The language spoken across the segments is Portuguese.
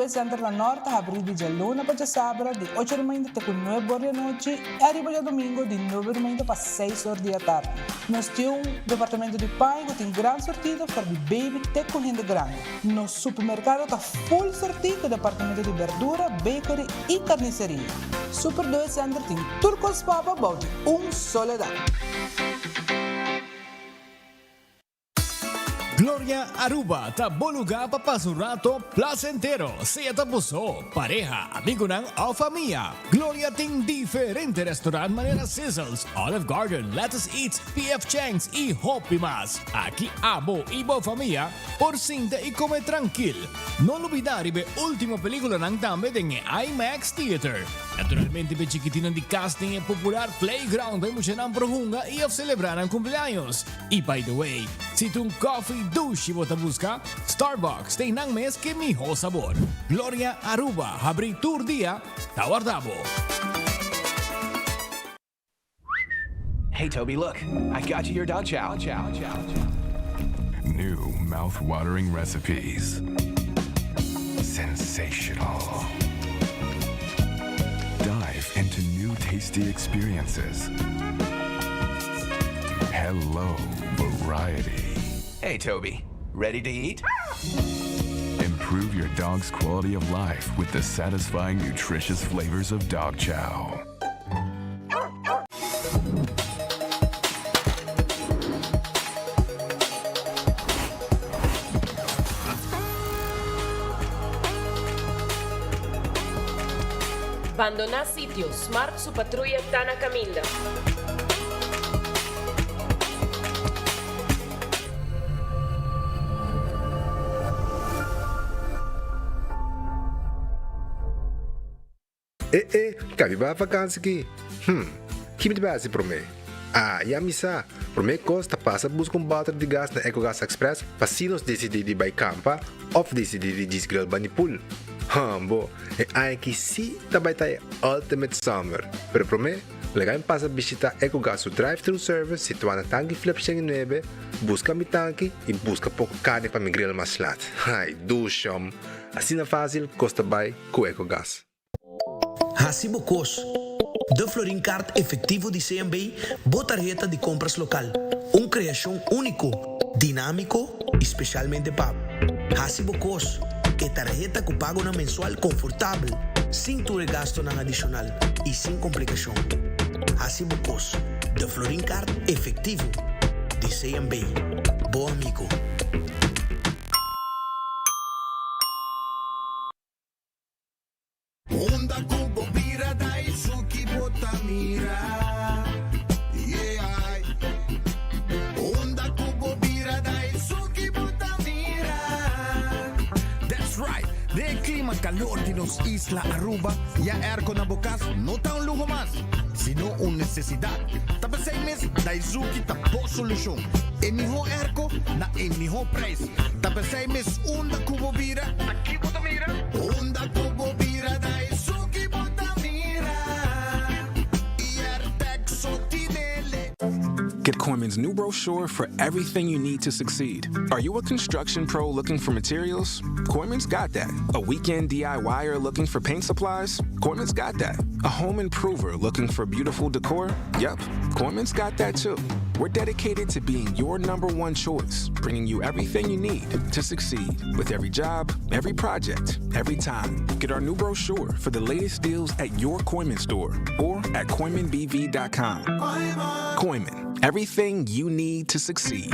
Dove Center da Norte abre de luna para sábado de 8 da manhã até 9 horas da noite e arriba de domingo de 9 da manhã para 6 horas da tarde. Nós temos um departamento de pai que tem grande sortido para de baby até com gente grande. No supermercado está full sortido departamento de verdura, bakery e carniceria. Super Dove Center tem turcos papa balde soledad. Gloria Aruba, taboluga papasurato placentero. Siya tapuso, pareja, amigo ng o familia. Gloria ting diferente restaurant manera Sizzles, Olive Garden, Lettuce Eats, PF Chang's y Hopi Mas. Aquí abo ibo familia, por cinta y come tranquil. No olvidar ibe última película ng tambe ng IMAX Theater. Naturalmente be chiquitino di casting e popular playground by mo siya ng prohunga y of celebrar ang cumpleaños. Y by the way, si tung coffee douche mo busca, Starbucks tem nang mes que miho sabor. Gloria Aruba, habri tour dia, tawardabo. Hey Toby, look, I got you your dog chow. New mouth-watering recipes. Sensational. Dive into new tasty experiences. Hello, variety. Hey Toby, ready to eat? Improve your dog's quality of life with the satisfying, nutritious flavors of dog chow. Abandona sitio, Smart su patrulla Tana Camilla. Cabe ba vakansie ki? Kimi ba si prome? Ya misa. Prome costa passa busca balter de gas na EcoGas Express pasinos decidi de by campa of decidi de disgril banipul. Bo, ai que si tabay tayo ultimate summer. Pero prome, lagay pasa bisita EcoGas su drive-thru service situada na tangi flip siya ng 9, busca mi tanki e busca pouco carne para mi grill mas lat. Ai, dushom. Assim na fácil, costa by com EcoGas. Hasibo Cos, de Florin Card efectivo de CMB, botarjeta de compras local. Uma criação único, dinâmico, especialmente para Hasibo Cos, que tarjeta que pago na mensual confortável, sem tu gasto na adicional e sem complicação. Hasibo Cos, de Florin Card efectivo de CMB. Bom amigo. Onda Kubo Bira Daisuki Botamira. Yeah. Onda Kubo Bira Daisuki Botamira. That's right. De clima calor de nos Isla Aruba, ya airco na bukas, no ta un lujo más, sino una necesidad. Tapos 6 meses, Daisuki tapo solución. En mijo airco, na en mijo price. Tapos 6 meses, onda Kubo Bira, aquí Botamira. Onda Kubo Bira Daisuki Botamira. Iertek Sotinele. Get Coleman's new brochure for everything you need to succeed. Are you a construction pro looking for materials? Coleman's got that. A weekend DIYer looking for paint supplies? Coleman's got that. A home improver looking for beautiful decor? Yep, Coleman's got that too. We're dedicated to being your #1 choice, bringing you everything you need to succeed with every job, every project, every time. Get our new brochure for the latest deals at your Coleman store or at ColemanBV.com. Coleman, everything you need to succeed.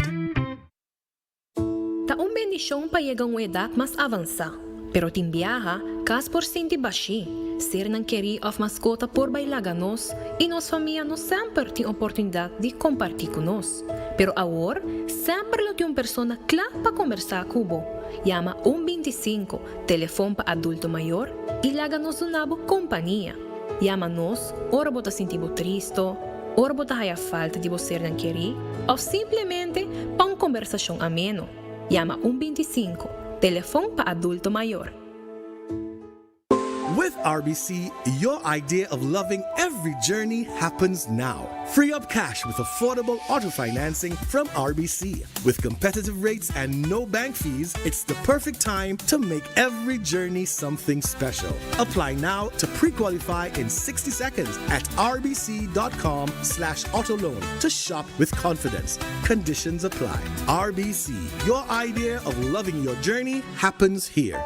Taong bendisyong payegang wedak mas avansa, pero timbiyaha kas porcenti bashi, ser ng keri of mascota por bailaganos, e nos família nos sempre tem oportunidade de compartilhar conosco. Pero agora, sempre lo tem uma persona clara para conversar cubo. Llama 125, telefone para adulto maior, e laga-nos do nabo companhia. Llama-nos, ora bota sentibo tristo, ora bota haya falta de você ng keri, ou simplesmente para uma conversação ameno. Llama 125, telefone para adulto maior. With RBC, your idea of loving every journey happens now. Free up cash with affordable auto financing from RBC. With competitive rates and no bank fees, it's the perfect time to make every journey something special. Apply now to pre-qualify in 60 seconds at rbc.com/autoloan to shop with confidence. Conditions apply. RBC, your idea of loving your journey happens here.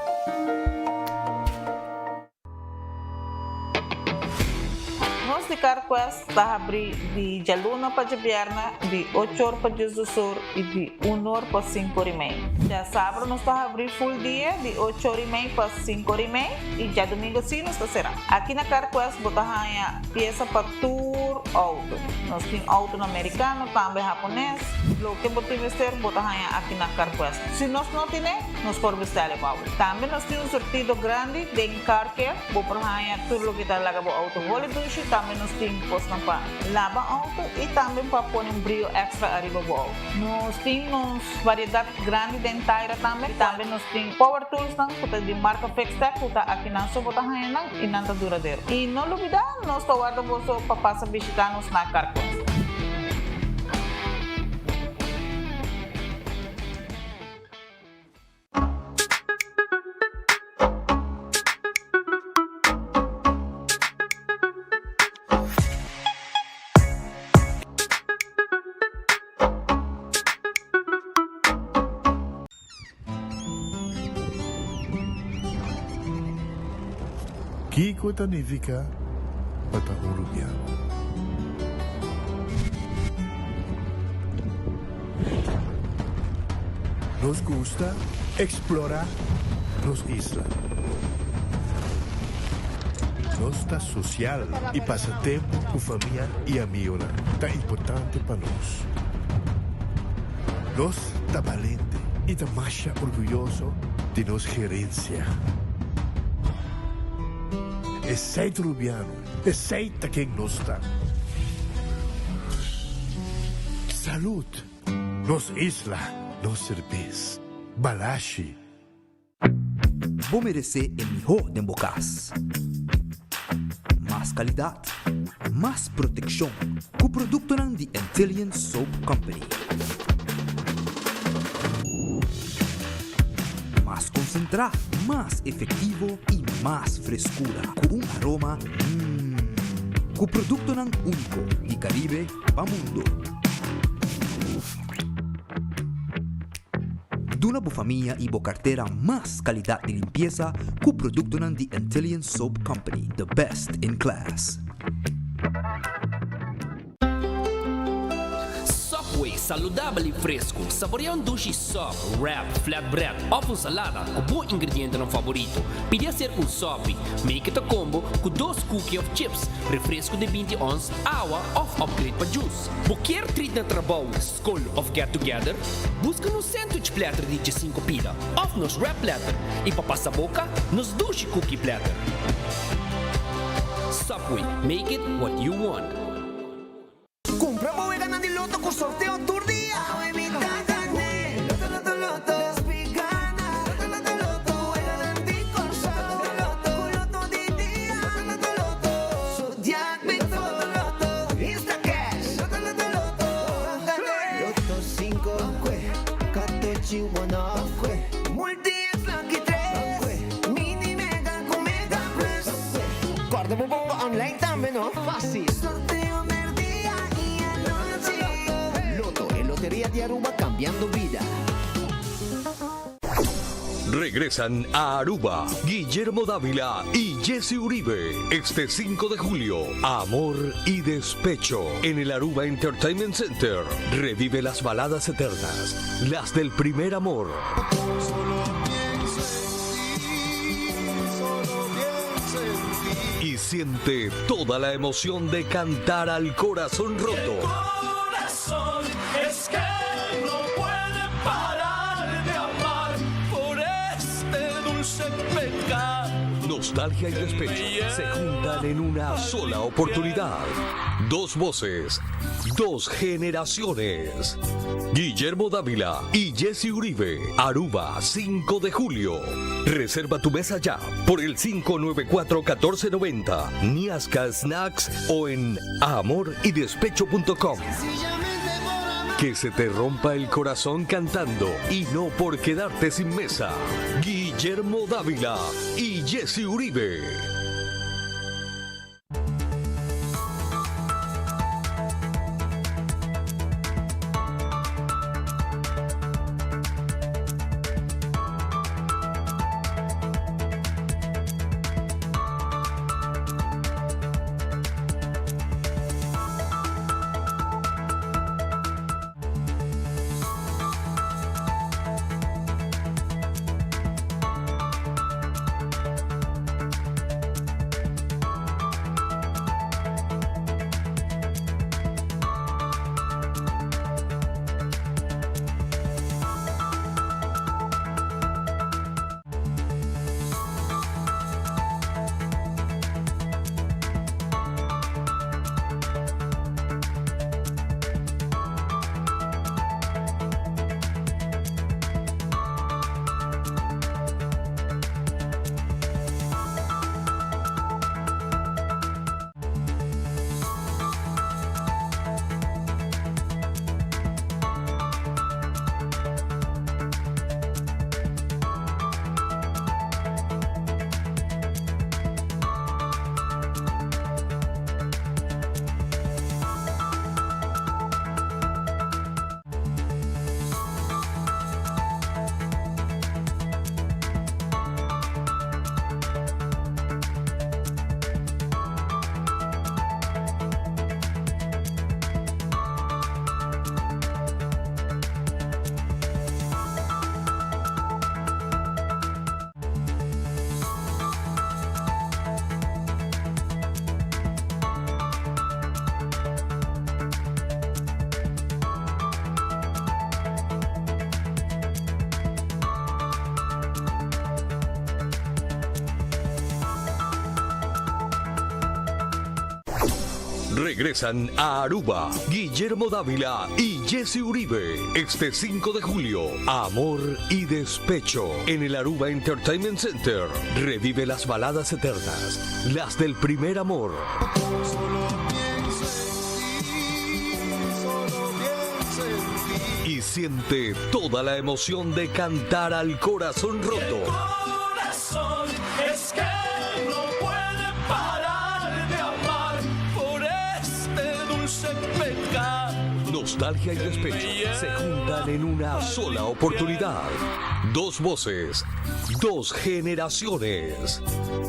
Nós de Carquest está a abrir de dia luna para dia viernes, de 8 horas para dia do sur e de 1 hora para 5 horas e meia. Dia sábado nós está a abrir full dia, de 8 horas e meia para 5 horas e meia e dia domingo sim nós está será. Aqui na Carquest botar a peça para tour auto. Nós temos auto americano, também japonês. O que botar vestir botar aqui na Carquest. Se nós não temos, nós podemos vestir o auto. Também nós temos um sortido grande de car care, botar tudo o que está lá para o auto. Também nós temos posto para lavar auto e também para pôr brilho extra arriba do auto. Nós temos variedade grande de inteira também. Também nós temos power tools de marca Fextech, que aqui não só botar e não está duradouro. E não olvidar, nós estamos guardando para passar visitar-nos na Carquest. Kiko Tanifica Patagurubiano. Nos gusta explorar nos islas. Nos está social e passatempo com família e amigos. Está importante para nós. Nós está valente e está mais orgulhoso de nossa gerência. Aceita Rubiano, aceita quem nós está. Salud, nos isla, nos cerveza, balashi. Vou merecer o melhor de bocas. Mais qualidade, mais proteção, com o produto de Antillean Soap Company. Mais concentrado, mais efetivo e mais frescura, com aroma com produto único de Caribe para o mundo. Duna boa família e boa carteira, mais qualidade de limpeza com produto de Antillean Soap Company, the best in class. Subway, saudável e fresco. Saboreia um duche soft, wrap, flatbread, ou salada com bom ingrediente no favorito. Pide a ser um sop, make it a combo com 2 cookies of chips, refresco de 20 ons, água of upgrade para juice. Qualquer treat na trabalho, school of get together, busca no sandwich platter de 5 pila, of nos wrap platter, e para passar a boca, nos duche cookie platter. Subway, make it what you want. Compra e gana di Loto con sorteo tour día. Guarda un po' online también, ¿no? Fácil. Loto en Lotería de Aruba, cambiando vida. Regresan a Aruba Guillermo Dávila y Jesse Uribe este 5 de julio. Amor y despecho en el Aruba Entertainment Center. Revive las baladas eternas, las del primer amor. Y siente toda la emoción de cantar al corazón roto. Corazón es que no puede parar de amar por este dulce pecado. Nostalgia Nostalgia y despecho se juntan en una sola oportunidad. Dos voces, dos generaciones. Guillermo Dávila y Jesse Uribe, Aruba, 5 de julio. Reserva tu mesa ya por el 594-1490, Niasca Snacks o en amorydespecho.com. Que se te rompa el corazón cantando y no por quedarte sin mesa. Guillermo Dávila y Jesse Uribe. Regresan a Aruba, Guillermo Dávila y Jesse Uribe, este 5 de julio. Amor y despecho en el Aruba Entertainment Center. Revive las baladas eternas, las del primer amor. Y siente toda la emoción de cantar al corazón roto. Corazón es que no puede parar de amar por este dulce pecado. Nostalgia y despecho se juntan en una sola oportunidad. Dos voces, dos generaciones.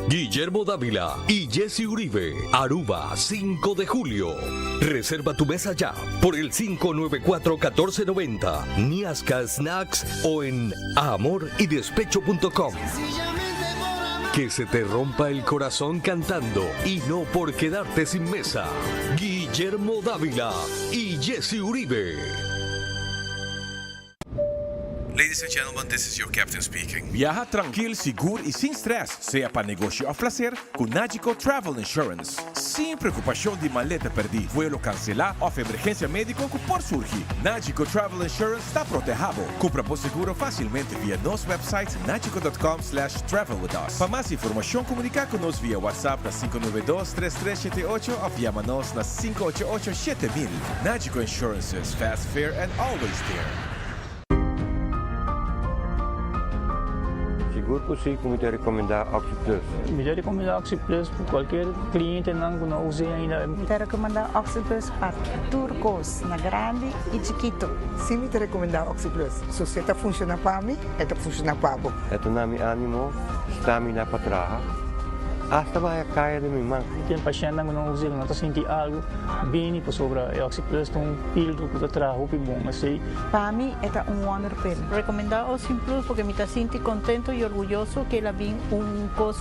Guillermo Dávila y Jesse Uribe, Aruba, 5 de julio. Reserva tu mesa ya por el 594-1490, Niasca Snacks o en amorydespecho.com. Que se te rompa el corazón cantando y no por quedarte sin mesa. Guillermo Dávila y Jesse Uribe. Ladies and gentlemen, this is your captain speaking. Viaja tranquilo, seguro y sin stress, sea para negocio o placer, con Nagico Travel Insurance. Sin preocupación de maleta perdida, vuelo cancelar o emergencia médica que por surgir. Nagico Travel Insurance está protegido. Compra por seguro facilmente via nuestro website nagico.com/travel with us. Para más información, comunicar con nosotros via WhatsApp na 592-3378 o llama-nos na 588-7000. Nagico Insurance is fast, fair and always there. Seguro que sim, como te recomendar Oxy Plus. Me recomendar Oxy Plus para qualquer cliente não use ainda. Me recomendar Oxy Plus para turcos, na grande e chiquito. Sim, me recomendar Oxy Plus. Se você está funcionando para mim, está funcionando para você. É tu nami ânimo, stamina para trabalhar. Hasta vai a cair de mim, man. Tem paciente que não usa, não está sentindo algo bem para sobre a Oxy Plus, um pílula que trabalha bom, assim. Para mim é wonder pill. Recomendar Oxy Plus porque me está sinto contento e orgulhoso que ela vem coisa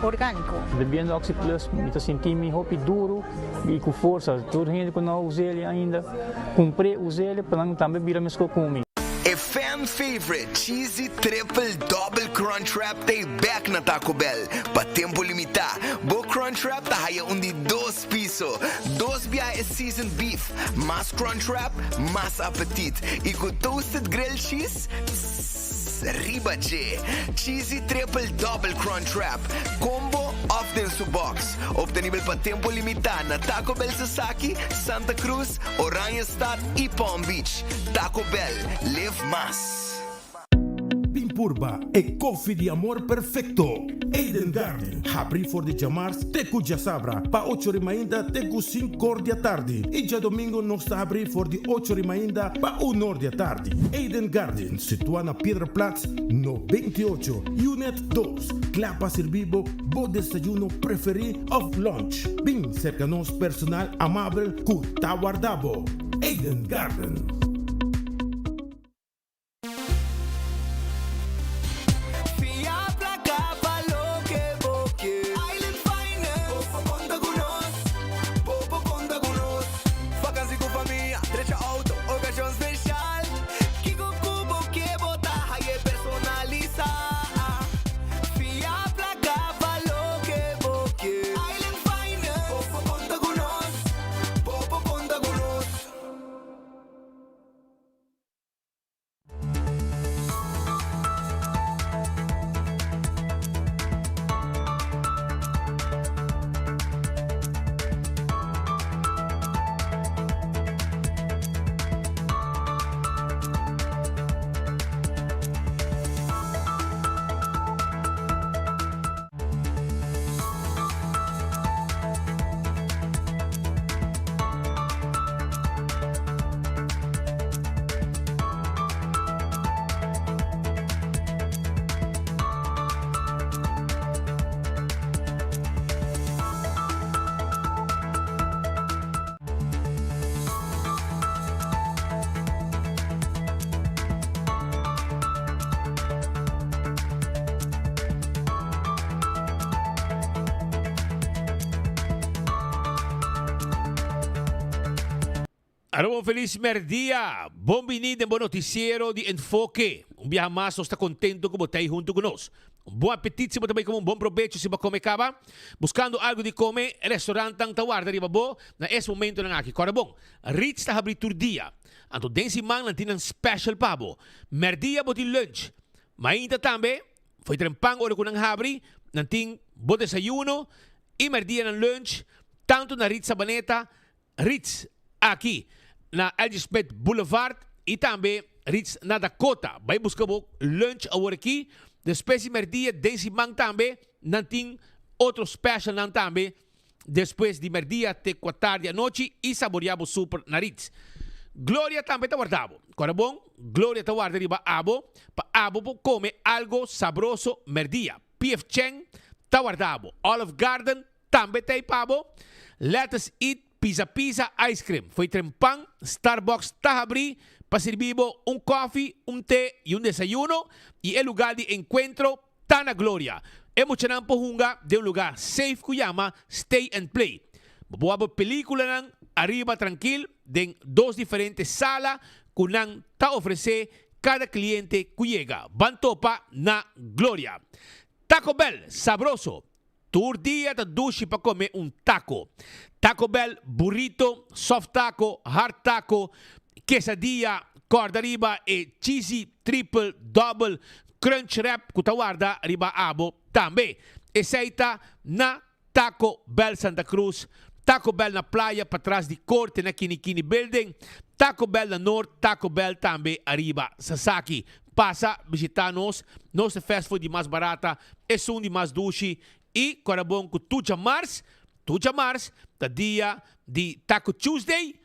orgânico. Bebendo Oxy Plus, me está sentindo me roupa duro e com força. Toda gente que não usa ele ainda, comprei, usei ele para não também virar mesmo comigo. The fan favorite cheesy triple double crunch wrap tay back na Taco Bell. Pa tempo limita, bo crunch wrap ta haya undi 2 piso. 2 biya is seasoned beef. Mas crunch wrap, mas appetit. Iku toasted grilled cheese, riba J. Cheesy triple double crunch wrap. Combo of din su box. Obtenible pa tempo limita na Taco Bell Sasaki, Santa Cruz, Oranjestad e Palm Beach. Taco Bell, live mas. Pimpurba e koffie di amor perfecto. Eden Garden, abri for de chamars teku já sabra, pa 8h ainda teku 5h da tarde. E já domingo nós está abrir for de 8h ainda pa 1h da tarde. Eden Garden, situa na Piedraplatz, no 28, Unit 2. Clapa servibo, bo desayuno preferi of lunch. Bem cerca nos personal amável ku tawardabo. Eden Garden. Alô, feliz merdia! Bom-vindo em bom noticiero de Enfoque. Biya mas está contento que você junto conosco. Bom apetite, se também com bom proveito se você come caba. Buscando algo de comer, restaurante ang tawarda riba bo na esse momento na aqui. Cora bom, Ritz está abrindo dia. Anto densi man lang tinang special pabo. Merdia boti lunch. Mainta também, foi trempang ora kunang habri, nanting bo desayuno e merdia ng lunch tanto na Ritz Sabaneta, Ritz aqui na Elspeth Boulevard e também Ritz na Dakota. Vai buscar lunch agora aqui. Depois de merdia, desse man também, não tem outro special não também. Depois de merdia até 4 tarde à noite e saboreamos super na Ritz. Glória também está guardado. Agora bom, Glória está guardado riba abo. Pa abo come algo sabroso merdia. PF Cheng está guardado. Olive Garden também tem pabo. Let us eat pizza ice cream. Foi trempang, Starbucks está abrir para servir coffee, té e desayuno. E el lugar de encuentro está na Glória. Hemos chanang pohunga de lugar safe que llama Stay and Play. Boa película nang arriba tranquil de 2 diferentes salas que nang ta ofrece cada cliente que llega. Bantopa na Glória. Taco Bell, sabroso. Tour dia da dushi para comer taco. Taco Bell, burrito, soft taco, hard taco, quesadilla, corda riba e cheesy triple double crunch wrap kutawarda riba abo tambe. Eseita na Taco Bell Santa Cruz, Taco Bell na playa patras di corte na Kinikini Building, Taco Bell na North, Taco Bell tambe arriba Sasaki. Passa, visita-nos, nossa fast food mais barata, é um de mais dushi e corabon com tuja mars, da dia de Taco Tuesday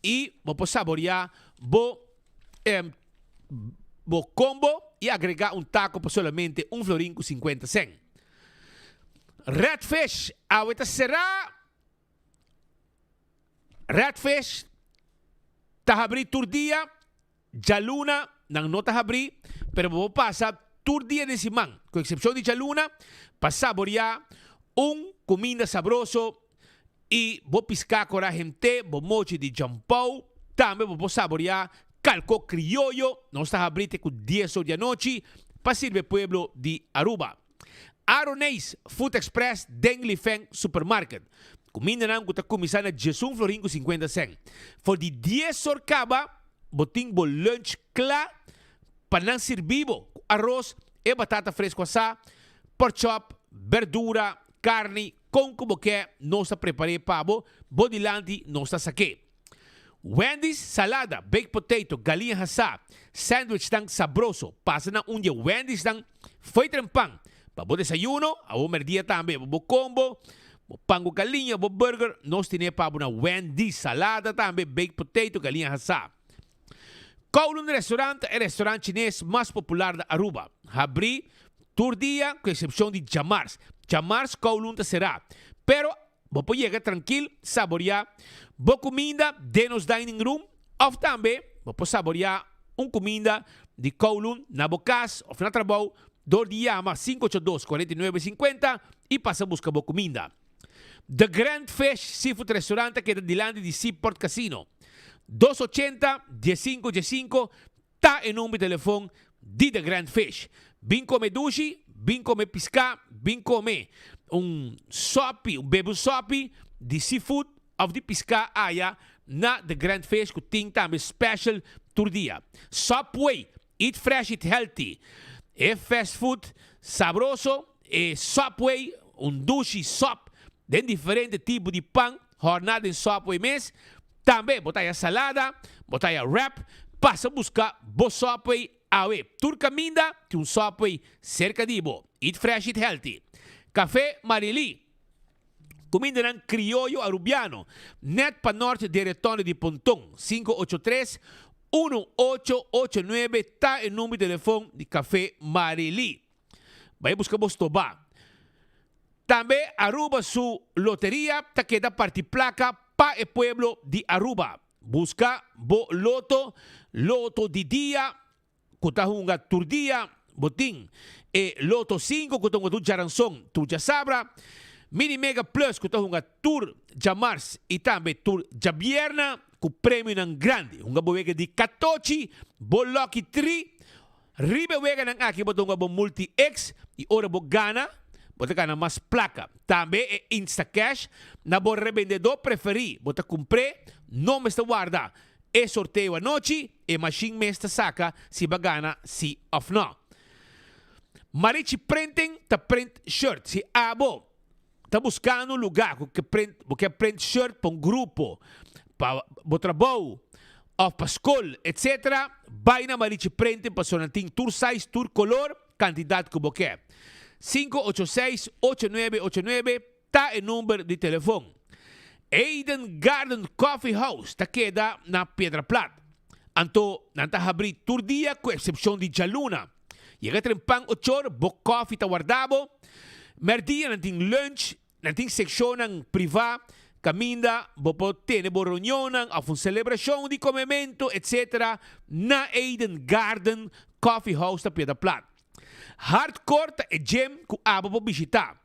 e vou saborear bo combo e agregar taco por somente $1 com 50 cents. Redfish, aweta será Redfish, tahabri tur dia, Jaluna, nang no tahabri, pero vou passar tur dia de simang, com exceção de Jaluna, para saborear comida sabroso e vou piscar com a gente, vou mochi de jampau, também vou saborear Calco Criollo, nós está abrindo com 10 horas da noite, para servir pueblo de Aruba. Aronês Food Express Denglifeng Supermarket. Comida não que está começando a Jesus Floringo 50 cent. For de 10 horas acaba, boting bo lunch claro, para não servir arroz e batata fresca assada, pork chop, verdura, carne, com como que nós está preparando para bodilante nós está saque. Wendy's salada, baked potato, galinha assada, sandwich tang sabroso, passa na dia Wendy's tang feito em pão. Para o desayuno, a o merdia também, o combo, o pango galinha, o burger, nós temos para uma Wendy's salada também, baked potato, galinha assada. Kowloon Restaurant é o restaurante chinês mais popular da Aruba. Abri todo dia, com exceção de Jamars. Jamars Kowloon será. Pero, você pode chegar tranquilo, saborear boa comida dentro do dining room, ou também, você pode saborear comida de Kowloon na bocas, ou na trabalho, do dia, 582-4950 e passa a buscar boa comida. The Grand Fish Seafood Restaurant, que é dilante de Seaport Casino. 280-1515 está em número de telefone de The Grand Fish. Vim comer sushi, vim comer pescar, vim comer sope, bebo sope de seafood ou de pescar aí na The Grand Fish, que tem também special todo dia. Subway, eat fresh, eat healthy. É fast food sabroso, é Subway, sushi sop, de diferentes tipos de pão, jornada em Subway mês. Também botar salada, botar wrap, passa a buscar bo Subway awe. Turcaminda, tem Subway cerca de bo. Eat fresh, eat healthy. Café Marili. Comida ng criollo arubiano. Net pa norte de Retorno de Pontong. 583-1889. Tá em número de telefone de Café Marili. Vai buscar Bostoba. Também Aruba su loteria. Tá queda parte placa pa e pueblo de Aruba. Busca bo loto de dia, kutahunga turdia, boting. E loto 5, kutahunga tu jaranson, tu jasabra. Mini Mega Plus, kutahunga tur jamars, e também tur jabierna, ku prêmio ng grande. Hunga buwega di 14, bo lucky 3, ribe wega ng aki, botunga bo multi-X, e ora bo gana, bota ka na mas placa. Também é Instacash, na bo revendedor preferi. Bota compre, não me está guarda. É sorteio à noite, e machine me está saca, se bagana, se off não. Marichi Printing, ta print shirt. Se abo, ta buscando lugar que print shirt para grupo, para o trabalho, ou para escola, etc. Vai na Marichi Printing, para sonating tour size, tour color, quantidade que você quer. 586-8989 está em número de telefone. Eden Garden Coffee House está queda na Pedra Plata. Anto, nanta abrir todo dia, com exceção de Jaluna. Chega trempang 8 horas, bo coffee ta guardabo. Merdia, nanting lunch, nanting seksyon ng priva, caminda, bo po tene bo reunión, of celebração de comemento, etc. na Eden Garden Coffee House ta Pedra Plata. Hardcore ta e gym ku abo po bisita.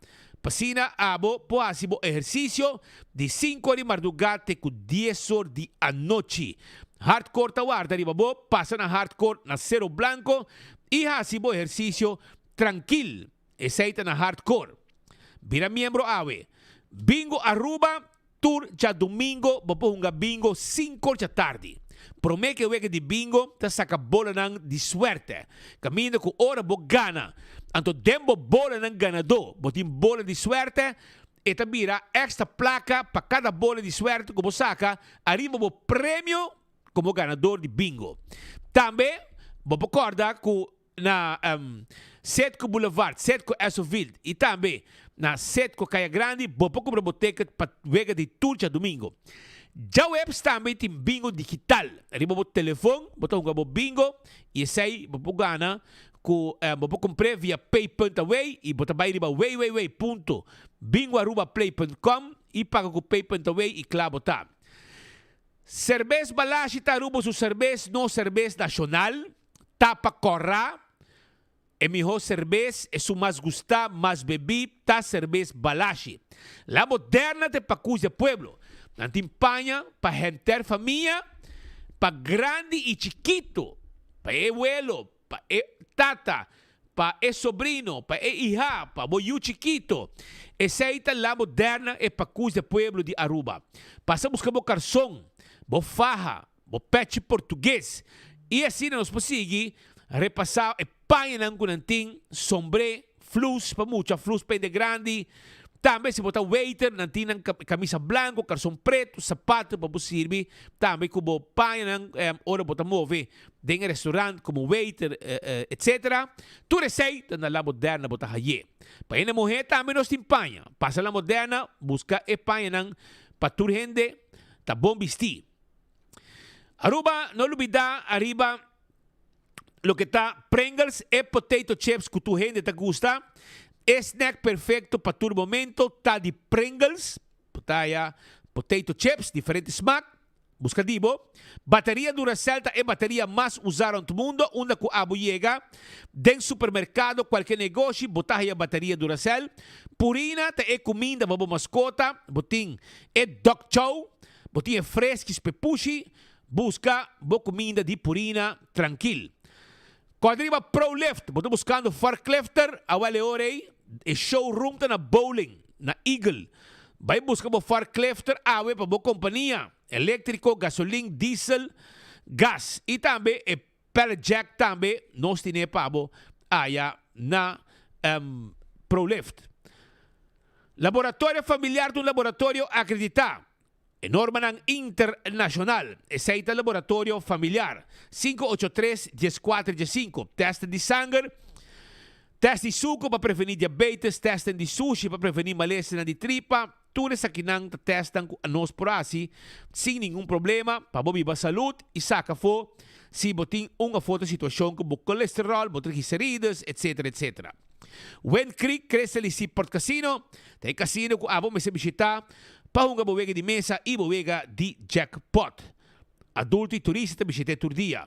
Pasina abo po asibo ejercicio de 5 horas de madrugada ku 10 horas de anoche. Hardcore ta guarda riba bo, pasa na hardcore na Cerro Blanco e asibo ejercicio tranquil. Eseita na hardcore. Vira miembro awe. Bingo Aruba, tour ja domingo, bopo hunga bingo 5 horas da tarde. Promete que wega de bingo, ta saca bola ng di suerte. Camina ku ora bo gana. Anto dembo bola ng ganador. Botin bola di suerte. Eta bira extra placa pa cada bola di suerte como saca. Arriba bo prêmio como ganador de bingo. Também, bo corda ku na Setco Boulevard, Setco Esoville. E também na Setco Caia Grande, bo po compra boteca pa wega de turcha domingo. Já webs também tem bingo digital. Arriba o telefone, botou um bingo e sai, botou gana, botou comprar via pay.away e botou vai riba bingoarubaplay.com e paga com pay.away e claro botar. Cerveza Balashi tá rubo su cerveza, no cerveza nacional, tapa corra. É melhor cerveza, é su mais gustar, mais bebi, tá cerveza Balashi. La moderna de Pacus de Pueblo. Nantimpanha para renter família, pa grande y chiquito, pa abuelo, pa tata, pa sobrino, pa hija, pa boyu chiquito. Essa la moderna e pacus de pueblo de Aruba. Passamos com o garçom, bo farra, bo pet português. E assim nós conseguimos repassar e painan com nanting sombre, flus, pa mucha flus pa de grande. Também se botar waiter, nanting ng camisa blanco, garçom preto, sapato pa posirbi. Também como painan, ora bota move, dentro restaurante como waiter, etc. Tu receita na la moderna bota haye. Pa ina mujer também nos timpanha. Passa la moderna, busca e painan pa tur gente, ta bom vestir. Aruba, no olvidar, arriba, lo que está Pringles e potato chips que tu gente te gusta. Snack perfecto para tu momento. Está de Pringles, potato chips, diferente smack. Busca dibo. Bateria Duracell é bateria mais usada no mundo. Onde que abo chega. Den supermercado, qualquer negócio, botar a bateria Duracell. Purina, é comida para mascota. Botim é dog chow. Botim é fresquis pepushi. Busca boa comida de Purina, tranquilo. Quando arriba ProLift, estou buscando forklifter, awale orei, e showroom na bowling, na Eagle. Vai buscar o forklifter, awe para boa companhia, elétrico, gasolina, diesel, gas. E também, e pallet jack também, nós temos pabo, aya na ProLift. Laboratório familiar de laboratório acreditado. Norma internacional. Esse laboratório familiar. 583-1415. Teste de sangue. Teste de suco para prevenir diabetes. Teste de sushi para prevenir malestar de tripa. Tudo isso aqui não testam a nós por assim. Sem nenhum problema. Para boa saúde. E saca fo. Se botem uma foto de situação como colesterol, triglicéridos, etc, etc. When Creek cresce ali si Port Casino. Tem casino que abo me se visitar. Pahunga bovega de mesa e bovega de jackpot. Adulto e turista visite tur dia.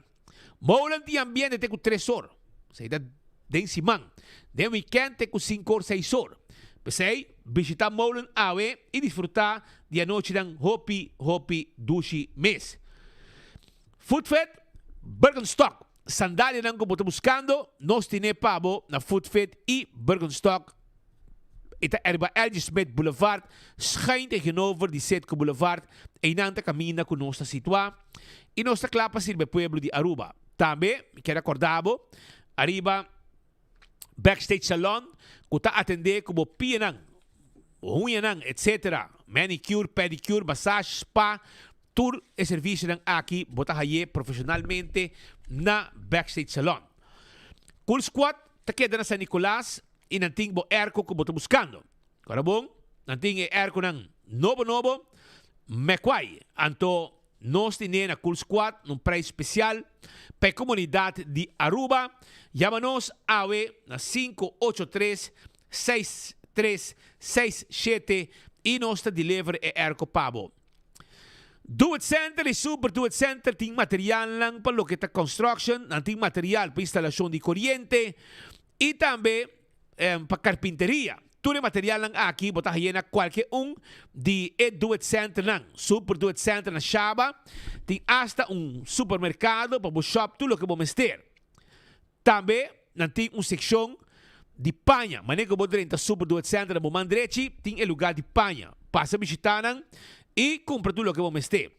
Moulan de ambiente te com 3 horas. Saída den simang. Den weekend te com 5 ou 6 horas. Pensei, visitar Moulan awe e desfrutar de a noite ng hopi dushi mês. Foodfed, Birkenstock. Sandália nang como buscando. Nós tine pabo na Foodfed e Birkenstock. Ita erba Elgin Smith Boulevard, schijnt tegenover die Setco Boulevard, e nanta camina com nossa situa, e nossa clapa sirve pueblo de Aruba. Também, quero acordabo, arriba Backstage Salon, que tá atender como pianang, unhanang, etc. Manicure, pedicure, massage, spa, tour e serviço nang aqui, botahaye profissionalmente na Backstage Salon. Cool Squad, ta queda na San Nicolas, e nanting bo airco que boto buscando. Agora bom, nanting é airco ng novo, mequai. Anto, nós temos na Cool Squad num preço especial para a comunidade de Aruba. Chama-nos AWE na 583-6367 e nós te deliver é airco pabo. Do It Center e Super Do It Center tem material lang para lo que está construction, nanting material para instalação de corriente e também para carpinteria. Tudo material lang aqui, botar na qualquer de Do It Center lang. Super Do It Center na Shaba. Tem hasta supermercado para o shop, tudo o que vamos ter. Também, tem seção de panha. Maneira que você entra Super Do It Center na Bomandrechi, tem lugar de panha. Passa a visitar e compra tudo o que vamos ter.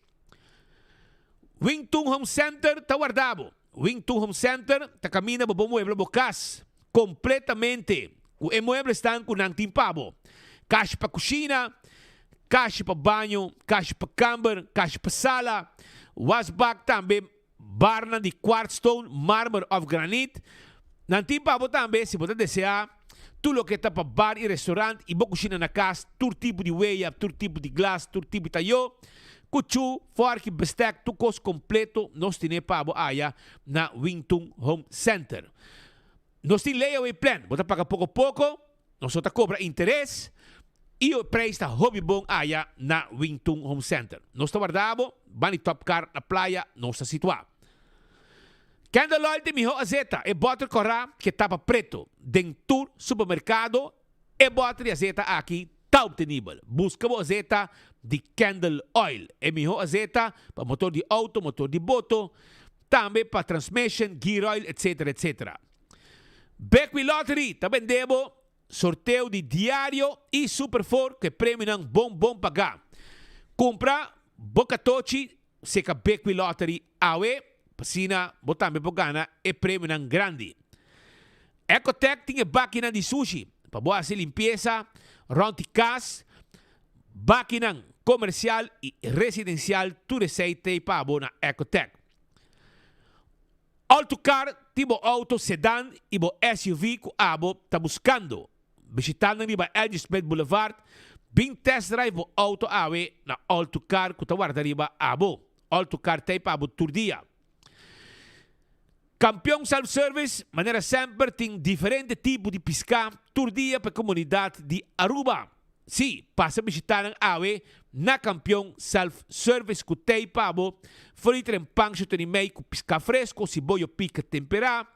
Wingtung Home Center, está guardado. Wingtung Home Center, está caminhando para o mueble bocas. Completamente. Os muebles estão com um timpabo. Caixa para cozinha, caixa para banho, caixa para câmara, caixa para sala. Wasbak também, barna de quartzstone, mármore of granite. Nang timpabo também, se você desejar, tudo o que está para bar e restaurante, e boa cozinha na casa, todo tipo de weia, todo tipo de glass, todo tipo de talho. Kuchu, fork, bestek, tudo coisa completo, nós temos pabo aya na Wingtung Home Center. Nós temos layaway plan. Você paga pouco a pouco, nós só cobra interesse e o preço está hobby bom aí na Wingtung Home Center. Nós estamos guardado, vani top car na praia, nós estamos situados. Candle de miho azeta e butter corra que tapa preto. Dentur supermercado e butter azeta aqui está obtenível. Busca a azeta de Candle Oil. É melhor azeta para motor de auto, motor de moto, também para transmission, gear oil, etc, etc. Beckwith Lottery, também debo sorteio de diário e Super 4 que prêmio não bom pagar. Compra Bocatochi, seca Beckwith Lottery awe, pasina botambe pogana e prêmio não grande. Ecotech tinha máquina de sushi, para boa se limpeza, round cas, máquina comercial e residencial, tu receita e para na Ecotech. Autocar, tipo auto sedan e SUV que abo está buscando. Visitando ni ba Edgesbed Boulevard, bin test drive o auto awe na Autocar que guarda riba abo. Autocar tape abo turdia. Campeão self-service, maneira sempre tem diferente tipo de pesca turdia para a comunidade de Aruba. Sim, passa a visitar awe na campeão self-service que tape abo, frito em pancho teni meio com pesca fresco, cebolla pica temperada.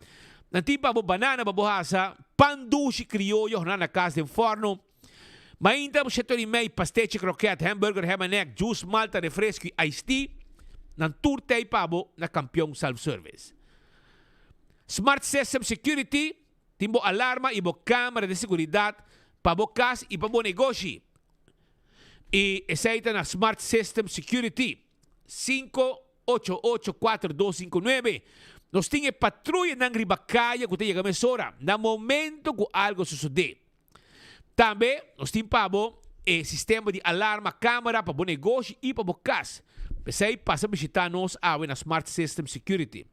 Nanti pa banana babuhasa, pan doce criollo na casa de forno. Mainda mo setor e meio pastete croquete, hamburger, ham and egg, juice, malta, refresco e iced tea. Nan turte e pabo na campeão self-service. Smart System Security, timbo alarma e bo câmara de seguridade para bo casa e para bo negócio. E aceita na Smart System Security 5884259. Nós tínhamos patrulha na Ribacaya que tem a mesora, no momento que algo sucede. Também, nós tínhamos sistema de alarma, câmara para o negócio e para o casa. Pensei, passa a visitar nós na Smart System Security.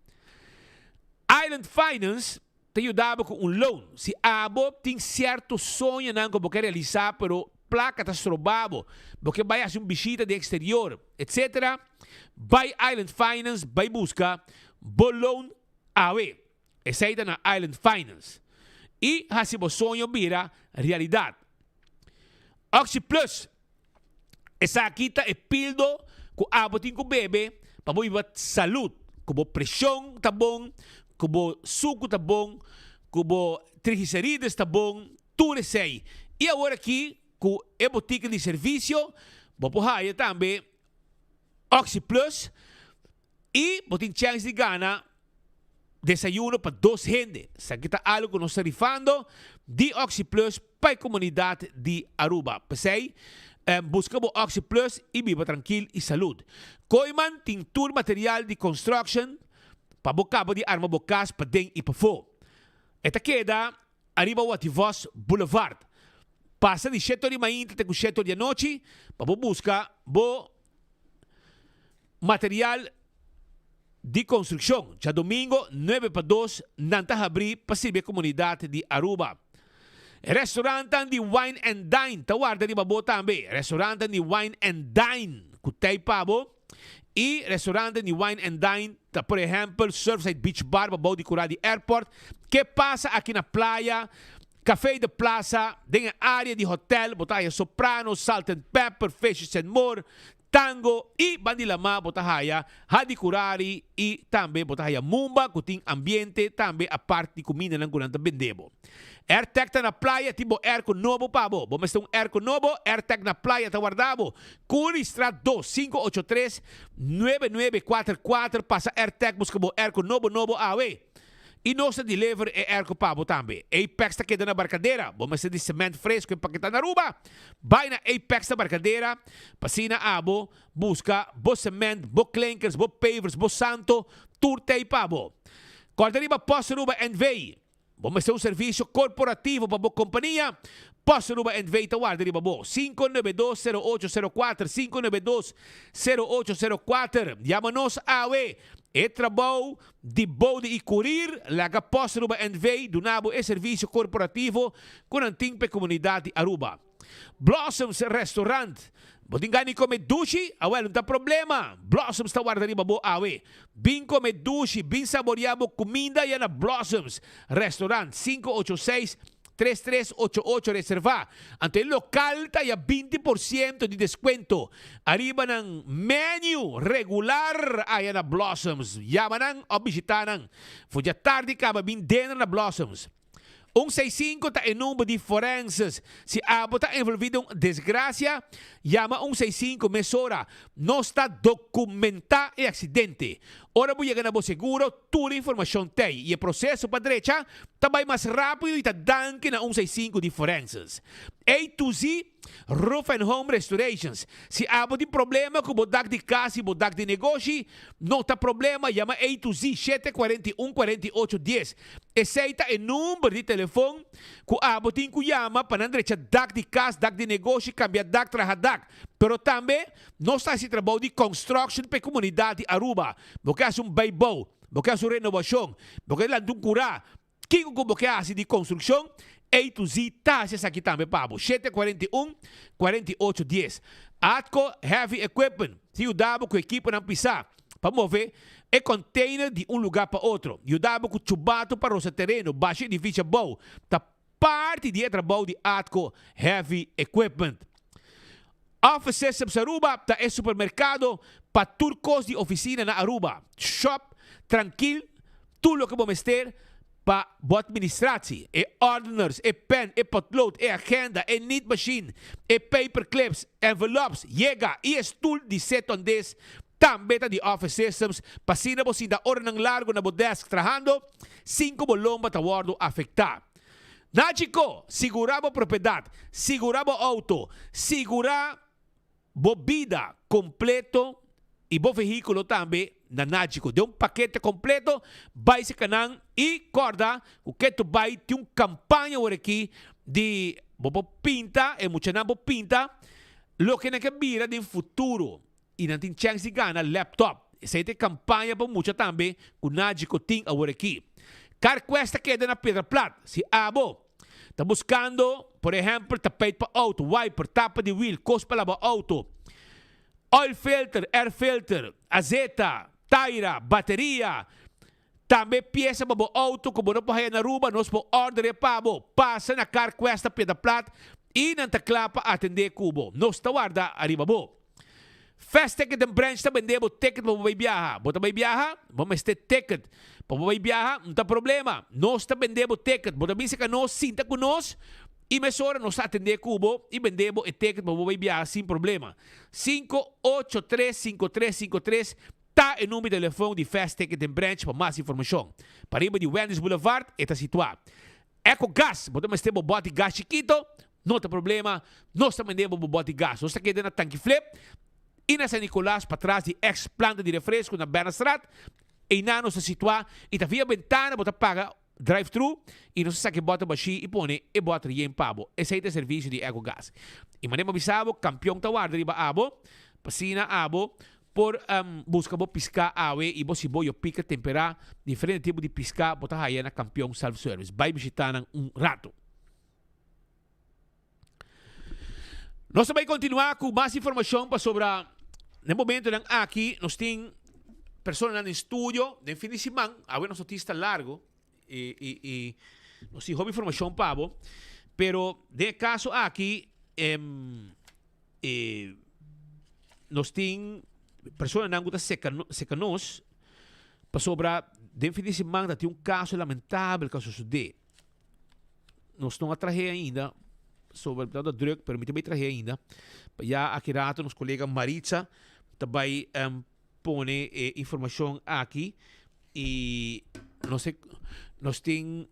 Island Finance te ajudava com loan. Se abo tem certo sonho que você quer realizar, pero placa está estrobado, porque vai fazer uma visita de exterior, etc. Vai Island Finance, vai buscar bolão awe. Essa é na Island Finance. E se o sonho vira realidade. Oxy Plus. Essa aqui é pildo que abo tem com bebê para boa saúde. Como pressão tá bom, como suco tá bom, como triglicerídeos tá bom, tudo isso aí. E agora aqui, com a botica de serviço, vou pôr também Oxy Plus. E botin chance de gana desayuno para 2 gente. Sa kita algo que nós estamos rifando de Oxy Plus para a comunidade de Aruba. Pensei, buscamos Oxy Plus e viva tranquilo e saúde. Coiman tintur material de construction para bocabo de arma bocas para den e para fo. Esta queda arriba o Ativos Boulevard. Passa de 7 de manhã até 7 de noite para buscar material de construção. Já domingo, 9 para 2, nanta abrir para servir a comunidade de Aruba. Restaurante de Wine and Dine. Tawarda di babo também. Restaurante de Wine and Dine. Kutay pabo. E restaurante de Wine and Dine. Por exemplo, Surfside Beach Bar, babo de Curadi Airport. Que passa aqui na praia. Café de Plaza. Tem área de hotel. Botaya Soprano, Salt and Pepper, Fishes and More. Tango e Bandilama, botahaya, Hadikurari e também botahaya Mumba, que tem ambiente, também a parte de comida não curante vendebo. AirTech tá na praia, tipo airco novo pabo. Vamos ter airco novo, AirTech na praia tá guardado. Curi Strat 2583-9944, passa AirTech, busca bo airco novo awe. E nossa delivery é airco pabo também. Apex tá quedando na barcadeira. Vamos ter de cimento fresco em paquetá na Aruba. Vai na Apex da barcadeira. Passina abo. Busca bo cimento, bo clankers, bo pavers, bo santo. Turte e pabo. Corda Posto Aruba NV. Vamos ter serviço corporativo para bo companhia. Posto Aruba NV tawarda riba bo. 592-0804. 592-0804. Llama-nos awe. E trabalho de bode e curir, laga Posto Aruba NV, do nabo e serviço corporativo, com a antiga comunidade Aruba. Blossoms Restaurant, bodingani come dushi, awel, não tem problema. Blossoms está guardando babo awe. Bin come dushi, bin saboreado comida e na Blossoms Restaurant, 586-3388 reservar. Ante local tayo 20% de descuento. Arriba ng menu regular ayan na Blossoms. Yaman ng o bisita ng. Fudya tarde ka mabindena na Blossoms. 165 está em número de forenses. Se abo está envolvido em desgraça, llama 165 mesora. Não está documentado o acidente. Ora vou chegar na seguro, toda a informação tem. E o processo para a direita também mais rápido e está dando na 165 de forenses. A to Z, Roof and Home Restorations. Se há de problema com o bodak de casa e bodak de negócio, não está problema, chama A to Z 741-4810. Aceita o número de telefone que há de chama para não deixar dak de casa, dak de negócio, cambiar dak, trazer dak. Pero também, não está esse trabalho de construction para a comunidade Aruba. Porque é baibou, porque é renovação, porque é curar. Quem que é de construção? A to Z taxas aqui também, Pabo. 741-4810. Atco Heavy Equipment. Se o dabo com a equipe não pisar, para mover, é container de lugar para outro. E o dabo com chubato para o terreno, baixo edifício bom. Tá parte de trabalho de Atco Heavy Equipment. Office Systems Aruba, tá é supermercado para turcos de oficina na Aruba. Shop, tranquilo, tudo o que vamos ter para a administração, ordiners, pen, potlood, agenda, need machine, paperclips, envelopes, chega e estudo de setondes, também de office systems, para se não você dar hora ng largo na desk trabajando, 5 bolomba ta wardo afectar. Náchico, segurar a propriedade, segurar o auto, segurar a vida completo e o veículo também, na Náchico, de paquete completo, vai se canang e corda, o que tu vai ter campanha por aqui de bobo pinta, e muita não pinta, lo que não que vira de futuro, e não tem chance de ganhar laptop. Essa é a campanha para muita também, que o Náchico tem por aqui. Car cuesta queda na Pedra Plata, se abo, está buscando, por exemplo, tapete para auto, wiper, tapa de wheel, cos para lavar auto, oil filter, air filter, azeta, taira, bateria, também peça para o auto, como não pode na Aruba, nós podemos ordenar para passa na car cuesta Pedra Plata e não está claro para atender cubo. Nós está guarda arriba bo. Fast Ticket and Branch está vendendo ticket para você viajar. Você vai viajar, vamos ter ticket. Para você viajar, não tem problema. Nós está vendendo ticket. Você diz que nós sinta com nós e mesora nós atender cubo e vendemos o ticket para você viajar sem problema. 583-5353 está o número de telefone de Fast Ticket and Branch para mais informação. Para ir de Wendy's Boulevard, está situado. Eco Gas, podemos ter um bote de gás chiquito, não tem problema, nós também temos um bote de gás. Nós estamos aqui na tanque flip, e na San Nicolás, para trás de ex-planta de refresco na Bernastrat, e na nós situar, e está via ventana, você paga drive-thru, e nós sabe que bota baixi e põe e bota em pabo. Esse é o serviço de Eco Gas. E maneira bisabo, campeão tawar riba abo, pasina abo, por busca bo piscar awe e bo si boyo pica temperar diferente tipo de piscar bota aí na campeão self-service. Vai visitar rato. Nós também continuar com mais informação para sobre no momento aqui nós tem pessoas no estúdio de fim de semana, agora nós artista largo e nós temos informação para pero de caso aqui nós tem pessoas não gostam seca nós para sobre de fim de semana tem caso lamentável que sucedeu. Nós estamos a trazer ainda sobre a drug, pero também trazer ainda. Já aqui rato nos colega Maritza também põe informação aqui e nós tem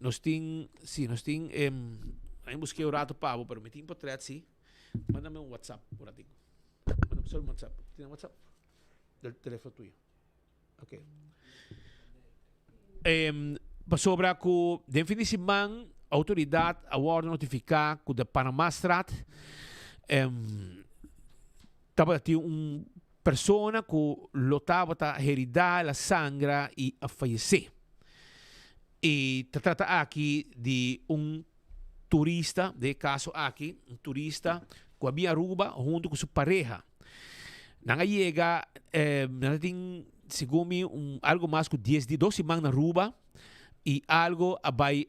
aí busquei o rato pavo, pero me tem portrait sim. Manda-me um WhatsApp por aqui. Manda-me só um WhatsApp. Tem um WhatsApp? Del telefone tuyo. Ok. Sobre que de fim de semana a autoridade agora notificar que da Panama Strat estava uma pessoa que lotava a heredar a sangue e a falecer. E trata aqui de turista, de caso aqui, turista que havia Aruba junto com sua pareja. Nanga chega, tem segundo algo mais que 12 semanas na Aruba e algo vai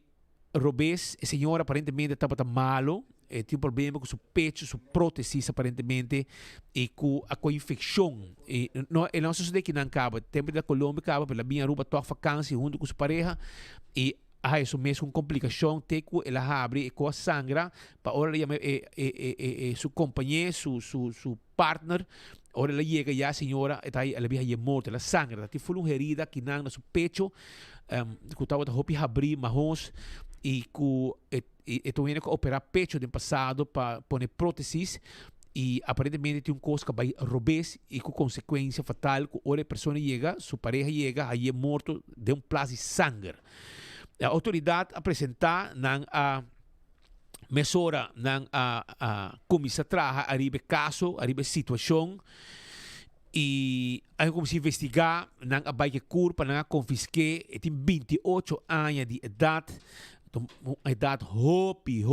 robes, a senhora aparentemente estava malo, tinha problema com seu pecho, sua prótese aparentemente e com a infecção. E não sucede que não acaba. Tempo da Colômbia acaba pela minha Aruba toca vacância junto com sua pareja e eso mesmo uma complicação tem que ela abre com a sangra para hora sua companheira su partner hora ela chega já a senhora está ela via morta ela sangra tem uma herida que na seu pecho que estava a hopi abrir marrons e que também que operar pecho do passado para pôr próteses e aparentemente tem coisa que vai robes e com consequência fatal que hora a pessoa chega sua pareja chega aí é morto de plazo de sangue. A autoridade apresentar a mesura a comissão traha arriba caso, arriba situação e aí como se investigar nang a baie curva nang confisque tem 28 anos de idade, uma idade hopi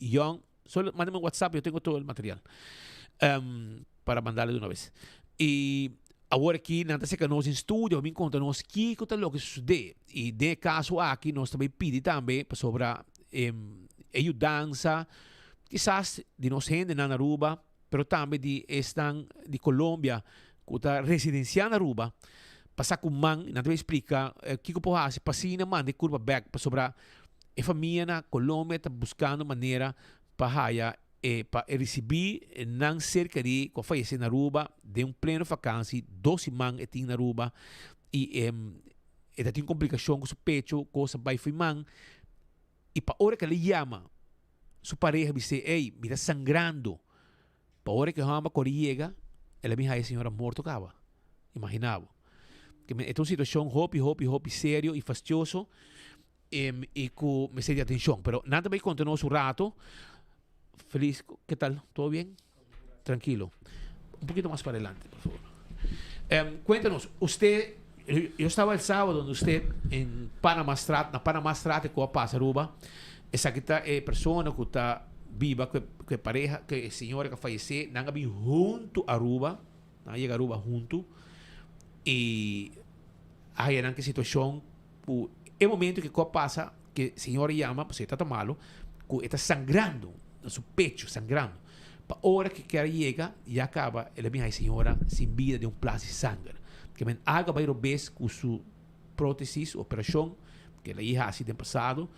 young. Solo mándame un WhatsApp, yo tengo todo el material para mandarle de una vez. Y agora aqui, nada que nós em estúdio, me conta nós que está lo que sucede. E de caso aqui, nós também pedimos também sobre ajudança, quizás de nós gente na Aruba, pero também de estão de Colômbia, que está residenciando na Aruba, passar com man, nada explica, que eu posso fazer, passar man de curva back, sobre a família na Colômbia está buscando maneira para receber não cerca de que falece na Aruba de pleno vacância 12 man tem na Aruba e tem complicação com seu pecho coisa vai foi man e para hora que ele chama sua pareja diz ei me está sangrando para hora que chama quando chega ela me diz a senhora morto acaba imaginava que é uma situação hopi sério e fastidioso e com me de atenção pero nada vai continuar su rato. Feliz, ¿qué tal? ¿Todo bien? Tranquilo. Un poquito más para adelante, por favor. Cuéntanos, usted, yo estaba el sábado donde usted en Panama Strat, que pasa Aruba, esa persona que está viva, que pareja, que señora que falleció, nanga vi junto a Aruba, llega a Aruba junto, y hay una situación, el momento que pasa, que señora llama, pues está tan malo, que está sangrando, en su pecho, sangrando. Para hora que llega y acaba, ela me dice, señora, sin vida de un plazo de sangre. Que me haga varias veces con su prótesis, operación, que la hija así de pasado,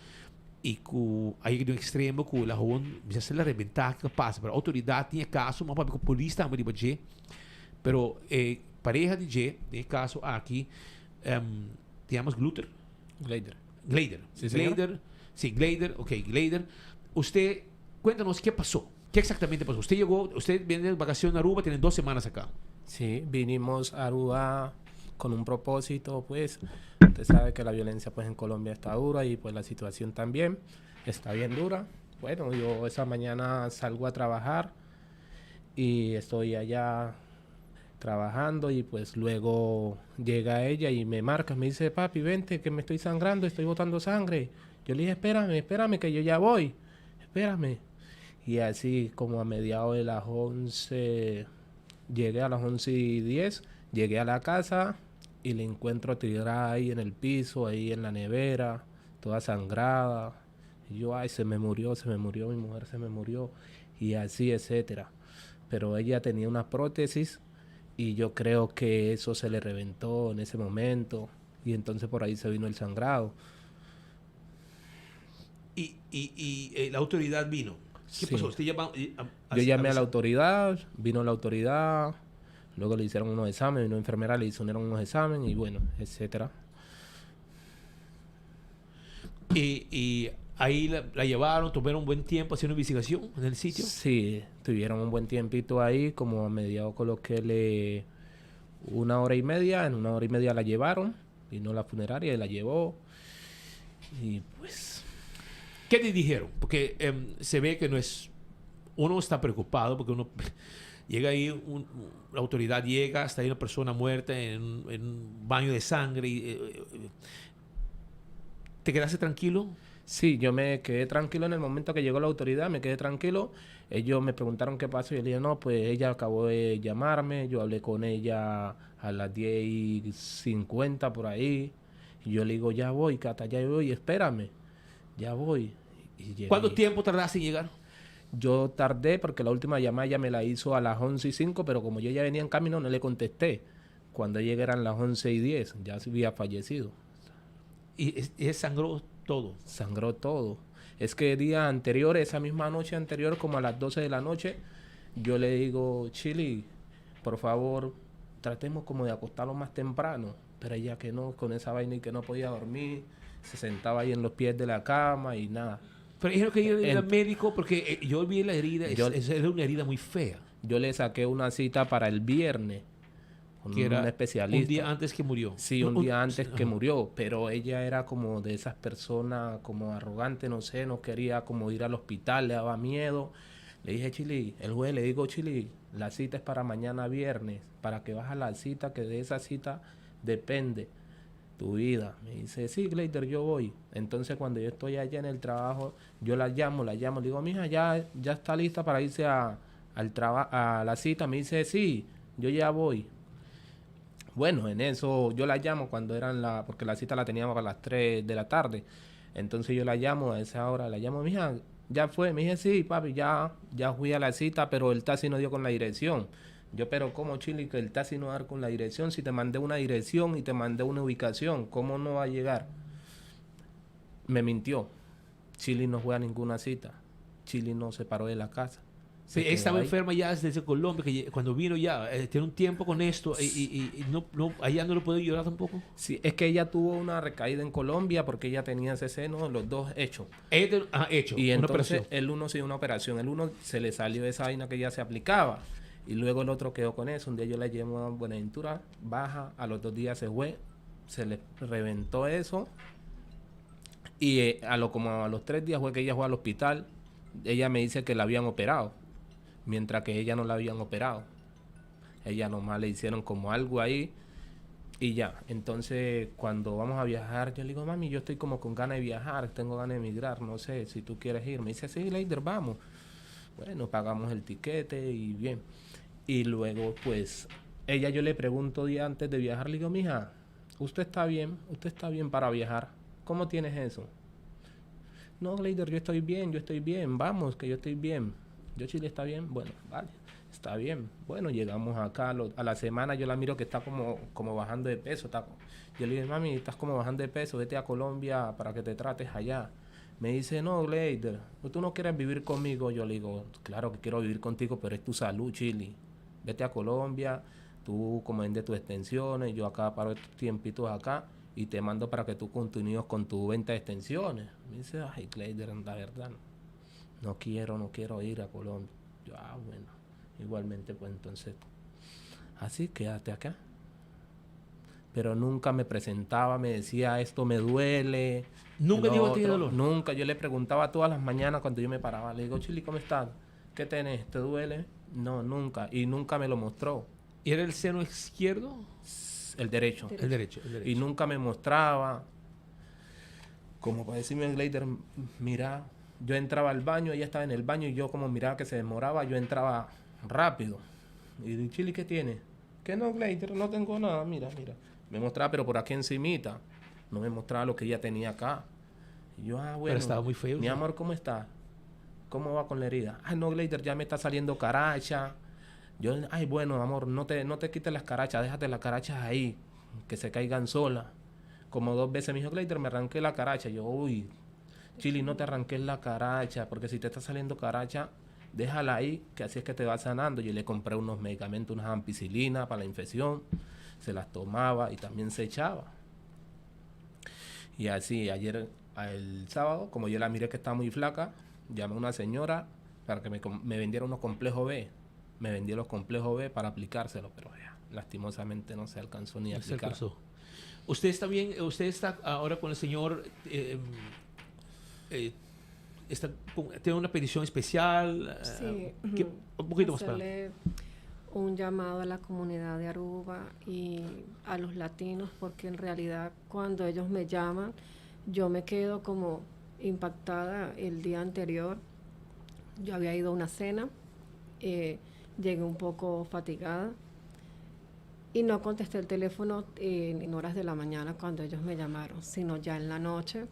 y que hay de un extremo que la joven ya se la reventar que pasa. Pero la autoridad tiene caso, más para que la policía también de pero pareja de J, en el caso aquí, tenemos Glader. Sí, Glader. Sí, Glader, ok, Glader. Usted, cuéntanos qué pasó. ¿Qué exactamente pasó? Usted llegó, usted viene de vacaciones a Aruba, tiene 2 semanas acá. Sí, vinimos a Aruba con un propósito, pues. Usted sabe que la violencia pues en Colombia está dura y pues la situación también está bien dura. Bueno, yo esa mañana salgo a trabajar y estoy allá trabajando y pues luego llega ella y me marca, me dice, papi, vente que me estoy sangrando, estoy botando sangre. Yo le dije, espérame que yo ya voy, espérame. Y así como a mediados de las 11, llegué a las 11:10, llegué a la casa y le encuentro tirada ahí en el piso, ahí en la nevera, toda sangrada. Y yo, ay, se me murió, mi mujer se me murió, y así, etcétera. Pero ella tenía una prótesis y yo creo que eso se le reventó en ese momento y entonces por ahí se vino el sangrado. Y la autoridad vino. ¿Qué pasó? ¿Usted yo llamé a la autoridad, vino la autoridad, luego le hicieron unos exámenes, una enfermera le hicieron unos exámenes y bueno, etcétera. Y ahí la llevaron, tuvieron un buen tiempo haciendo investigación en el sitio. Sí, tuvieron un buen tiempito ahí, como a mediados coloquéle 1 hora y media, en 1 hora y media la llevaron, vino la funeraria y la llevó y pues... ¿Qué te dijeron? Porque se ve que no es... Uno está preocupado porque uno llega ahí, la autoridad llega, está ahí una persona muerta en un baño de sangre. ¿Te quedaste tranquilo? Sí, yo me quedé tranquilo en el momento que llegó la autoridad, me quedé tranquilo. Ellos me preguntaron qué pasó y yo le dije, no, pues ella acabó de llamarme, yo hablé con ella a las 10:50 por ahí. Y yo le digo, ya voy, Cata, ya voy, espérame, ya voy. ¿Cuánto tiempo tardaste en llegar? Yo tardé porque la última llamada ya me la hizo a las 11:05, pero como yo ya venía en camino no le contesté. Cuando llegué eran las 11:10, ya se había fallecido. ¿Y sangró Todo. Sangró todo. Es que el día anterior, esa misma noche anterior, como a las 12 de la noche, yo le digo, Chili, por favor, tratemos como de acostarlo más temprano. Pero ella que no, con esa vaina y que no podía dormir, se sentaba ahí en los pies de la cama y nada. Pero dijeron que ella iba al médico porque yo vi la herida, era una herida muy fea. Yo le saqué una cita para el viernes con Que era un especialista. un día antes que murió. Sí, un día antes que murió, pero ella era como de esas personas como arrogante, no sé, no quería como ir al hospital, le daba miedo. Le dije, Chili, el juez le digo, Chili, la cita es para mañana viernes, para que vas a la cita, que de esa cita depende tu vida. Me dice, sí, Glader, yo voy. Entonces cuando yo estoy allá en el trabajo, yo la llamo, le digo, mija, ya está lista para irse a la cita. Me dice, sí, yo ya voy. Bueno, en eso yo la llamo cuando porque la cita la teníamos a las 3 de la tarde. Entonces yo la llamo a esa hora, la llamo, mija, ya fue. Me dije, sí, papi, ya fui a la cita, pero el taxi no dio con la dirección. Yo, pero ¿cómo, Chili, que el taxi no va a dar con la dirección? Si te mandé una dirección y te mandé una ubicación, ¿cómo no va a llegar? Me mintió. Chili no fue a ninguna cita. Chili no se paró de la casa. Sí, estaba enferma ya desde Colombia, que cuando vino ya, tiene un tiempo con esto y allá no lo puede llorar tampoco. Sí, es que ella tuvo una recaída en Colombia porque ella tenía ese seno, los dos hechos. Hecho, y una entonces operación. el uno sí, una operación. El uno se le salió esa vaina que ella se aplicaba y luego el otro quedó con eso. Un día yo la llevo a Buenaventura, baja, a los 2 días se fue, se le reventó eso y como a los 3 días fue que ella fue al hospital. Ella me dice que la habían operado, mientras que ella no la habían operado. Ella nomás le hicieron como algo ahí y ya. Entonces cuando vamos a viajar, yo le digo, mami, yo estoy como con ganas de viajar, tengo ganas de emigrar, no sé si tú quieres ir. Me dice, sí, Leider, vamos. Bueno, pagamos el tiquete y bien. Y luego pues yo le pregunto día antes de viajar, le digo, mija, usted está bien para viajar, ¿cómo tienes eso? No, Leider, yo estoy bien, vamos, que yo estoy bien. Yo, Chile, ¿está bien? Bueno, vale, está bien. Bueno, llegamos acá, a la semana yo la miro que está como bajando de peso. Yo le digo, mami, estás como bajando de peso, vete a Colombia para que te trates allá. Me dice, no, Glader, ¿tú no quieres vivir conmigo? Yo le digo, claro que quiero vivir contigo, pero es tu salud, Chile. Vete a Colombia, tú como vendes tus extensiones, yo acá paro estos tiempitos acá y te mando para que tú continúes con tu venta de extensiones. Me dice, ay, Glader, la verdad, no quiero ir a Colombia. Yo, bueno, igualmente, pues entonces, así, quédate acá. Pero nunca me presentaba, me decía, esto me duele. ¿Nunca dijo que tiene dolor? Nunca, yo le preguntaba todas las mañanas cuando yo me paraba, le digo, Chili, ¿cómo estás? ¿Qué tenés? ¿Te duele? No, nunca, y nunca me lo mostró. ¿Y era el seno izquierdo? El derecho. El derecho. Y nunca me mostraba. Como para decirme, Glader, mira, yo entraba al baño, ella estaba en el baño y yo como miraba que se demoraba, yo entraba rápido. Y digo, Chili, ¿qué tiene? Que no, Glader, no tengo nada, mira. Me mostraba, pero por aquí encimita. No me mostraba lo que ella tenía acá. Y yo, bueno. Pero estaba muy feo. Mi amor, ¿cómo está? ¿Cómo va con la herida? Ay, no, Glader, ya me está saliendo caracha. Yo, ay, bueno, amor, no te quites las carachas, déjate las carachas ahí, que se caigan solas. Como 2 veces me dijo, Glader, me arranqué la caracha. Yo, uy, Chili, no te arranques la caracha, porque si te está saliendo caracha, déjala ahí, que así es que te va sanando. Yo le compré unos medicamentos, unas ampicilinas para la infección, se las tomaba y también se echaba. Y así, ayer, el sábado, como yo la miré que estaba muy flaca, llamé a una señora para que me vendiera unos complejos B. Me vendió los complejos B para aplicárselos, pero ya, lastimosamente no se alcanzó ni a aplicar. ¿Usted está bien? ¿Usted está ahora con el señor? ¿Tiene una petición especial? Sí. Un poquito más para. Un llamado a la comunidad de Aruba y a los latinos, porque en realidad cuando ellos me llaman, yo me quedo como impactada. El día anterior yo había ido a una cena, llegué un poco fatigada y no contesté el teléfono en horas de la mañana cuando ellos me llamaron, sino ya en la noche.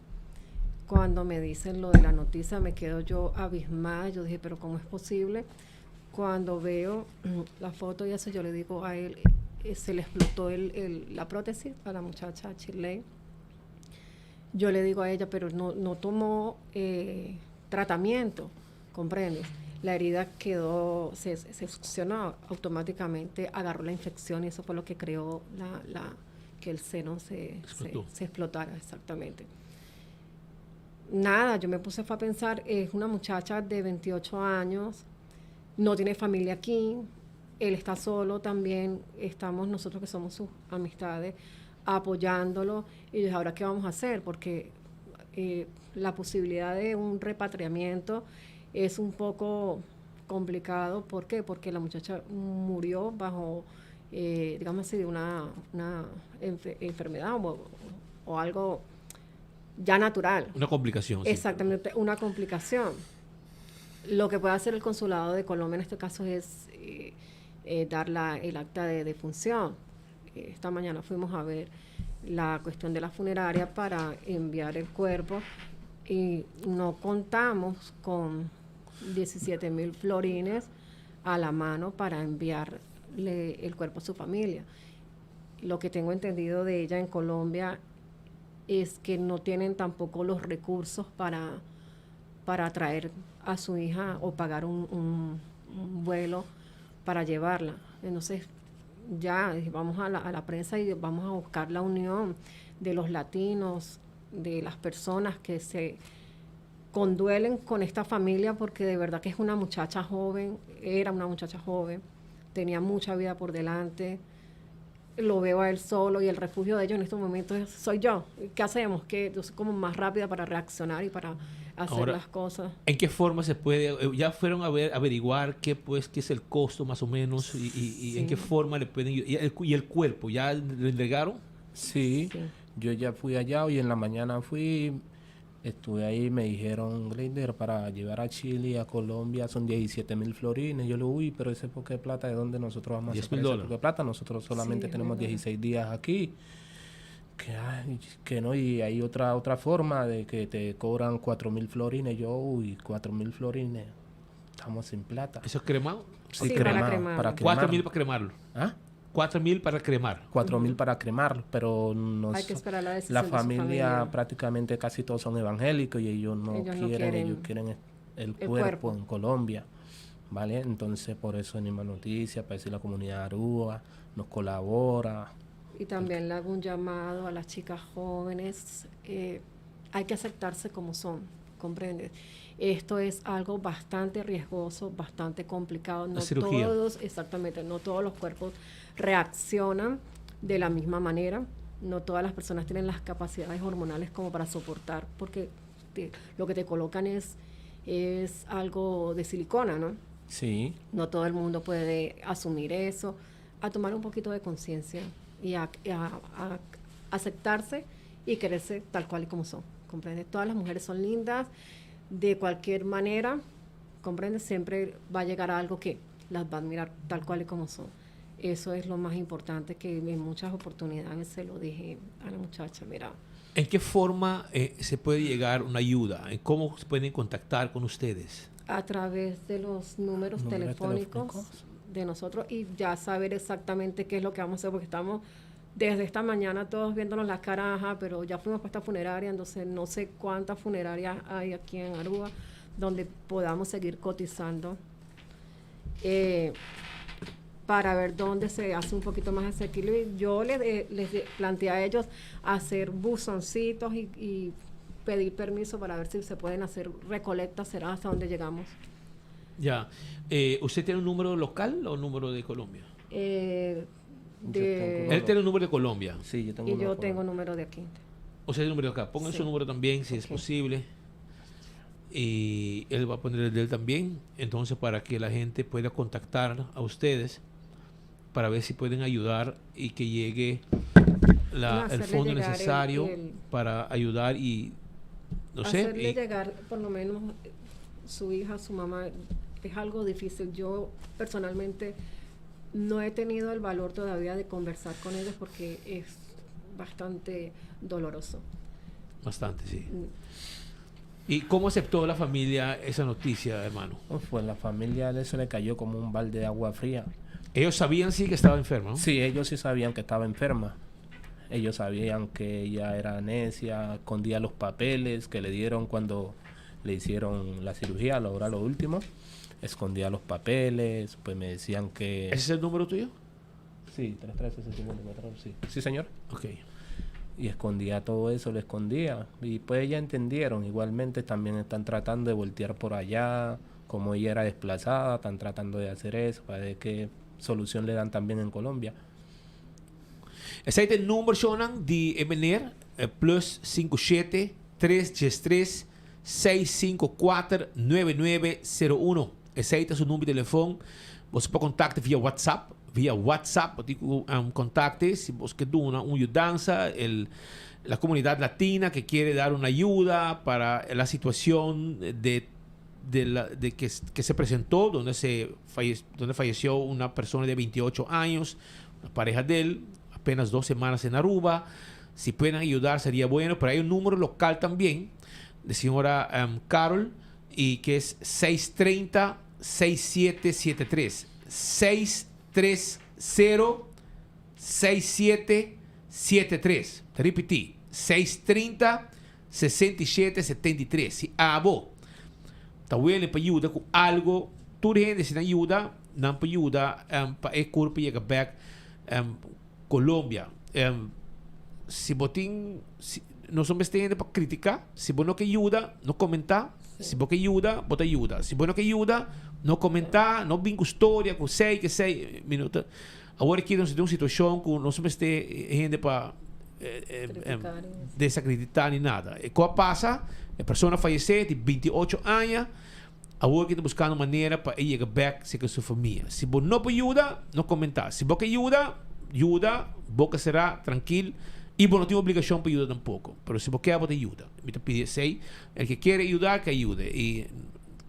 Cuando me dicen lo de la noticia, me quedo yo abismada. Yo dije, pero ¿cómo es posible? Cuando veo la foto y eso, yo le digo a él, se le explotó la prótesis a la muchacha Chile. yo le digo a ella, pero no tomó tratamiento, ¿comprendes? La herida se succionó automáticamente, agarró la infección y eso fue lo que creó que el seno se explotara, exactamente. Nada, yo me puse a pensar, es una muchacha de 28 años, no tiene familia aquí, él está solo también, estamos nosotros que somos sus amistades apoyándolo, y yo dije, ¿ahora qué vamos a hacer? Porque la posibilidad de un repatriamiento es un poco complicado. ¿Por qué? Porque la muchacha murió bajo, digamos así, de una enfermedad o algo ya natural. Una complicación. Exactamente, una complicación. Lo que puede hacer el consulado de Colombia en este caso es dar el acta de defunción. Esta mañana fuimos a ver la cuestión de la funeraria para enviar el cuerpo y no contamos con 17,000 florines a la mano para enviarle el cuerpo a su familia. Lo que tengo entendido de ella en Colombia es que no tienen tampoco los recursos para traer a su hija o pagar un vuelo para llevarla. Entonces ya vamos a la prensa y vamos a buscar la unión de los latinos, de las personas que se conduelen con esta familia, porque de verdad que es una muchacha joven, era una muchacha joven, tenía mucha vida por delante. Lo veo a él solo y el refugio de ellos en estos momentos soy yo. ¿Qué hacemos? Que yo soy como más rápida para reaccionar y para hacer ahora, las cosas. ¿En qué forma se puede? ¿Ya fueron a averiguar qué es el costo más o menos y sí, en qué forma le pueden y el cuerpo? ¿Ya le entregaron? Sí, yo ya fui allá, hoy en la mañana estuve ahí, me dijeron, Gleider, para llevar a Chile y a Colombia son 17,000 florines. Yo le digo, pero ese poco de plata, ¿de dónde nosotros vamos a sacar ese poco de plata? Nosotros solamente tenemos 16 días aquí. Que no, y hay otra forma de que te cobran 4,000 florines. Yo, 4,000 florines, estamos sin plata. ¿Eso es cremado? Sí, cremado. Para 4,000 para cremarlo. ¿Ah? 4,000 para cremar. 4,000 para cremar, pero hay que esperar la decisión la de su familia prácticamente casi todos son evangélicos y ellos no quieren, ellos quieren el cuerpo en Colombia, ¿vale? Entonces por eso Anima Noticias, para decir la comunidad de Aruba nos colabora. Y también le hago un llamado a las chicas jóvenes, hay que aceptarse como son, ¿comprendes? Esto es algo bastante riesgoso, bastante complicado. No todos los cuerpos reaccionan de la misma manera. No todas las personas tienen las capacidades hormonales como para soportar, porque lo que te colocan es algo de silicona, ¿no? Sí. No todo el mundo puede asumir eso. A tomar un poquito de conciencia y a aceptarse y quererse tal cual y como son. ¿Comprendes? Todas las mujeres son lindas. De cualquier manera, ¿comprendes? Siempre va a llegar a algo que las va a admirar tal cual y como son. Eso es lo más importante, que en muchas oportunidades se lo dije a la muchacha, mira. ¿En qué forma se puede llegar una ayuda? ¿Cómo se pueden contactar con ustedes? A través de los números telefónicos de nosotros y ya saber exactamente qué es lo que vamos a hacer, porque estamos desde esta mañana todos viéndonos las caras, pero ya fuimos para esta funeraria, entonces no sé cuántas funerarias hay aquí en Aruba donde podamos seguir cotizando para ver dónde se hace un poquito más asequible. Yo les planteé a ellos hacer buzoncitos y pedir permiso para ver si se pueden hacer recolectas, será hasta donde llegamos. Ya. ¿Usted tiene un número local o un número de Colombia? Él tiene un número de Colombia. Sí, yo tengo y yo tengo número de aquí. O sea, el número de acá. Pongan su número también, si es posible. Y él va a poner el de él también. Entonces, para que la gente pueda contactar a ustedes para ver si pueden ayudar y que llegue el fondo necesario para ayudar y no sé. Hacerle llegar por lo menos su hija, su mamá. Es algo difícil. Yo personalmente no he tenido el valor todavía de conversar con ellos porque es bastante doloroso. Bastante, sí. ¿Y cómo aceptó la familia esa noticia, hermano? Pues la familia eso le cayó como un balde de agua fría. ¿Ellos sabían sí que estaba enferma, ¿no? Sí, ellos sí sabían que estaba enferma. ellos sabían que ella era necia, escondía los papeles que le dieron cuando le hicieron la cirugía, ahora lo último. Escondía los papeles, pues me decían que... ¿Ese es el número tuyo? Sí, 313-54, sí. Sí, señor. Ok. Y escondía todo eso, lo escondía. Y pues ya entendieron. Igualmente también están tratando de voltear por allá. Como ella era desplazada, están tratando de hacer eso para ver qué solución le dan también en Colombia. Ese es el número, Shonan, de meneer, plus 57 363 654 9901. Ese es su número de teléfono. Você pode contactar via WhatsApp. Via WhatsApp, pode contactar si vos querés una ayudanza, la comunidad latina que quiere dar una ayuda para la situación de que se presentó, donde falleció una persona de 28 años, una pareja de él, apenas 2 semanas en Aruba. Si pueden ayudar sería bueno, pero hay un número local también de señora Carol, y que es 630-6773. 630-6773. Te repetí, 630-6773. Si vos está willing para ayudar con algo, tú necesitas ayuda, no para ayuda para el cuerpo llegar back Colombia. Si botín no somos para criticar, si vos no que ayuda, no comentar. Si vos que ayuda, vos te ayuda. Si vos no que ayuda, no comentar, no vinco história com 6 minutos. Agora aqui nós temos uma situação que não somos gente para desacreditar nem nada. E quando passa, a pessoa faleceu, de 28 anos, agora que está buscando maneira para ir back com sua família. Se vos não ajuda, não comentar. Se vos que ajuda, vos será tranquilo. Y vos no tiene obligación para ayudar tampoco. Pero si vos quieres, vos te ayuda. Me te pide, el que quiere ayudar, que ayude. Y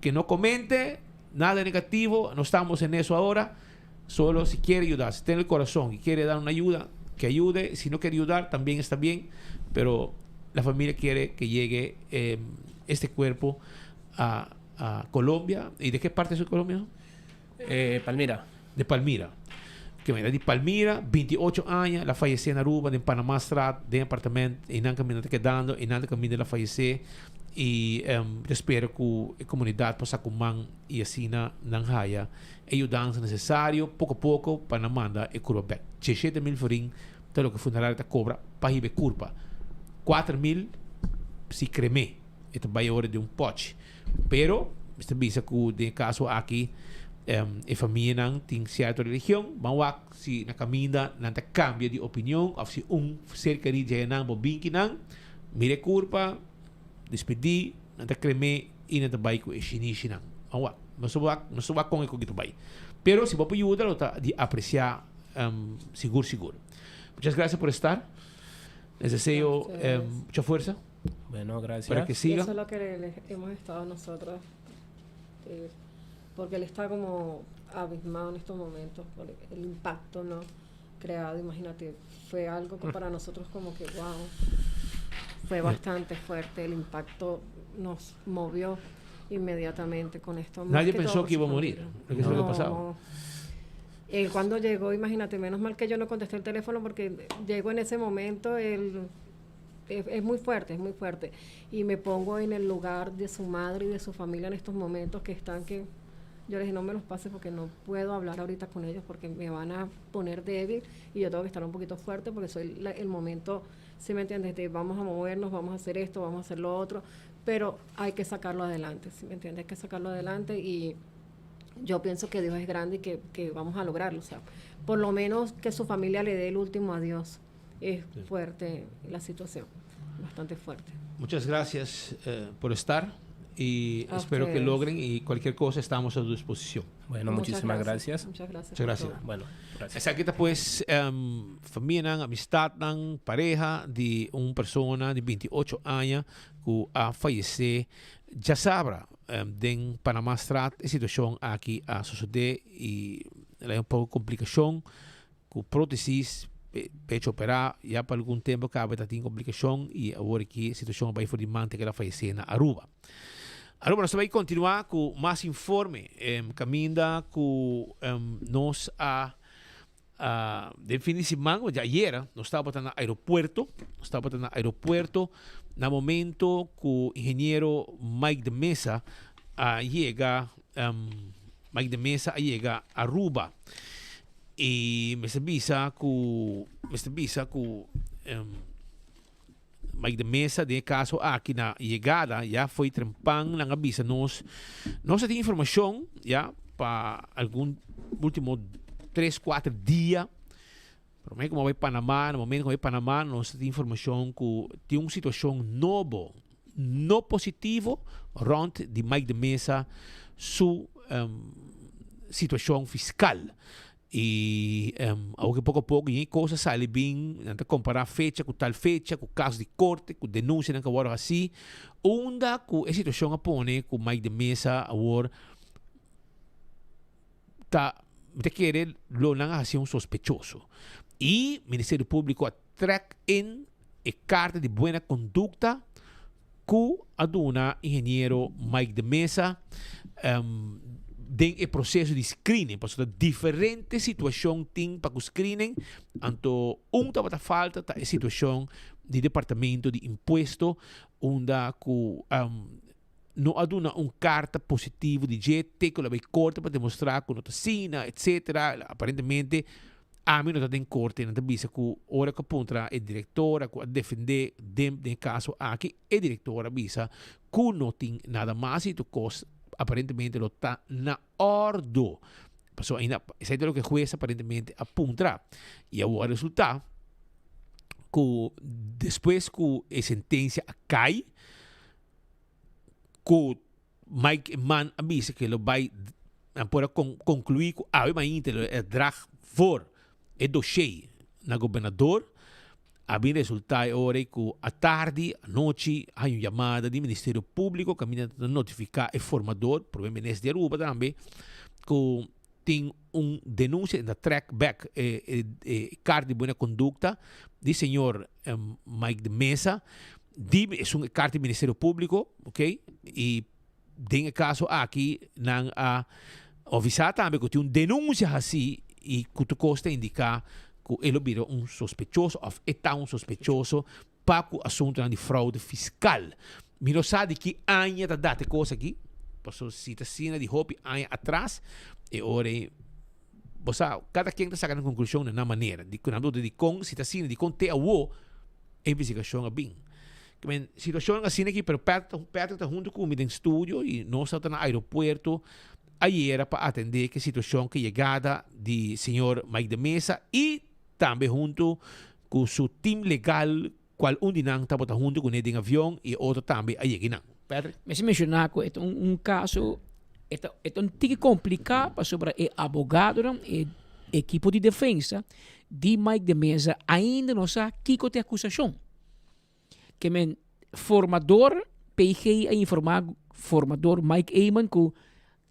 que no comente nada negativo. No estamos en eso ahora. Solo si quiere ayudar, si tiene el corazón y quiere dar una ayuda, que ayude. Si no quiere ayudar, también está bien. Pero la familia quiere que llegue este cuerpo a Colombia. ¿Y de qué parte es Colombia? Palmira. De Palmira. Que me de Palmira, 28 anos, ela faleceu na Aruba, em Panamá Strat, de apartamento, e não caminho está quedando, e não caminho ela faleceu, e eu espero que a comunidade possa comandar e assim não haja ajudança necessário, pouco a pouco, para mandar e curva back. 17.000 forinhos, então o que a funerária está cobra, para ir curva. 4.000 se creme, e também é hora de pote. Pero, você visa que no caso aqui, a família não tem certa religião, mas se na caminha não cambia de opinião, ou se ser querido já não bobinque não, mire culpa, despedir, não creme e não vai com esse nicho não. Não se vai com isso que vai. Pero se você ajuda, de apreciar seguro. Muchas gracias por estar. Les deseo mucha fuerza. Bueno, gracias. Para que siga. Eso es lo que hemos estado nosotros. Porque él está como abismado en estos momentos por el impacto no creado. Imagínate, fue algo que para nosotros como que wow, fue bastante fuerte. El impacto nos movió inmediatamente con esto. Nadie pensó que iba a morir. ¿Qué es lo que pasaba? Cuando llegó, imagínate, menos mal que yo no contesté el teléfono porque llegó en ese momento, es muy fuerte, y me pongo en el lugar de su madre y de su familia en estos momentos que están que yo les dije no me los pases porque no puedo hablar ahorita con ellos porque me van a poner débil y yo tengo que estar un poquito fuerte porque soy el momento, ¿sí me entiendes? De vamos a movernos, vamos a hacer esto, vamos a hacer lo otro, pero hay que sacarlo adelante, ¿sí me entiendes? Hay que sacarlo adelante y yo pienso que Dios es grande y que vamos a lograrlo, o sea, por lo menos que su familia le dé el último adiós. Es fuerte la situación, bastante fuerte. Muchas gracias por estar y espero que logren y cualquier cosa estamos a su disposición. Bueno, muchísimas gracias. Muchas gracias. Muchas gracias. Bueno, gracias. Esa aquí está pues familia, amistad, pareja de una persona de 28 años que ha fallecido. Ya sabrá en Panamá Strat la situación aquí a suceder y hay un poco de complicación con prótesis pecho operar ya por algum tempo cabe tá tem complicação e agora aqui a situação vai for de manter que ela faleceu na Aruba. Agora nós vamos continuar com mais informe caminda com nós a de fin de semana, de ayer, nós estávamos no aeropuerto, no momento que o engenheiro Mike de Mesa chega a Aruba e me avisa que Mike de Mesa, de caso aqui na chegada, já foi trempang nang avisa nós tem informação já para algum último 3-4 dias. Pero may como vai Panamá, no momento que vai Panamá, nós tem informação que tem uma situação nova, no positivo, rond de Mike de Mesa, sua situação fiscal. E pouco a pouco, e coisas saem bem, não comparar fecha com tal fecha, com caso de corte, com denúncia, não que agora assim, onde com a situação apone, com Mike de Mesa, agora, tá, de querer, lo não é um sospechoso. E o Ministério Público track in a carta de boa conduta que aduna engenheiro Mike de Mesa den o processo de screening, porque diferentes situações tem para o screening, então estava falta a situação do departamento de imposto, onde não aduna carta positiva de jeito que ela vai corte para demonstrar que não está sina, etc. Aparentemente, a mim não está em corte, não está vista que hora que aponta a diretora, que a defender de caso aqui, a diretora visa que não tem nada mais e tu costa aparentemente lo está na ordem. Pasó ainda, isso é o que o juez aparentemente apunta. E agora resulta que depois que a sentença cai, que Mike Mann avisa que ele vai concluir que obviamente ele drag for o dossiê na governador. Había resultado ahora que a tarde, a noite, há uma chamada do Ministério Público que a notificar o formador, provavelmente de Aruba também, que tem denúncia na trackback carta de boa conduta do senhor Mike de Mesa, é uma carta do Ministério Público, ok? E tem caso aqui, não a avisar também que tem uma denúncia assim e que tu costa indicar que ele virou sospechoso, ou está sospechoso para o assunto de fraude fiscal. Me não sabe que ainda está dando coisa aqui, passou citação de Hopi anos atrás, e ora, cada quem está sacando conclusão na maneira, de com citação de com te a investigação é bem. Situação assim aqui, pero perto está junto com o meu estúdio e nós estamos no aeroporto, aí era para atender que situação que chegada de senhor Mike de Mesa e também junto com seu time legal, qual de nós estava junto com ele em avião e outro também aí aqui não. Pedro? Mas se mencionar que é caso é um tique complicado sobre o advogado e equipe de defesa de Mike de Mesa ainda não sabe que tem acusação. Que o formador PG a informar formador Mike Eyman que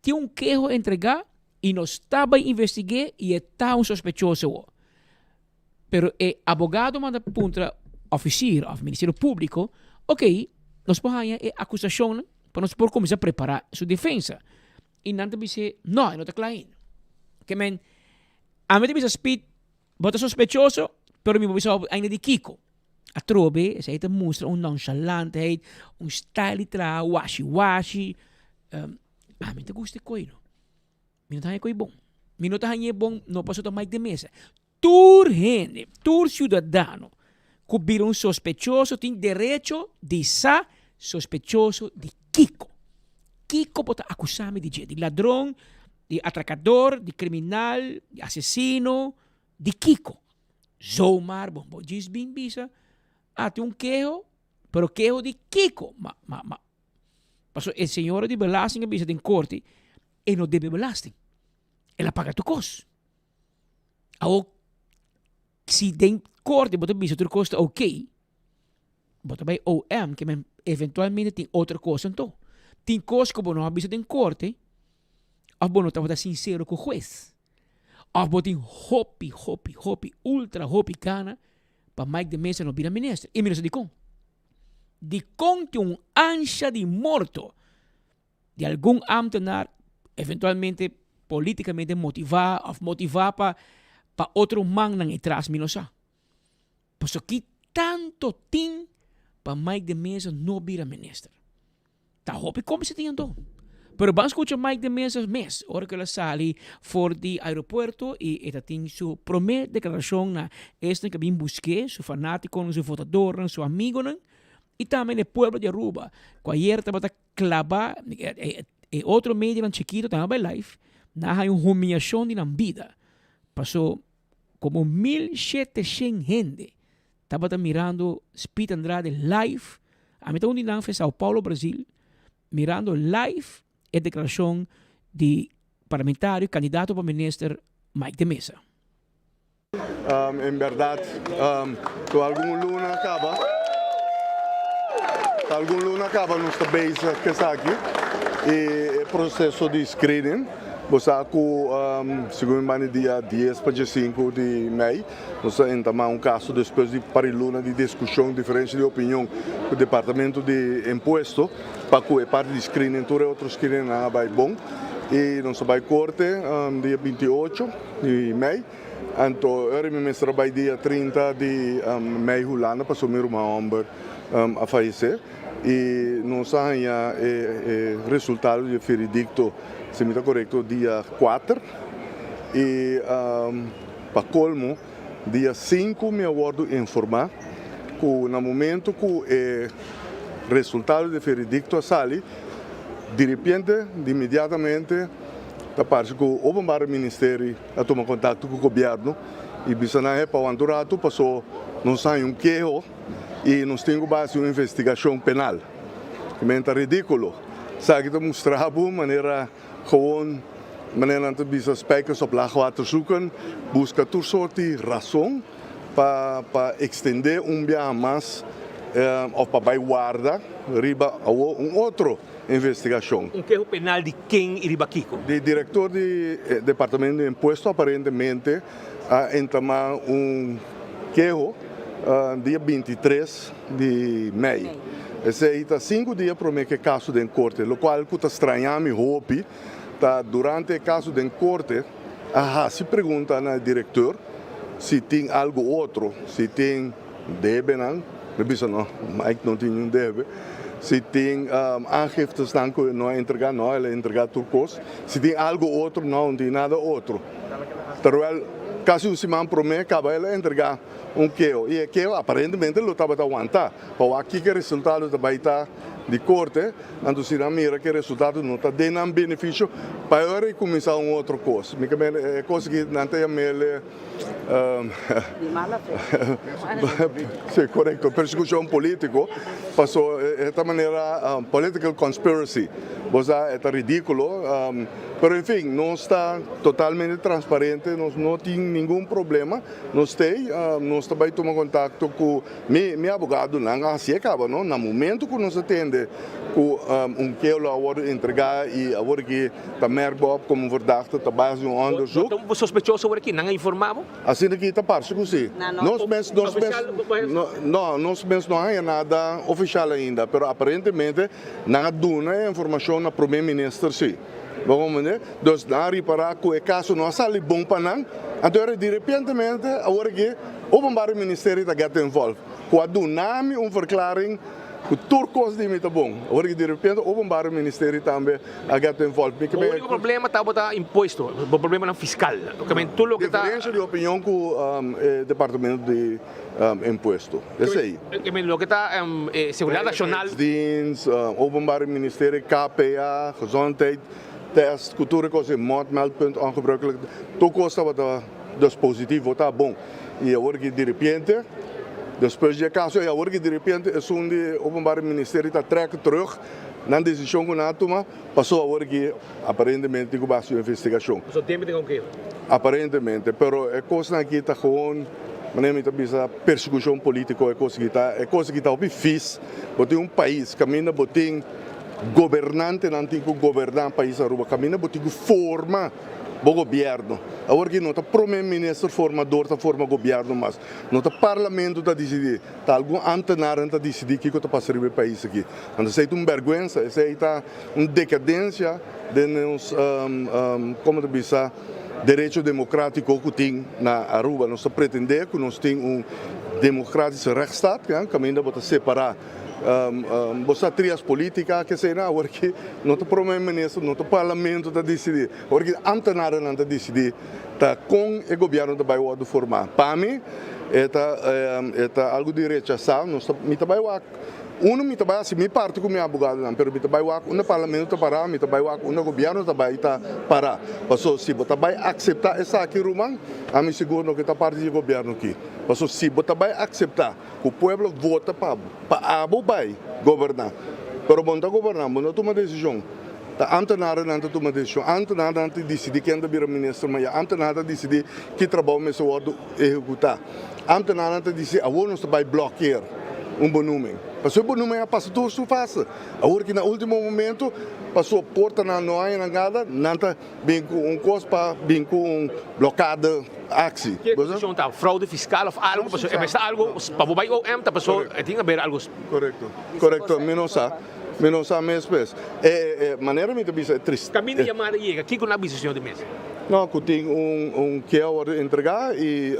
tinha queijo a entregar e não estava a investigar e está sospechoso. Pero o advogado manda para o oficial, ao Ministério Público, ok, nós podemos fazer a acusação para nós poder começar a preparar sua defesa. E não dizer, não está claro. Que a mim diz speed, bota sospechoso, pero me vou ainda de Kiko. A trobe, essa aí mostra nonchalante, style tra, washi. A mim te gusta coisa. Me não tá coisa bom. Me não tá bom, não passou a Mike de Mesa. Tur cidadano que vira sospechoso tem direito de ser sospechoso de Kiko. Kiko pode acusar-me de ladrão, de atracador, de criminal, de assassino, de Kiko. Zomar, bom, diz bem bisa, tem queijo, pero queijo de Kiko. Passou o senhor de belasting bisa em corte, e não deve belasting. Ela paga tu custo. Se tem corte, bota bisa tu custo ok, bota vai OM, que eventualmente tem outra coisa então. Tem coisa que não bisa tem corte, ou não está sincero com o juez. Ou tem hopi, ultra hopi cana, para Mike de Mesa não vira ministro. E ministro de com? De com tem ansia de morto de algum ambtenaar, eventualmente politicamente motivar para para otro man nang itras minosa. Pues aquí tanto tin para Mike de Mesa no vira minister. Ta hopi como se tiene todo. Pero vamos a escuchar Mike de Mesa mes, ahora que la sali for the aeropuerto y esta tiene su primera declaración na este que bien busqué, su fanático, su votador, su amigo, y también el pueblo de Aruba. Ayer estaba clavar, otro medio chiquito, estaba live, hay una humillación de la vida. Pasó como 1,700 gente. Estaba mirando Speed Andrade live, a mitad de un Sao Paulo, Brasil, mirando live la declaración de parlamentario candidato para minister Mike de Mesa. En verdad, cuando algún luna acaba nuestra base que está aquí, y el proceso de screening, nós segundo o dia 10 para dia 5 de maio, nós entamamos caso depois de pariluna de discussão diferente de opinião com o departamento de imposto para que a parte de screening toda outro screening vai bom e nós vai corte dia 28 de maio. Então, eu me trabalhei dia 30 de maio Holanda para assumir uma omber a falecer e nós temos resultado de veredicto, se me está correto, dia 4 e para colmo, dia 5 me aguardo informar que no momento que o resultado de veredicto sai, de repente, imediatamente, da parte que o Ministério a tomar contato com o governo e Bissanahe para o Anturato passou, nós temos queijo e nós temos base uma investigação penal. É ridículo. Sabe que mostrar de maneira gewoon, maneira de bisa spijkers op laag water zoeken, busca toda sorte de razão para extender dia mais ou para guardar riba outra investigação. Queijo penal de quem iriba Kiko? De diretor do Departamento de Imposto, aparentemente, entamar queijo dia 23 de maio. Esse aí está 5 dias para o caso de corte, o qual está estranhando me roupa. Durante o caso de corte, se pergunta ao diretor se tem algo outro, se tem deve, não, Mike não tem nenhum deve, se tem aangiftes que não entregar, não, ele entregar turcos, se tem algo outro, não tem nada outro. Terwijl, caso o Simão promete, acaba ele entregar queijo, e queijo aparentemente ele estava a aguentar, para aqui que o resultado também está de corte, então se não mira que o resultado não está dando benefício, para ele começar outra coisa. É coisa que não tem ele sim, correto, persecução política, passou de maneira political conspiracy, é ridículo, mas enfim, não está totalmente transparente, não tem nenhum problema, nós também tomamos contato com meu advogado, assim acaba, não? No momento que nós atende com que ele vai entregar e agora que está mergado como verdade, está base onderzoek. Então, sospechoso aqui, não informavam? Assim aqui está parte, sim. Nós não há nada oficial ainda, mas aparentemente não há informação na primeiro-ministro, sim. Vamos ver, então não reparar que o caso não sai bom para nós, então de repente agora que o Ministério está envolvido, quando não verklaring que turcos de mim bom, agora que de repente o Ministério também está envolvido. O único problema está imposto, o problema não fiscal. Diferença de opinião com o Departamento de Imposto, esse aí. O que está Seguridade Nacional. Openbaar Ministerie, KPA, Gezondheid, test, cultuur, moordmeldpunt, ongebruikelijk. Toch kost dat dus positief, está bom. E agora que de repente, depois de caso, agora que de repente o Openbaar Ministerie está terug na decisão que não toma, passou agora que aparentemente tem uma investigação. Só tem que ter aparentemente, pero é coisa aqui está com maneira de persecução política, é coisa que está difícil. Porque país caminha, botem governante, não tem que governar o país Aruba, caminha, botem forma o governo. Agora que não está primeiro-ministro formador, está forma governo, mas não está parlamento está decidir, está algum antenário está decidir o que está passando no país aqui. Então, isso é uma vergonha, isso é uma decadência de nos, como dizer, direito democrático que tem na Aruba. Nós pretendemos que nós temos democrático rechtsstaat, caminho para separar você trias políticas que sei na porque não o primeiro-ministro, não o parlamento está decidir, porque ambtenares não está decidir, tá com o governo da Bahia de formar. Para mim, é algo de rechaçar, nós me trabalhamos. Me trabalha assim, me parte com meu advogado, não, pero me trabalha no parlamento para, me trabalha no governo também para. Porque se você vai aceitar essa aqui, Romão, a mim seguro que está parte do governo aqui. Porque se você vai aceitar que o povo vota para Abu vai governar, pero bom está governando, não toma decisão. Ambtenaren não tomam decisão, ambtenaren não decidem quem deve ser ministro, mas ambtenaren decidem que trabalho mais pode executar. Ambtenaren não decidem, a nós vai bloquear bom número. Passou bom número, passou tudo isso fácil. Agora que no último momento, passou porta na noia na nada, não está bem com cospa, bem com blocada, axi. Que posição está? Fraude fiscal ou algo? É algo para o bairro ou tá passou, tem que haver algo. Correto, menos a mesma vez. Maneira me também é triste. Caminho de chamada chega, que com a decisão de mesa. Não, que tem que é entregar e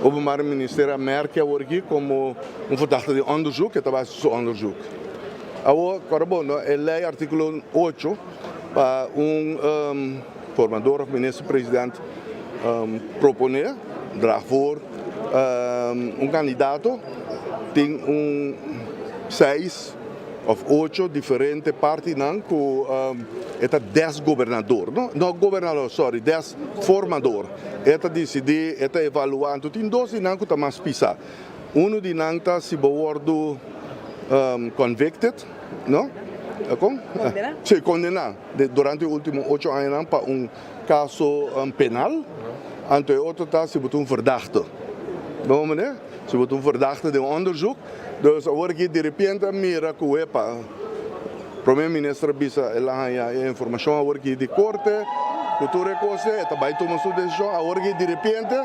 o Ministério América aqui como verdachte de onderzoek, que estava só onderzoek. Agora, a lei artículo 8 para formador, ministro-presidente, proponer, drafor, candidato, tem 6 ou 8 diferentes partes que é 10 governador, não governador, 10 formador. Eta decidir, eta evaluando, tem 12 não que está mais pisar. De não está se bordo convicted, não? Condenado? Sim, condenado. Durante os últimos 8 anos para caso penal, ante outro está se botou verdachte. Vamos ver? Se botou verdachte de onderzoek. Dus agora que de repente mira que o primeiro-ministro bisa ela a informação agora que de corte, cultura coisa, também toma sua decisão agora que de repente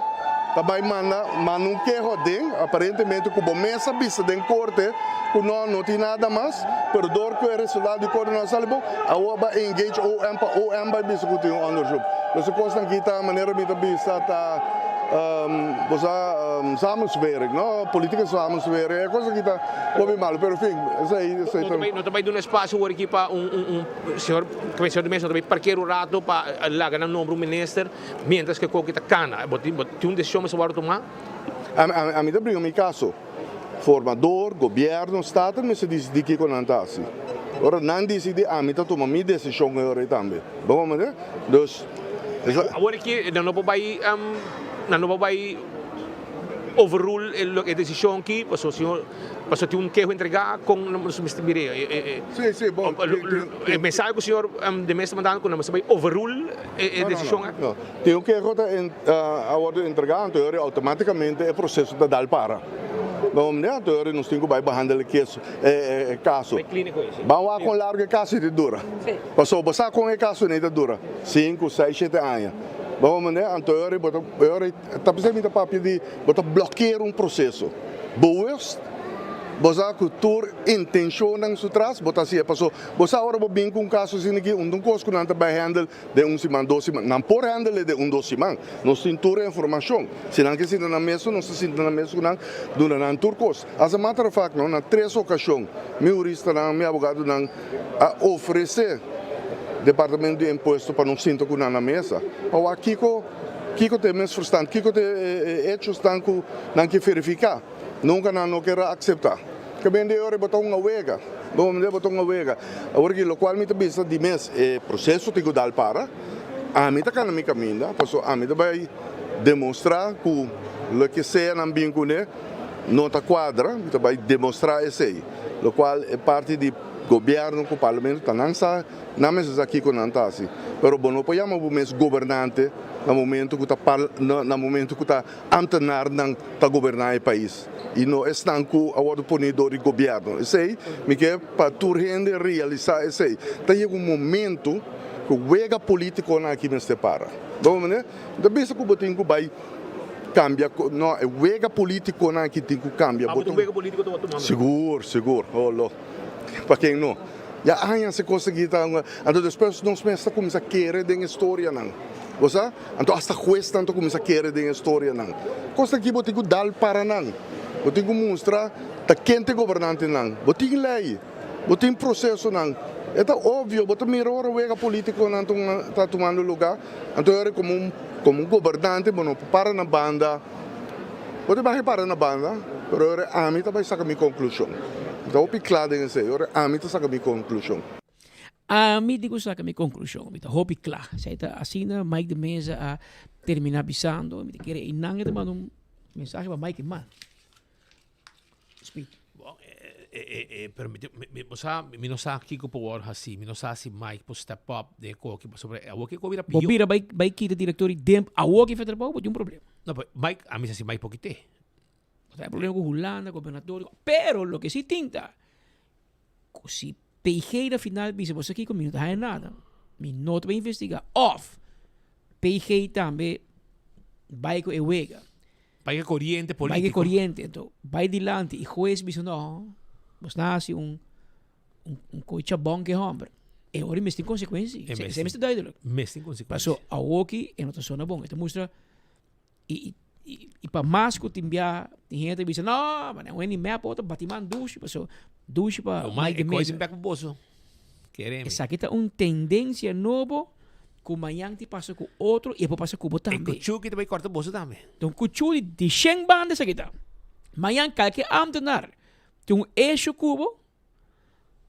também manda queixa aparentemente que o mesa bisa de corte que não tem nada mais, pero dor que o resultado de corte não sabe bom, agora engage OM vai bisa que tem onderzoek. Dus de kosten aqui tá maneira me bisa tá samenswering, no? Política samenswering, é coisa que está muito mal, pero enfim, não também de um espaço aqui para senhor de mesa também parqueiro rato para lá ganhar número ministro, mientras que coque está cana, tem decisão mas agora tomar? A mim também no caso, formador, governo, estado, mas se decide que não está assim. Agora não decide, a mim está tomando minha decisão agora também. Vamos ver? Dus agora que não vai overrule a decisão aqui, passou ter queijo entregar com o Mr. Mireia. Sim, bom. A mensagem que o senhor de mesa mandando, que não vai overrule a decisão? Não. Tem um queijo a entregar, então automaticamente é processo de dar para. Vamos ver, então nós temos que behandelen caso. Vamos com largo caso de dura. Passou passar com o caso de dura, 5, 6, 7 anos. Vamos ver, então está precisando de papel de bloquear processo. Boas, você cultura intencionam se traz, você assim passou, você agora vem com caso assim aqui, coisa que não está bem handle de semana, 2 semanas, não pode handle de 2 semanas, nós temos toda a informação, se não que se na mesa, nós se na mesa não durante turcos. As a matter of fact, na 3 ocasiões, meu jurista, meu advogado, oferecer Departamento de Imposto para não sentar com na mesa. Ou aqui que tem mais verstand, que tem hechos que verificar, nunca não quer aceitar. Que bem de hora botar uma vega, vamos botar uma vega. Agora que o qual me também de mês processo tem que dar para, a mim está na minha caminho, porque a mim vai demonstrar que o que seja na bem com ele não está quadra, vai demonstrar isso aí, o qual é parte de governo, com o parlamento, não é aqui com não assim. Pero bom, não podemos o mesmo governante no momento que está ambtenar para governar o país. E não estão com o ponedor de governo. Isso aí, me quer para tu rende realizar isso aí. Tem um momento que o vega político aqui me separa. Vamos ver? Da vez que o botinho vai cambia, não, o vega político aqui tem que cambiar. O vega político do outro Seguro. Oh, para quem não? Já essa coisa que está, então depois nós começamos a querer da história não. Osa, anto hasta cuesta anto começa a querer de história não. Costa aqui botigo dal para não. Botigo mostra ta quente governante não. Botigo lei. Botigo processo não. É óbvio, botigo mira ora o político não tá tomando lugar. Anto era como um governante, bueno, para na banda. Botigo vai para na banda, pero ora a mim também saca minha conclusão. Então, o piclado em si, ora a mim tá saca minha conclusão. A mim digo saca minha conclusão, mita hopi claro. Saita assim na Mike de Mesa a terminar bisando, mita querer inang te manda mensagem para Mike man. Speak. Permite, mi no sa kiko po war hasi, mi no sa si Mike po step up de ko ki sobre a woki ko bira pio. Bobira vai kita diretori dem a woki fetra pa pode problema. No, but Mike, a mí sa si Mike pokite. O sea, hay problema con Holanda, gobernador, pero lo que sí tinta, si PG final dice, você aqui comigo não nada, mi nota vai investigar off. PG também vai com ewega. Vai corriente político. Vai corriente, então vai dilante e juez dice não, você nasce coisa bom que hombre. E agora mesmo tem consequências. Você me está dando. Mesmo tem consequências. Passou a woki e não está sona bom. Então mostra e para mais que tem gente que diz não, mas não é nem meia porta batiman duche, passou duche para mais de coisa para o bolso. Queremos. Essa aqui tá tendência novo que amanhã te passa com outro e depois passa com o também. E cuchu que também corta o bolso também. Então cuchu de 100 bandas aqui tá. Amanhã qualquer amtenar tem eixo cubo,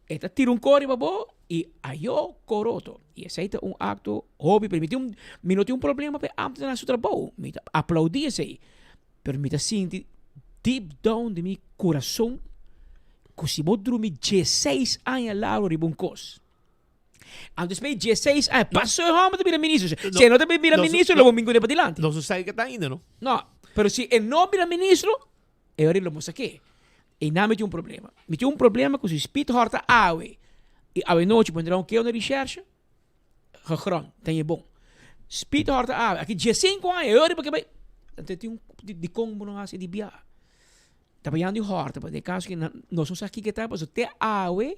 eta tira corre para bo e ayo coroto. E esse aí é acto hobby, permite não tem problema para amtenar seu trabalho. Me aplaudir esse aí. Permite sentir deep down de meu coração que se vou dormir 16 anos lá no ribuncos. Antes de 16 anos, passou o ramo de ministro. Se não te vira ministro, logo mingo de para dilante. Não sai que está ainda, não? Não, mas se não vira ministro, eu ahora lo mostro aqui. E não me tem problema. Me tem problema com o espírito horta awe. E a noite pondrá que eu na recherche, gegrond, tem é bom. Espírito horta awe. Aqui 15 anos, eu ahora porque vai. Então tem de como não há de bia. Trabalhando de horta, para de caso que nós não sabemos que tá, mas até awe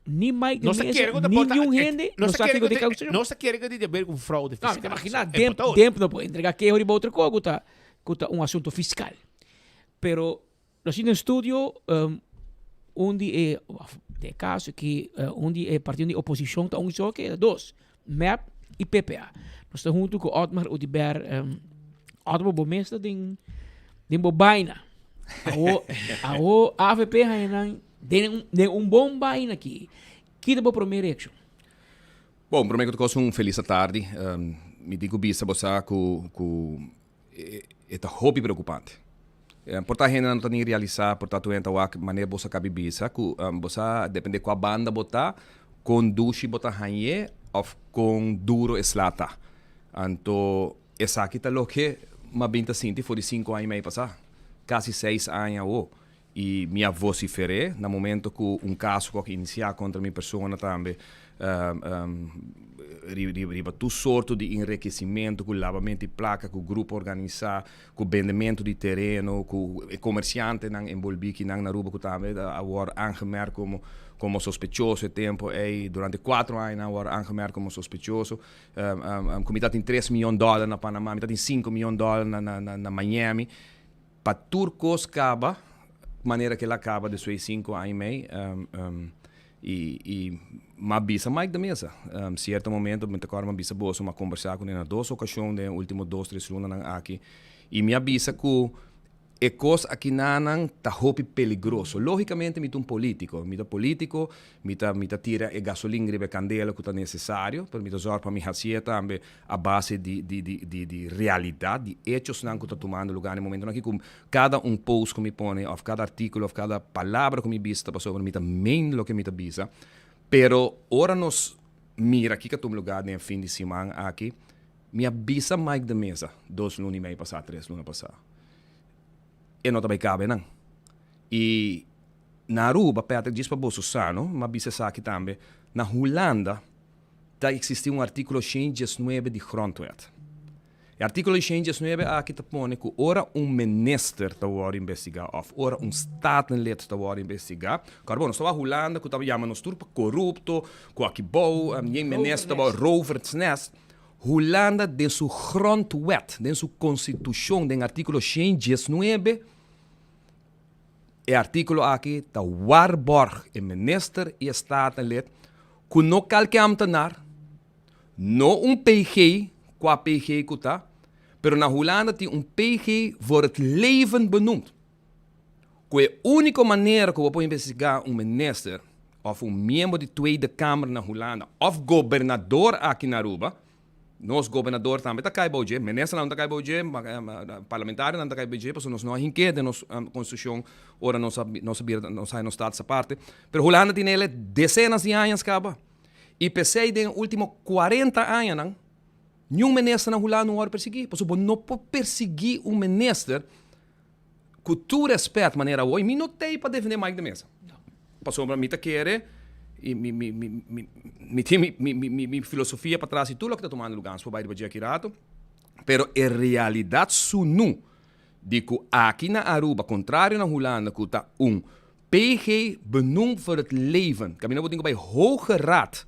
ni mais de mesa, nenhum gente, não sabe que de causa. Não se quer que de ver com fraude fiscal. Não, imagina, tempo não pode entregar que é outra coisa, que um assunto fiscal. Pero nós temos um estudo onde é de caso que onde é partido de oposição tá só que é dois, MEP e PPA. Nós estamos junto com Otmar Udiber, Otmar bomesta de bobaina. A AVP ainda tem bom baina aqui. Que é a primeira reação? Bom, primeiro que tudo feliz tarde. Me digo bisa você que é hobby preocupante. Porta gente não tem realizar, porta tu entra a maneira você cabe bisa, que você depende com a banda botar, com duche botar hanhe ou com duro eslata. Então essa aqui tá lo que uma binta sinti foi de 5 anos e meio passar, quase 6 anos e minha vocifere no momento que caso que iniciar contra minha pessoa também riba tu sorto de enriquecimento com lavamento de placa com grupo organizado com vendimento de terreno com comerciante nang envolvi que nang naruba que também agora aangemerkt como sospechoso tempo e durante 4 anos agora aangemerkt como sospechoso com metade em $3 milhões na Panamá metade em $5 milhões na Miami para turcos acaba maneira que ela acaba de suas 5 anos e meio e uma bisa Mike da mesa certo momento me tocou uma bisa boa uma conversar com ele na 2 ocasiões de último 2-3 lunas aqui e minha bisa que é coisa aqui não tá hopi peligroso logicamente me um político me tira gasolina e candela que tá necessário para me usar para me fazer também a base de realidade de hechos não que tá tomando lugar no momento aqui com cada post que me põe ou cada artículo ou cada palavra que me vista passou para me também lo que me visa pero ora nos mira aqui que toma lugar no fim de semana aqui minha bisa Mike da mesa 2 lunas e meio passar 3 lunas passar e não também cabe não e na Aruba perto diz para Bolsonaro mas bisa aqui também na Holanda tá existe artigo 119 de grondwet o artigo 119 aqui tá põe que ora minister tá vou investigar ou ora statenlid tá vou investigar claro nós estava Holanda que tava chamando nos turpa corrupto com aqui bom ninguém minister tá roversnest Holanda, de su grondwet, de su constitución, de artículo 119, el artículo aqui está waarborg en minister y statenlid, que no calque ambtenaar, no un PG, qua PG kuta, pero na Holanda tem um PG voor het leven benoemd. Que a única maneira que we podemos investigar um minister, of um membro de Tweede Kamer na Holanda, of governador aqui na Aruba, nós governador também está caiboje, minister não está caiboje, parlamentário não está caiboje, porque nós não inquietem nossa constituição, ora não sai no estado essa parte. Pero Holanda tem ele dezenas de anos acaba. E pensei nos últimos 40 anos, não? Nenhum ministro na Holanda não pode perseguir. Porque você não pode perseguir um ministro que tu respeita de maneira hoje. Eu não tenho para defender Mike de Mesa. Porque para mim, quer e minha filosofia para trás e tudo que está tomando lugar para baixo de aqui rato. Pero em realidade, sunu de que aqui na Aruba, contrário na Holanda, que está PG benoemd voor het leven. Ik heb nu bij Hoge Raad.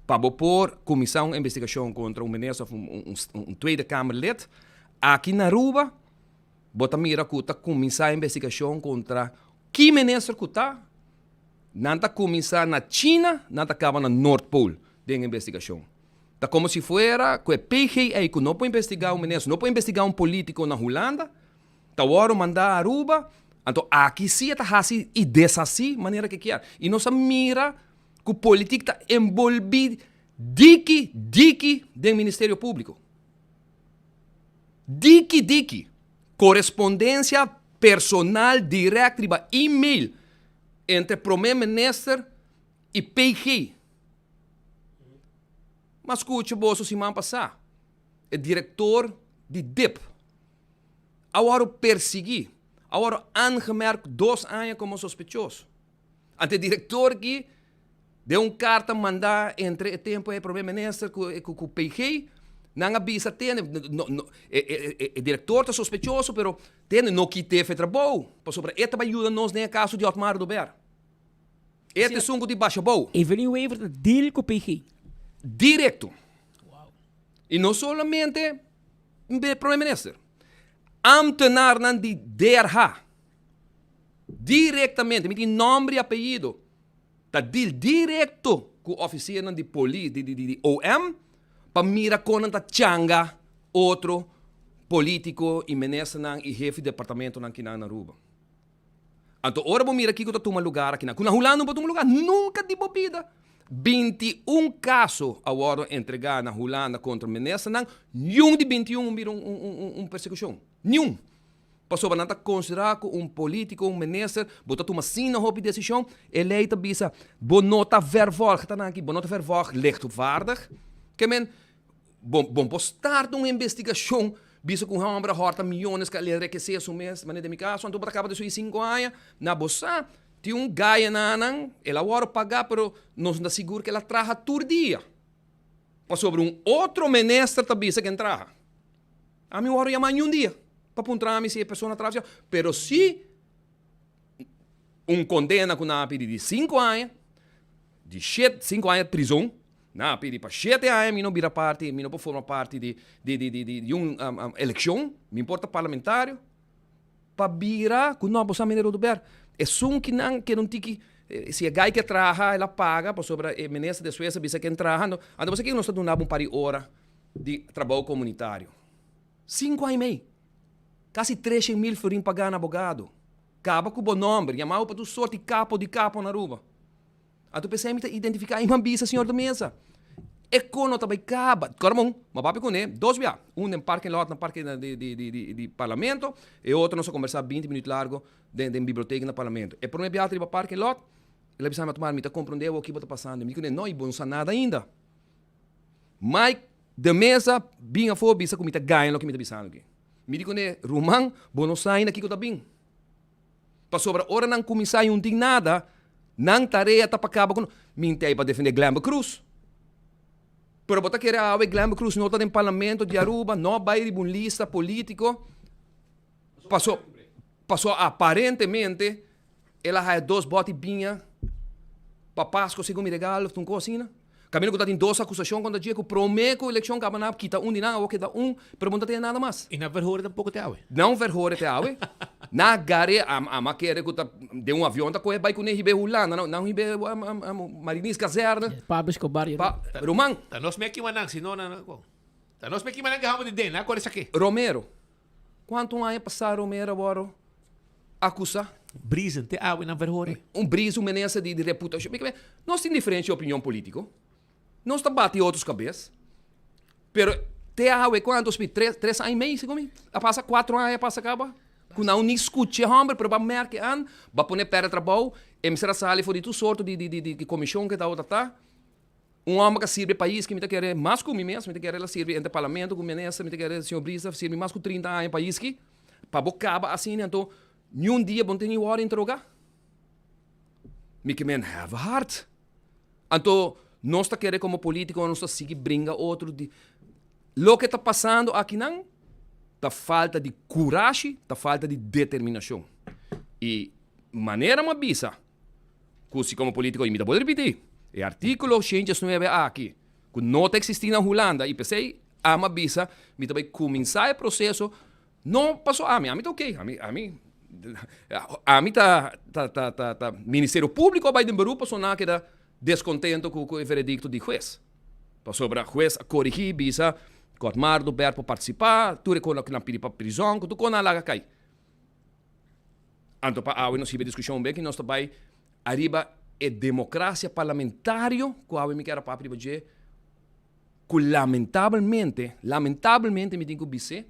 Para pôr comissão de investigação contra um ministro ou Tweede Kamerlid. Aqui na Aruba, bota mira que está comissão de investigação contra que ministro que está. Não está comissão na China, não está acaba na Noordpool de investigação. Está como se fosse que o PG aí que não pode investigar um ministro, não pode investigar um político na Holanda. Está agora mandar a Aruba. Então aqui sim está assim e dessa assim maneira que quer. E nossa mira que o político está envolvido dique do Ministério Público. Dique. Correspondência personal direta, e-mail, entre o primeiro-ministro e PG. Mas escute, bolso, semana passada, o diretor de DIP, agora perseguir, agora aangemerkt 2 anos como sospechoso. Ante o diretor que deu carta mandar entre o tempo e o primeiro-ministro com o PG, não avisa, o diretor está sospechoso, mas não quite o trabalho. Para isso vai ajudar nós no caso de Otmar Dober. Este é um de baixo bom. Evelyn Wever dele com o PG. Direto. Wow. E não somente o primeiro-ministro. Ambtenaar de DRH. Diretamente, met nome e apelido. Está direto com o oficial de polícia, de OM, para mirar com a changa, outro político e ministro e chefe de departamento aqui na Aruba. Então, ora vamos mirar aqui que eu estou lugar aqui na Holanda, não pode lugar, nunca de bebida. 21 casos agora entregar na Holanda contra o ministro, nenhum de 21 viram persecução. Nenhum. Passou para considerar que político, ministro, botar uma sina de decisão, eleita bisa, bonota vervolg, bonota vervolg, lichtvaardig. Que men, bom postar uma investigação, bisa com hambra, horta milhões que ele enriqueceu o mês, mas de meu caso, então acaba de suir 5 anos, na bossa, tem gaia na ela agora pagar, pero não está seguro que ela traga todo dia. Passou sobre outro ministro também que entra. A mim agora chamar um dia. Para apontar se a pessoa atrasa, pero se condena com uma pedi de 5 anos, de 5 anos de prisão, na pedi para 7 anos, não vira parte, não pode formar parte de uma eleição, me importa parlamentário, para virar com não possa mineiro do ber. É só que não tem se a gai que trabalha, ela paga, para sobre a ministra de Suécia, bisa que trabalha, então você que não está dando um par de horas de trabalho comunitário. 5 anos e meio. Quase 300.000 florim pagar no abogado. Acaba com o bom nome. Chamava para tu sorte de capo na Aruba. A tu pensei em identificar uma bisa, senhor da mesa. E quando também acaba. Cormão, mas papi com ele. 2 via. No parque lot, no parque de parlamento. E outro nós conversar 20 minutos largo dentro da biblioteca no parlamento. E por uma via de parque lot, ele precisa tomar, me compreender o que está passando. Me diz, não, não sabe nada ainda. Mike, da mesa, bem a for, bisa, como está ganhando o que me está pensando aqui. Me digo, Romão, não sai aqui que eu estou bem. Para sobre a hora não começar a não nada, não tarefa para acabar com... Mintei para defender Glambo Cruz. Pero botar que era Glambo Cruz não está no parlamento de Aruba, não vai de uma lista político. Passou aparentemente, ela tem 2 botes binha para Páscoa, segundo me regalo, uma coisa assim. Camino que tem 2 acusações contra dia que promete que a eleição acaba na quita de nada, ou quita pero não tem nada mais. E na verhoor tampouco te awe. Não verhoor te awe. Na gare a maquere que de avião tá correr vai com nem Holanda, não ribe a Marinis Caserna. Pablo Escobar. Roman. Tá nós me aqui manang sino na ko. Tá nós me aqui manang gahamo de den, na qual é aqui? Romero. Quanto ano passar Romero agora acusa? Brisa te awe na verhoor. Brisa menessa de reputação. Nós temos diferente opinião política. Nós tá bate outros cabeças. Pero te awe quantos 3 anos e meio, como? A passa 4 anos passa acaba. Que não nem escute hambre, pero vai merke an, vai poner para trabalho, e me será sali for de tu sorto de comissão que tá. Homem que serve país que me te quer mais que mim mesmo, me te quer ela serve entre parlamento, com menessa, me te quer senhor Brisa, serve mais que 30 anos em país que, para bocaba assim, então, nenhum dia bom tem hora em trocar. Me que men have a heart. Então, nós tá querendo como político, nós tá seguir brinca outro de, lo que tá passando aqui não, da falta de coragem, da falta de determinação. E maneira uma bisa, que se como político imita pode repetir, é artículo 109 aqui, que não está existindo na Holanda, e pensei, a uma bisa, me também começar o processo, não passou a mim tá ok, a mim tá Ministério Público vai de Baru passou na que dá descontento com o veredicto de juez. Passou para juez a corrigir, bisa, que Otmar do Ber para participar, tu recolhe que não pedi para prisão, que tu com a laga cai. Então, para a nós tive discussão bem que nós também arriba é democracia parlamentária, que a me quer para primeiro que lamentavelmente me digo que você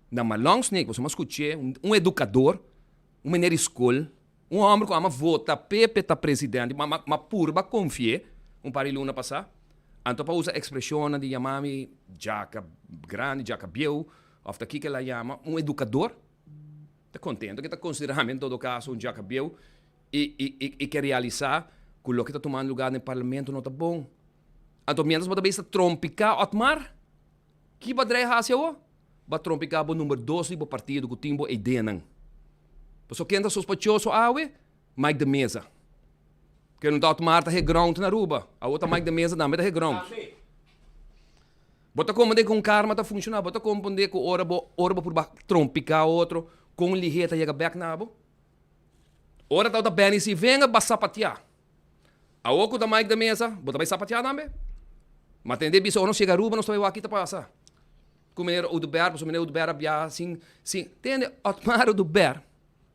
na malong snake, você me escutei educador, menino escola, homem que ama vota Pepe tá presidente, mas purba confie, parilho na passar. Então, para usar a expressão de chamar-me jaca grande, jaca biel, ou daqui que ela chama, educador, está contente que está considerando, em todo caso, jaca biel, e quer realizar que o que está tomando lugar no parlamento não está bom. Então, menos você está trompicar Otmar, que vai dar hacia o? Vai trompicar o número 12 do partido que o timbo é denan. Pessoal, quem está suspeitoso, Mike de Mesa. Que não está Otmar, está reground na Aruba. A outra Mike de Mesa também está reground. Bota como com karma está funcionando. Bota como com hora por trompicar outro, com ligeira chega back na abo. Ora está bem se venga, vai sapatear. A outra da Mike de Mesa, bota vai sapatear também. Mas tem de bicho, não chega a Aruba, não está aqui, tá passar. Com o menino Uduber, o menino Uduber abia assim, entende? Otmar Uduber.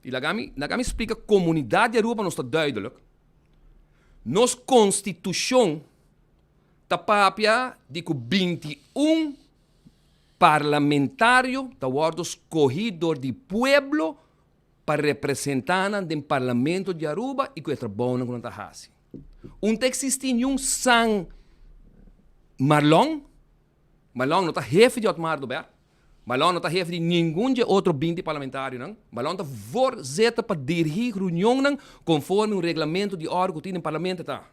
E lá me explica, comunidade de Aruba não está duidelijk. Nos Constituição está papia de que 21 parlamentário está word escolhido de pueblo para representar no parlamento de Aruba e que é trabalho com a Tahasi. Não existe nenhum San Marlon não está jefe de Otmar do Ber. Marlon não está jefe de nenhum de outro 20 parlamentário, não. Marlon está vorzeta para dirigir reunião, não, conforme o regulamento de órgão que tem no parlamento, tá.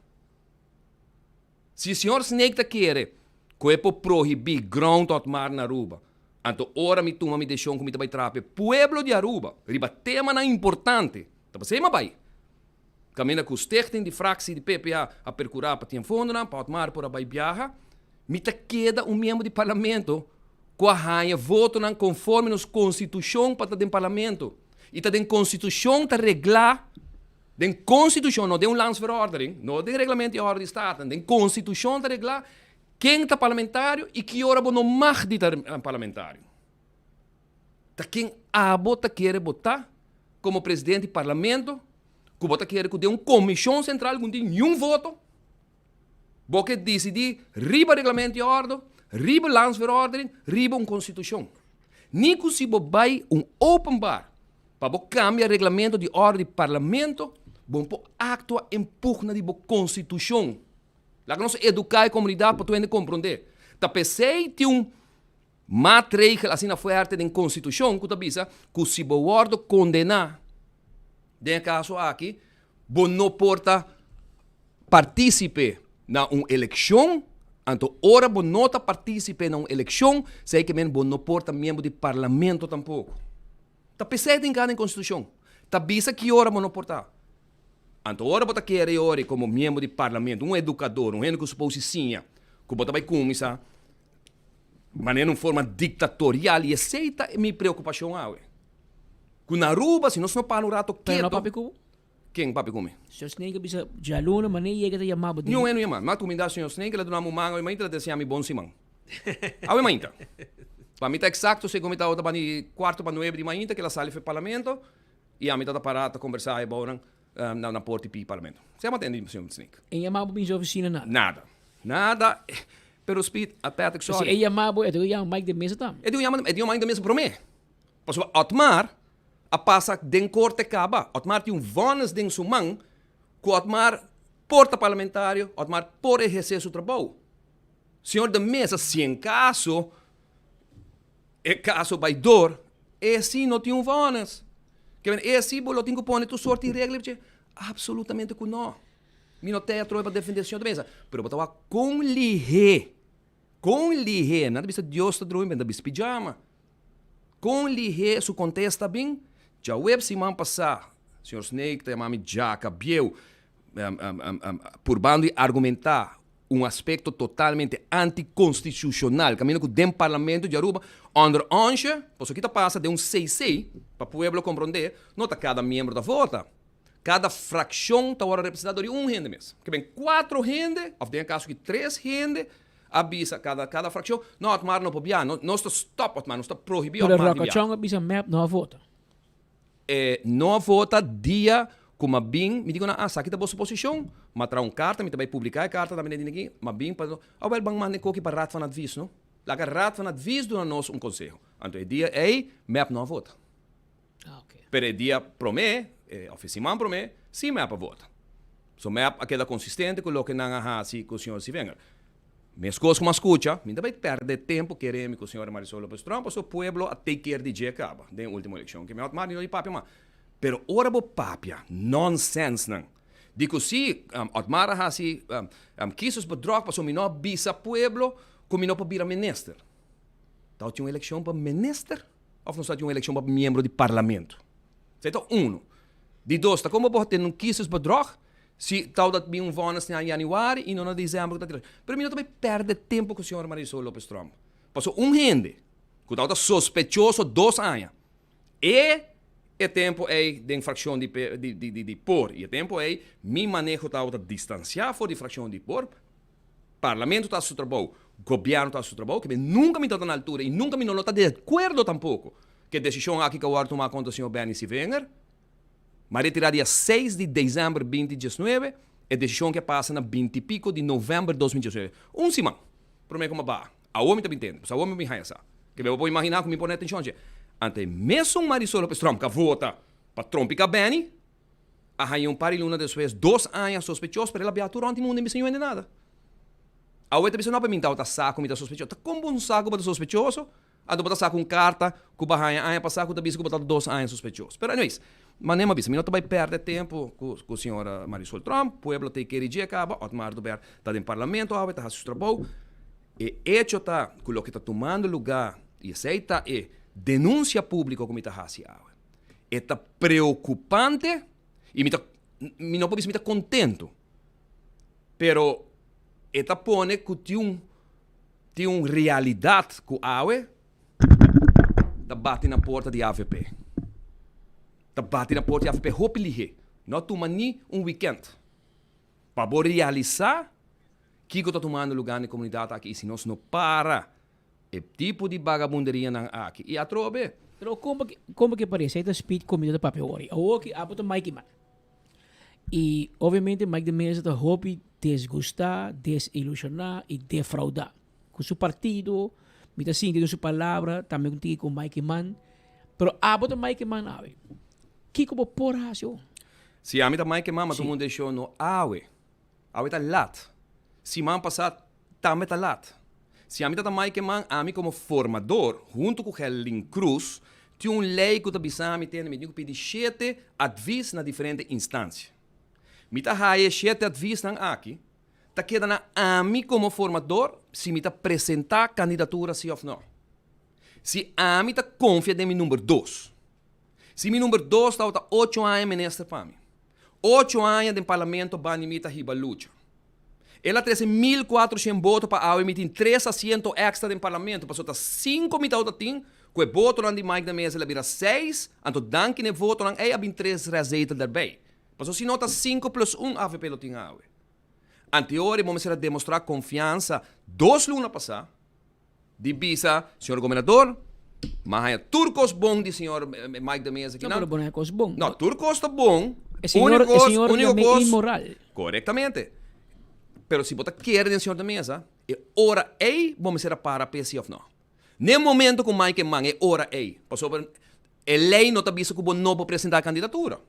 Se o senhor Snake está quer, que é para proibir ground Otmar na Aruba, então ora me toma me deixou que me vai trape pueblo de Aruba, riba tema na importante, tá para ser vai. Caminha com os técnicos de fraxe de PPA a percurar para ter fundo, não, para Otmar por a vai viajar, me tá queda membro de parlamento com a rainha voto não conforme nos Constituição para ter parlamento. E tá den Constituição tá reglar, den Constituição, não den landsverordening, não den regulamento de ordem de Estado, den Constituição tá reglar quem tá parlamentário e que hora não mag de tá parlamentário. Tá quem bota quer botar como presidente do parlamento, que bota quer que dê uma comissão central que não tem nenhum voto, porque decidir riba regulamento de ordem, riba landsverordening, riba uma constituição. Nico se vai openbaar para cambiar o regulamento de ordem do parlamento, bom actua empurna de constituição. Lá que nós educar a comunidade para tu compreender. Tá pensei tem matriz assim na forte da constituição que tá bisa que se bordo condenar. De caso aqui, bom não porta participe na uma eleição. Então, ora bom não participe na uma eleição, sei que bom não porta membro do parlamento tampouco. Tá pensei em cada constituição. Tá bisa que ora bom não portar. Então, ora bota querer ora como membro do parlamento, um educador, um que supõe sim, bota vai começar maneira uma forma ditatorial e aceita minha preocupação que na Aruba se nós não para um rato Pero quieto papi ko, quem papi come so snake bisa jaluna mane yega ta yamabo di. não é mas tu me dá senhor snake ela dá um mango e mainta desse ami bom simão awe mainta para mim tá exato se como tá outra bani quarto para 9 de manhã que ela sai para parlamento e a mim tá parada conversar aí bora na porta pi parlamento se ama tem senhor snake En yamabo bin oficina nada. nada pero speed a Patrick So sorry e yamabo eto yang Mike de Mesa tam. é de um Mike de Mesa para mim pois Otmar a passa den corte caba Otmar tem vonas den sumang que Otmar porta parlamentário Otmar por exercer seu trabalho senhor de Mesa se em caso vai dor esse não tem vonas que esse bolo tem que pôr tu sorte e regra absolutamente que não me não tem a tropa para defender o senhor de Mesa pero botar com lihe nada bisa Deus está dormindo da bis pijama com lihe su contesta bem já web se man passar senhor Snake tem mami jaca bieu por bando e argumentar aspecto totalmente anticonstitucional caminho que dentro do parlamento de Aruba under onja posso que passa de 6 para o povo compreender não está cada membro da vota cada fração está agora representada de gente mesmo que vem 4 gente ou tem caso que 3 gente avisa cada fração não Otmar não pode não está stop Otmar não está proibido Pero Rockachonga bisa map no vota. Não vota dia como bem me digo na aqui tá boa posição mas tra carta me também publicar a carta também ninguém mas bem para wel bang man coque para raad van advies no la raad van advies do nós conselho então dia map não vota pero dia promete oficialmente promete sim map vota so map aquela consistente com o que não há assim com o senhor se venga minhas coisas como escuta me também perde tempo querendo com o senhor Marisol Lopes Trump o pueblo a take care de acaba da última eleição que me outmar não lhe papia mas pero ora bo papia nonsense não digo se Otmar ha si quisos bedrog para so mi no bisa pueblo como no para vir a minister tá tinha uma eleição para minister ou não tinha uma eleição para membro de parlamento certo de dois tá como pode ter quisos bedrog se tal dat bem vonas em januário e não em dezembro tá pero mi não também perde tempo com o senhor Marisol Lopes Trump passou gente que tá sospechoso 2 anos e tempo de infração de por e tempo mi manejo tá distanciar for de infração de por parlamento tá seu trabalho governo tá seu trabalho que nunca me tá na altura e nunca me não tá de acordo tampouco que decisão aqui que eu tomar conta do senhor Bernie Sivenger mas retirar dia 6 de dezembro 2019 é decisão que passa na 20 e pico de novembro de 2019 semana para mim como vai a homem também entende a homem me raia que eu vou imaginar como me pôr atenção ante mesmo Marisol Lopes Trump que vota para Trump e Benny aí par de luna depois 2 anos sospechoso para ela viatura ontem mundo não me nada a outra pessoa não para mim tá saco me tá sospechoso tá como um saco para sospechoso a do botar saco carta que bahia passar com da bisa que botar 2 anos sospechoso pero anyways manema bisa me não vai perder tempo com a senhora Marisol Trump pueblo tem que ir acaba Otmar do Ber tá em parlamento a tá seu trabalho e hecho tá com o que tá tomando lugar e aceita denúncia pública como está haciendo. É preocupante e me não pode me contento. Pero está pone que tem uma realidade que a tá bate na porta de AVP. Tá bate na porta de AVP hopelihe. Não toma nem weekend. Para realizar que está tomando lugar na comunidade aqui, se nós não para é tipo de vagabunderia não aqui e a trobe Pero como que parece esta speed comida de papel ori o que aponta Mike man e obviamente Mike de Mesa tá hobby desgustar desilusionar e defraudar com seu partido me tá sentindo sua palavra também contigo com Mike man pero aponta Mike man ave que como por razão se a mim tá Mike man mas todo mundo deixou no awe tá lat se man passar também tá lat se a mim tá mais que man a mim como formador junto com Helen Cruz tinha lei que tá bisami tem me digo pedir 7 advies na diferentes instâncias me tá haye 7 advies nan aqui tá queda na a mim como formador se me tá apresentar candidatura sim ou não se a mim tá confia de mi número 2 se mi número 2 tá 8 anos ministro para mim 8 anos de parlamento bani me tá riba luta Ela trouxe 1.400 votos para a emitir 3 assentos extra no parlamento. Passou a 5 mitad tem, com o voto de Mike da Mesa, ela vira 6, então danke ne voto lang, ela tem 3 rezetas daarbij. Passou se nota 5 plus 1 AVP lo tem awe. Anteori, vamos demonstrar confiança 2 lunas passar, de bisa, senhor governador, mas é turcos bom de senhor Mike da Mesa. Não, mas é coisa bom. Não, turcos está bom. O senhor é imoral. Corretamente. Pero se você quer de senhor da Mesa, é hora aí, vamos ser para a PC of não. No momento que o Mike man, é hora aí. Passou por... A lei não está visto que não pode apresentar a candidatura.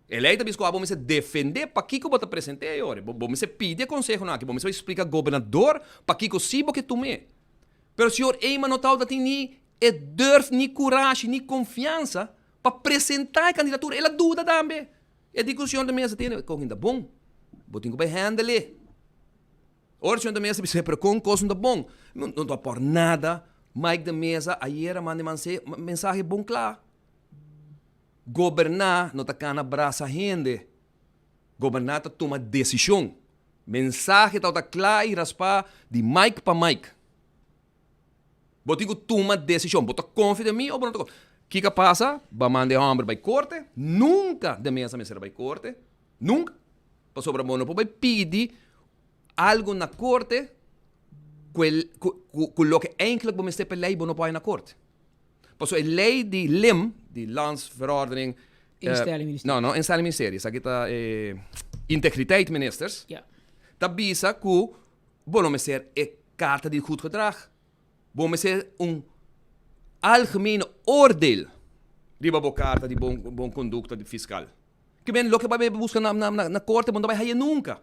A lei está visto que vamos defender para que você apresente agora. Vamos pedir conselho aqui. Vamos explicar ao governador para que você que tome. Pero o senhor Eima não está nem durf, nem coragem, nem confiança para apresentar a candidatura. Ela dúvida também. Eu digo que o senhor da Mesa tem ainda bom. Você tem que handle. Ora, o senhor da Mesa se precon coisa não bom. Não está por nada. Mike da Mesa, ayer manda mensagem bom claro. Governar não está cana abraça gente. Governar está toma decisão. Mensagem está claro e raspar de Mike para Mike. Você tem que tomar decisão. Você confia em mim ou não? O que passa? Vai mandar homem para a corte. Nunca de Mesa me será para a corte. Nunca. Para sobre a mão, não pode pedir algo na corte com o que eigenlijk vamos ter lei não pode na corte. Passou a lei de LIM, de Landsverordening. Não, instelling ministerie. Isso aqui está integriteit ministers. Dat bisa que vamos ser a carta de goed gedrag. Vamos ser algemene oordeel. Riba bo carta de bom conduta de fiscal. Que bem, lo que vai buscar na corte, não vai sair nunca.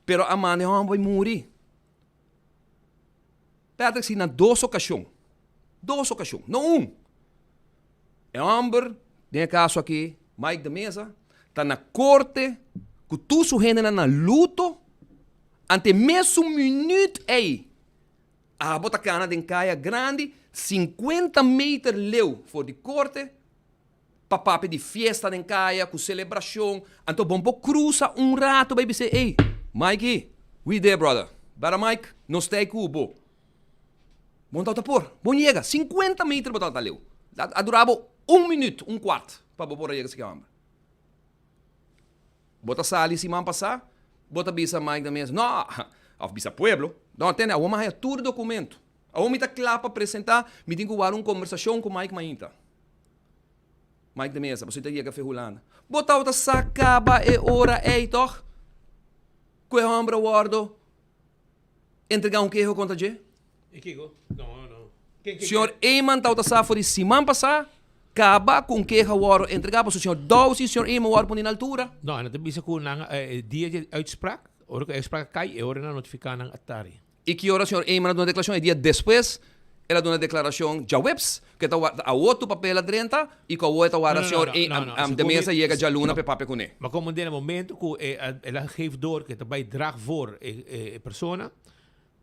Pero a mãe vai morrer. Patrick, se na 2 ocasiões. 2 ocasiões, não É Amber, tem caso aqui, Mike da Mesa, está na corte, que tu sugere na luto, ante mesmo minuto aí. A botacana de caia grande, 50 metros leu for de corte, papape de festa de caia, com celebração, então bombo cruza rato, baby say, hey, Mikey, we there, brother. Bara Mike, não está cubo. Bom tá por, bom chega, 50 metros botar leu. Durava 1 minuto, 1 quarto, para pôr aí que homem. Bota sali se man passar, bota bisa Mike da Mesa. Não, of bisa pueblo. Não tem, a uma é tudo documento. A uma está claro para apresentar, me tem que dar uma conversação com Mike Mainta. Mike da Mesa, você teria que ferrulando. Bota outra sacaba e hora é toch? Que o homem guardo entregar queijo contra G? E Kiko? Não. Senhor Eiman tá outra safari se man passar, acaba com queijo guardo entregar para o senhor Dawsi, senhor Eiman guardo na altura. Não, não tem bisa com dia de uitspraak. Ora que a uitspraak cai, é hora na notificar ng Atari. E que hora o senhor Eiman dá uma declaração? E dia depois, ela dá uma declaração já webs, que está a outro papel a 30, e com a outra hora o senhor de Mesa chega já luna para papel com ele. Mas como no momento que ela geeft door, que também drag voor a persona,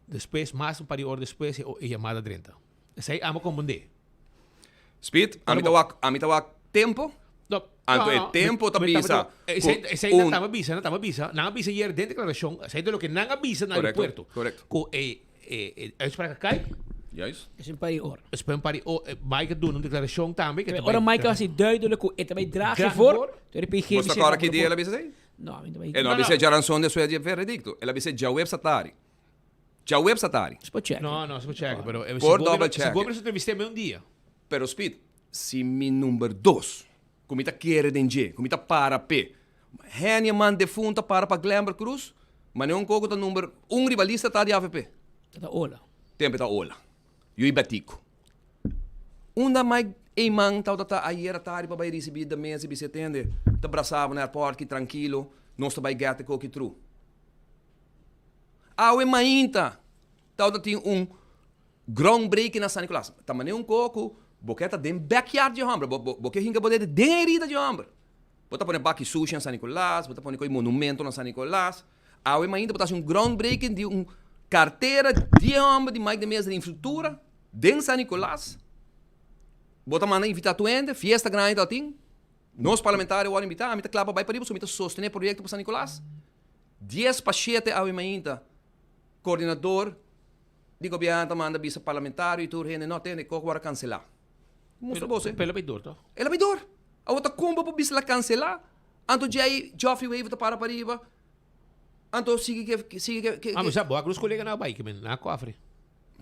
depois, mais um par de horas depois, é chamada 30. Isso aí, amo compreender. Speed, a mim tá tempo. Anto é tempo tá bisa. Essa aí não tá avisa. Não avisa hier dentro da declaração. Essa aí é o que não avisa no aeroporto. Correto. Que a uitspraak cai. Juist. Is een paar uur. Is een paar uur. Mike doet een declaratie tamelijk. Ora Mike was duidelijk hoe het bij dragen voor. Você agora que dia ela bisa aí? Não, ela bisa já ransom de sua dia veredicto. Ela bisa já website. Já website. Se pode check. Não, se pode check. Por double check. Se governo entrevistei um dia. Pero Speed, se mi número 2, como está querer denje, como está para P, Henia man defunta para Glamber Cruz, mas não coco tá número 1 rivalista tá de AVP. Tá ola. Tempo tá ola. Eu ibatico. Unda mais man tá ayer tarde para receber da mesa e se atende, tá abraçava no aeroporto que tranquilo, não está vai gata coque true. Awe mainta, tá tem groundbreaking na San Nicolás. Tá mané coco Boqueta den backyard de homem, porque hinga poder den herida de homem. Bota pôr baki sushi em San Nicolás, bota pôr monumento na San Nicolás. Awe ainda botar groundbreaking de carteira de homem de Mike da Mesa de infraestrutura den San Nicolás. Bota mana invitar tuende, fiesta grande tal ting. Nós parlamentares vão invitar, a mita clapa vai para isso, a mita sostener projeto para San Nicolás. 10 para 7 awe mainta. Coordenador di governo manda bisa parlamentar e tudo rende não tem que agora cancelar. Mostra você. Pelo abridor, tá? El abridor. A outra comba para bisa cancelar. Anto jai Joffrey Wave tá para riba. Anto sigue que mas sabe, boa cruz colega na bike, men, na cofre.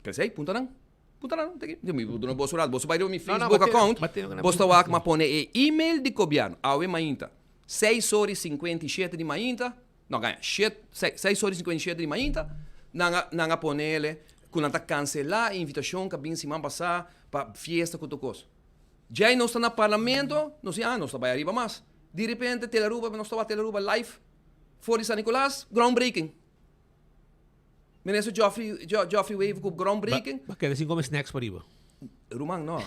Pensei, punta não, tem que. Eu me do no bolso lado, bolso vai do meu Facebook account. Bosta wak ma pone e-mail de governo. Awe mainta. 6:57 de mainta. Não ganha. 6:57 de mainta. Nanga ponele, quando tá cancelar a invitação que vim semana passada para festa com tocos. Já não está no parlamento, não sei, não está vai arriba mais. De repente, Telaruba, não está Telaruba live, fora de San Nicolás, groundbreaking. Meneso Joffrey Wave com groundbreaking. Mas quer dizer como snacks para arriba. Rumang, não.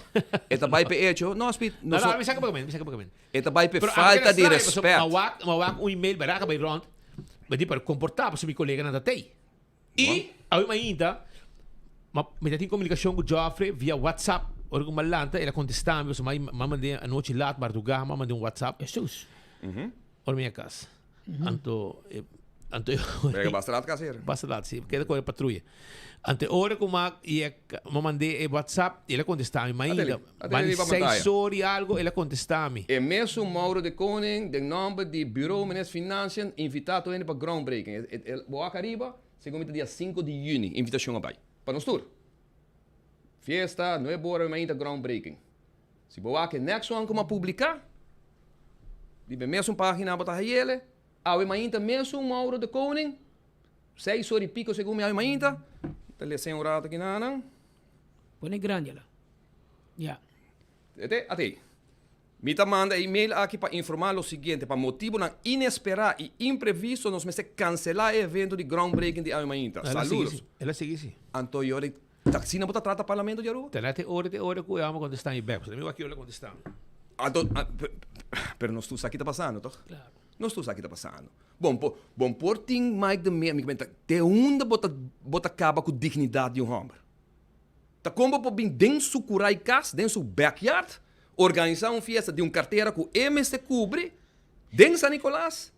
Esta vai pe hecho, não, speed. Não, me saca para mim. Esta vai pe falta de respeito. Mawak email, baraca vai rond. Mas para comportar para seu colega na datei. E, ainda, me tem comunicação com o Joffrey via WhatsApp. Ora, com malanta, ela contestava, mas mandei a noite lá, madrugada, mandei um WhatsApp. Jesus. Ora, minha casa. Anto, pega bastante caseiro. Bastante, sim, porque é com a patrulha. Ante hora como eu mandei o WhatsApp, ela contestava, mas ainda, mas 6 horas e algo, ela contestava. E mesmo Mauro de Koning, de nome de Bureau Ministro Financiën, invitado ele para groundbreaking. Boa Cariba, segundo dia 5 de junho, invitação a bai. Para nós tour. Fiesta, não é boa ainda groundbreaking. Se boa que next one como publicar, de mesmo página para ele, ao ainda mesmo Mauro de Koning, 6 horas e pico segundo ao ainda. Tele sem horário aqui não. Põe grande lá. Já. Até. Mita manda e-mail aqui para informar o seguinte, para motivo não inesperado e imprevisto, nós vamos cancelar o evento de groundbreaking de Almainta. Saludos. Ela segue sim. Antonio, taxina bota trata parlamento de Aruba? Tem hora que eu amo contestar em BEPS. Eu aqui eu contestar. Pero nós tu sabe que está passando, toch? Claro. Nós tu sabe que está passando. Bom por ting Mike de Meia, me comenta, de onde bota acaba com a dignidade de homem? Tá como para vir dentro do curai casa, dentro do backyard, organizar uma festa de carteira com MS cobre, dentro de San Nicolás?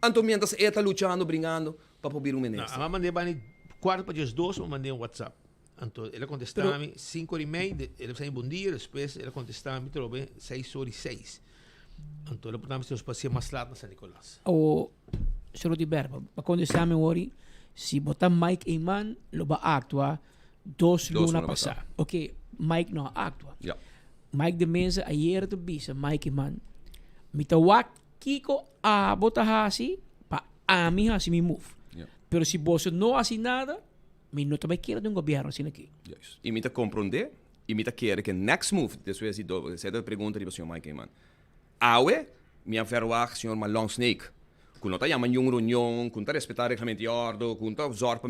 Então, mientras está lutando, brincando, para poder ministro. Não, eu mandei para 4 para as 2, eu mandei um WhatsApp. Então, ele contestava-me 5 horas e meia, ele saiu bom dia, depois ele contestava-me 6 horas e 6. Então, ele portava seus pacientes mais lá na San Nicolás. O senhor de Berba, para contestar-me hoje, se botar Mike Eman, lo va a actuar 2 lunas passar. Ok, Mike não actua. Yeah. Mike de mesa, ayer de bisa, Mike Eman, mitawak kiko a botar assim, para a mim assim me move. Yeah. Pero se você não assim nada, me não também quero de um governo assim aqui. Yes. E me compreender, e me quer que next move, depois de pergunta de senhor Mike Eman. Awe, minha verwacht, senhor Malong Snake. Quando está chamando uma reunião, quando está respeitar o regulamento de ordem, quando está zorpa,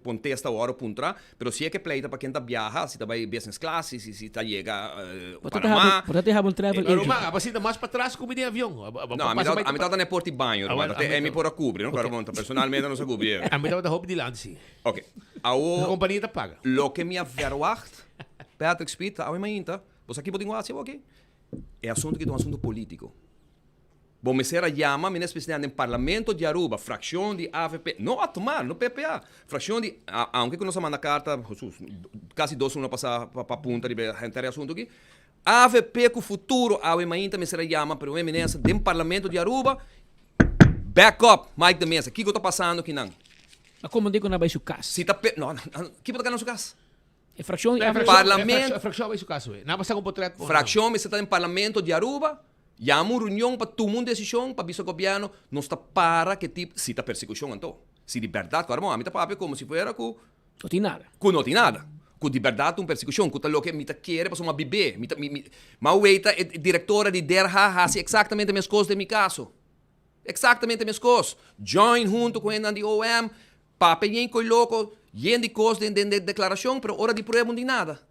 contesta a hora puntra, mas se é que pleita para quem está viaja, se está vai business class, se está chega Panamá. Pode ter um travel agent. Mas você está mais para trás como de avião. Não, a mim está na porta de banho, é me por a cobrir, não quero montar, personalmente não se cobrir. A mim está na roupa de lado, sim. Ok. A companhia está paga. Lo que minha verwacht, Patrick Speed, a mainta, você aqui pode ir, ok? É assunto que é um assunto político. Bom, me será chama, me especial no Parlamento de Aruba, fração de AVP, não a tomar, no PPA, fração de, aunque nós mandamos carta, quase 2 anos passar para punta de gente assunto aqui, AVP com o futuro, a ainda me será chama, para o eminência do Parlamento de Aruba, back up, Mike de Mesa, o que está passando aqui não? Mas como digo na baixa casa? Se está não, que pode ganhar na sua casa? É fração de Parlamento. Fração vai seu caso, não passa com portreto. Fração me está no Parlamento de Aruba. Chama uma reunião para tomar uma decisão para o governo não está para que tipo se está persecução então se de verdade claro a mim está papo como se fosse com não tem nada com de verdade uma persecução com o que me está quer para uma bebê mas o eita diretora de DERHA hace exatamente as mesmas coisas de meu caso exatamente as mesmas coisas join junto com a de OM papo e louco e de coisas de declaração para hora de prova não tem nada.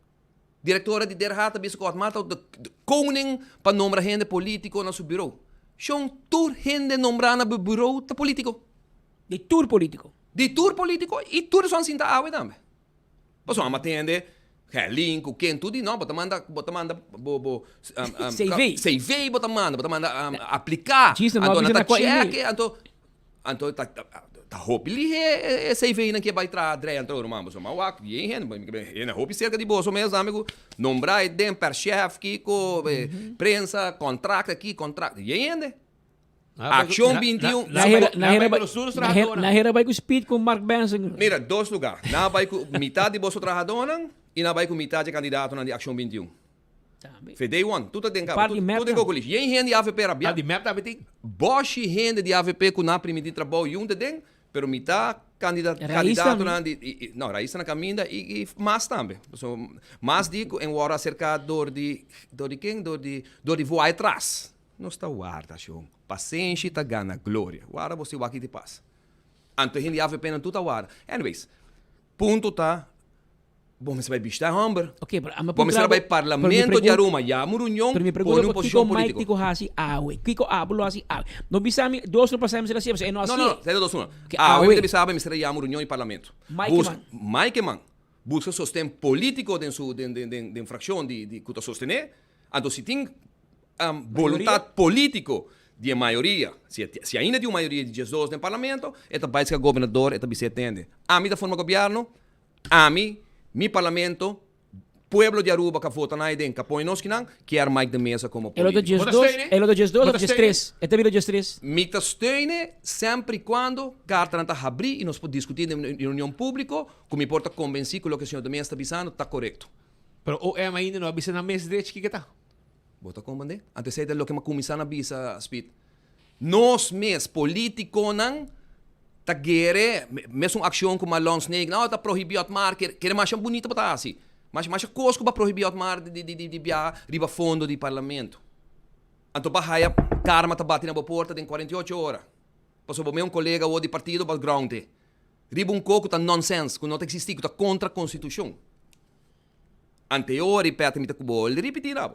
Diretora de DERHA está bisco mata de koning para nombrar gente político na seu bureau. São tur gente nombrar na bureau ta político. De tour político. De tour político e tour são cinta awe também. Posso ama atende link, o quem, tudo, não, bota manda, CV, bota manda, aplicar, então, tá cheque, então, tá roupa ali, CV, não que vai trazer, então, irmão, mas wak, roupa cerca de bolso mesmo, amigo, nombrar, per chefe, Kiko, prensa, contrato aqui, contrato, e ainda? Action 21. Na hera vai com speed com Mark Benson. Mira, 2 lugares. Na vai com metade de bolso trabajador e na vai com metade de candidato na de Action 21. Foi day one. Tudo tem cá. Tudo tem colis. E gente de AVP rabia. De map também. Bosch gente de AVP com na primeira trabalho e tem, pero metade candidato na de não, raíça na caminha e mais também. So, mais digo em hora cerca de quem? De voar atrás. Não está guarda, show. Paciência tá ganha glória. Guarda você aqui te passa. Anto gente ave pena tudo guarda. Anyways, ponto tá. Bom, você vai bistar hambre. Ok, mas bom, você vai parlamento de Aruma, já murunhão, por posição política. Kiko hasi awe. Kiko abulo hasi awe. No bisami dos no passamos la siempre, no assim. Não, sai dos uma. Awe te bisaba misera já murunhão em parlamento. Mike man. Busca sostén político de infração de que sostener. Anto se tem vontade político de maioria, se ainda de uma maioria de 12 no parlamento, esta vai ser governador, esta vai ser atende. A mim da forma governo, a mim, mi parlamento, pueblo de Aruba que vota na idem, que põe nós que não, quer Mike de Mesa como político. Ele do 2 ou 3? Este vira 3? Me steune sempre quando carta não está abrir e nós podemos discutir em reunião pública, como importa convencer que o que o senhor de Mesa está avisando está correto. Pero o ainda não avisa na mesa direita que está. Bota comandante. Antes de lo que me começar na bisa speed. Nós mes político não tá querer mesmo ação como a long snake, não tá proibir o mar, quer mais bonita para assim. Mas coisa para proibir o mar de via riba fundo do parlamento. Então bahia karma tá batendo na porta em 48 horas. Passou meu colega ou de partido background. Riba coco tá nonsense, que não existe, que tá contra a constituição. Anterior repete me tá cubo, ele repetirá.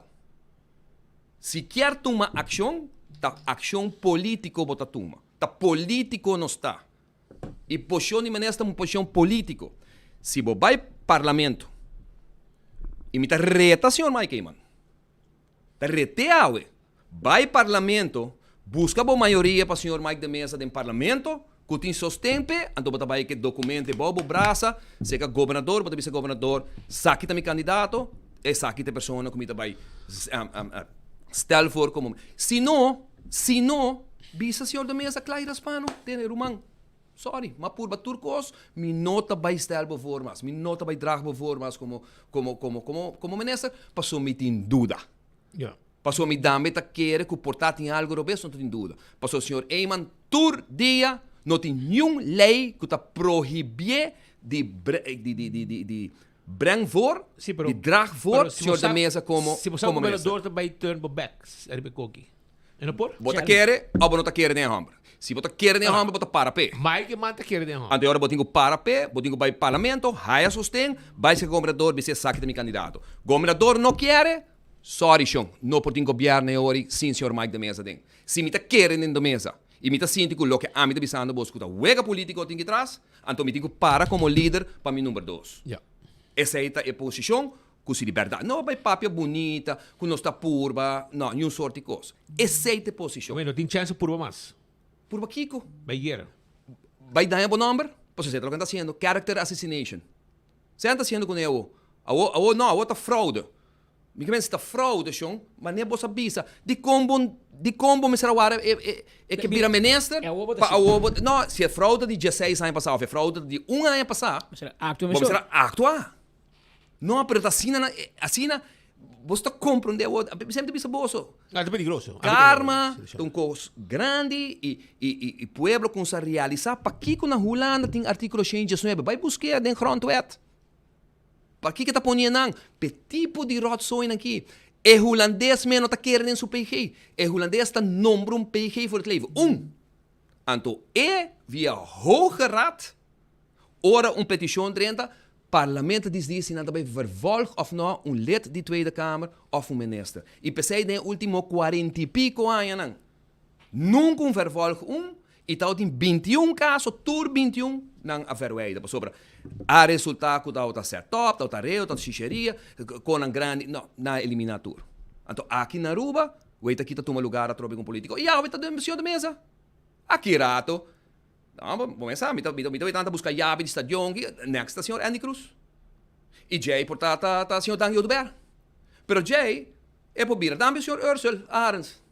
Se quer tomar ação, tá ação político bota toma. Tá político não está. E posição de maneira uma posição político. Se você vai parlamento, e me tá reta, senhor Mike, man. Tá reteado. Vai parlamento, busca a maioria para o senhor Mike de Mesa do parlamento, que tem sustente, então você vai que documento, bobo, braça, seja governador, você ser governador, saque também candidato, e saque de pessoa que vai stel for como. Se não, bisa senhor de Mesa, claro, hispano, tem rumang. Sorry, mas por turcos, me nota vai estar por formas, me nota vai drag por formas como ministro, passou me tem dúvida. Passou me dame tá querer que portar tem algo robeso, não tem dúvida. Passou o senhor Eyman, tur dia, não tem nenhuma lei que tá proibir de bring voor, de drag voor, senhor de Mesa como se você é governador, vai turn back, é bem coque. E não por? Bota querer, ou não tá querer nem hambre. Se você quer nem hambre, bota para pé. Mike manda querer nem hambre. Ante hora botinho para pé, botinho vai parlamento, raia sustém, vai ser governador, vai ser saque de meu candidato. Governador não quer, sorry, chão, não pode governar hoje, sim, senhor Mike de Mesa tem. Se me tá querendo de mesa, e me tá sentindo que o que a mim tá bisando, vou escutar, o político tem que trás, então me tenho para como líder para mi número 2. Essa é a posição com liberdade. Não vai papia bonita, com não está purba, não, nenhum sorte de coisa. Essa é a posição. Não tem chance purba mais. Purba Kiko? Vai guerra. Vai dar um bom número? Você está fazendo character assassination. Você está fazendo com ele. Não, a outra fraude. Me começa esta fraude, chão, mas nem você bisa. De combo me será agora é que vira ministro. Não, se é fraude de 16 anos passado, é fraude de 1 ano passado. Será actuar. Não, pero assim, você está compreendendo, sempre bisa bolso. É perigoso. Karma, um coisa grande e pueblo com se realizar. Para que na Holanda tem artigo 119, vai buscar den grondwet. Para que está ponendo não? Que tipo de rotzooi aqui? É holandês mesmo está querendo seu PG. É holandês está nombrando PG voor het leven. Então, via Hoge Raad, ora petitie drenta, parlamento diz se não vai vervolg of não lid de Tweede Kamer of minister. E pensei de último 40 e pico anos, nunca vervolg e tal tem 21 casos, tur 21, nang averweide. Sobra, a resultado da outra set top, da outra reu, da xixeria, com um grande, não, na eliminatório. Então, aqui na Aruba, weita kita toma lugar a trobe com político. E a weita de missão de mesa. Aqui rato, não, vamos começar, me tenta buscar chave de estadião, next está senhor Andy Cruz. E Jay, portanto, tá senhor Daniel Duber. Pero Jay, é por vir, também senhor Ursel Arens.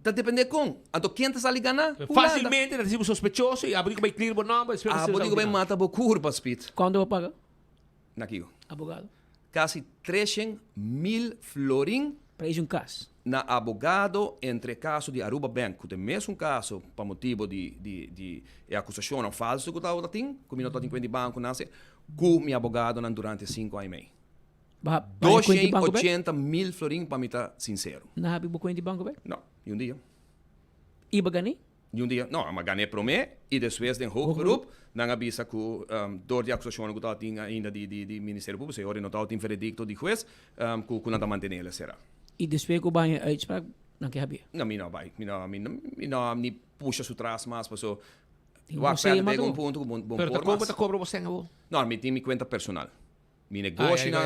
Dat depende com. Então, quem está ali ganhar? Facilmente, recebo sospechoso e abrir com bem clear o nome. Abrir com bem mata bo curva, Spit. Quando vai pagar? Naquilo. Abogado. Quase 300,000 florin. Para isso caso. Na abogado entre caso de Aruba Bank, que é mesmo caso para motivo de acusação não falso que estava tem, que me não está em banco nasce, com meu abogado durante 5 anos e meio. 280,000 florin para me estar sincero. Não habe conta de banco, Não, e um dia. E ba ganhei? E um dia, não, mas ganhei para mim, e depois de hoog beroep, não avisa que door die acusação que estava ainda de Ministério Público, se não estava em veredicto de juez, que não está mantendo será. E depois que o banho uitspraak, não quer saber? Não, me não vai. Me não puxa su trás mais, passou. Você é um ponto bom Pero tá cobra você não? Não, me tem minha conta personal. Mi negócio não,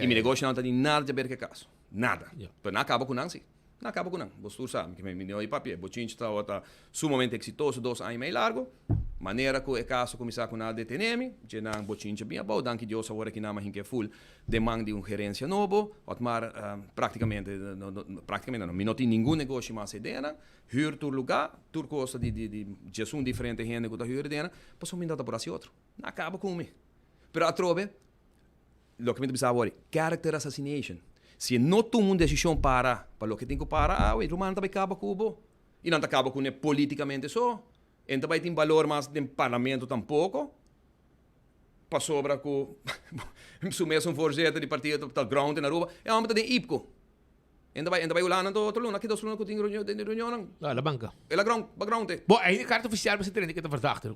e mi negócio não tem nada a ver com caso. Nada. Pero não acaba com não, sim. Não acaba com não. Você sabe que me deu papier. Bochinho está sumamente exitoso, 2 anos e meio largo. Maneira que o caso começar com nada deteneme, já não bochinho bem bom. Danke Deus agora que não mais que full demanda de gerência novo, mas praticamente não, me não tem nenhum negócio mais dentro. Huur tu lugar, tu costa de Jesus diferente gente que está huur dentro, passou me dá por assim outro. Não acaba com me. Pero a trobe, lo que me pensava agora, character assassination. Se não toma uma decisão para o que tem que parar, o romano também acaba com o bo. E não acaba com ele politicamente só. Então vai ter valor mais no parlamento tampouco. Para sobra com o mesmo forjeta de partido tal ground na rua. É uma de IPCO. Então vai lá na outro lugar, aqui 2 lugares que tem reunião. Ah, la banca. É la ground. Bom, aí a carta oficial você tem que te verdachte.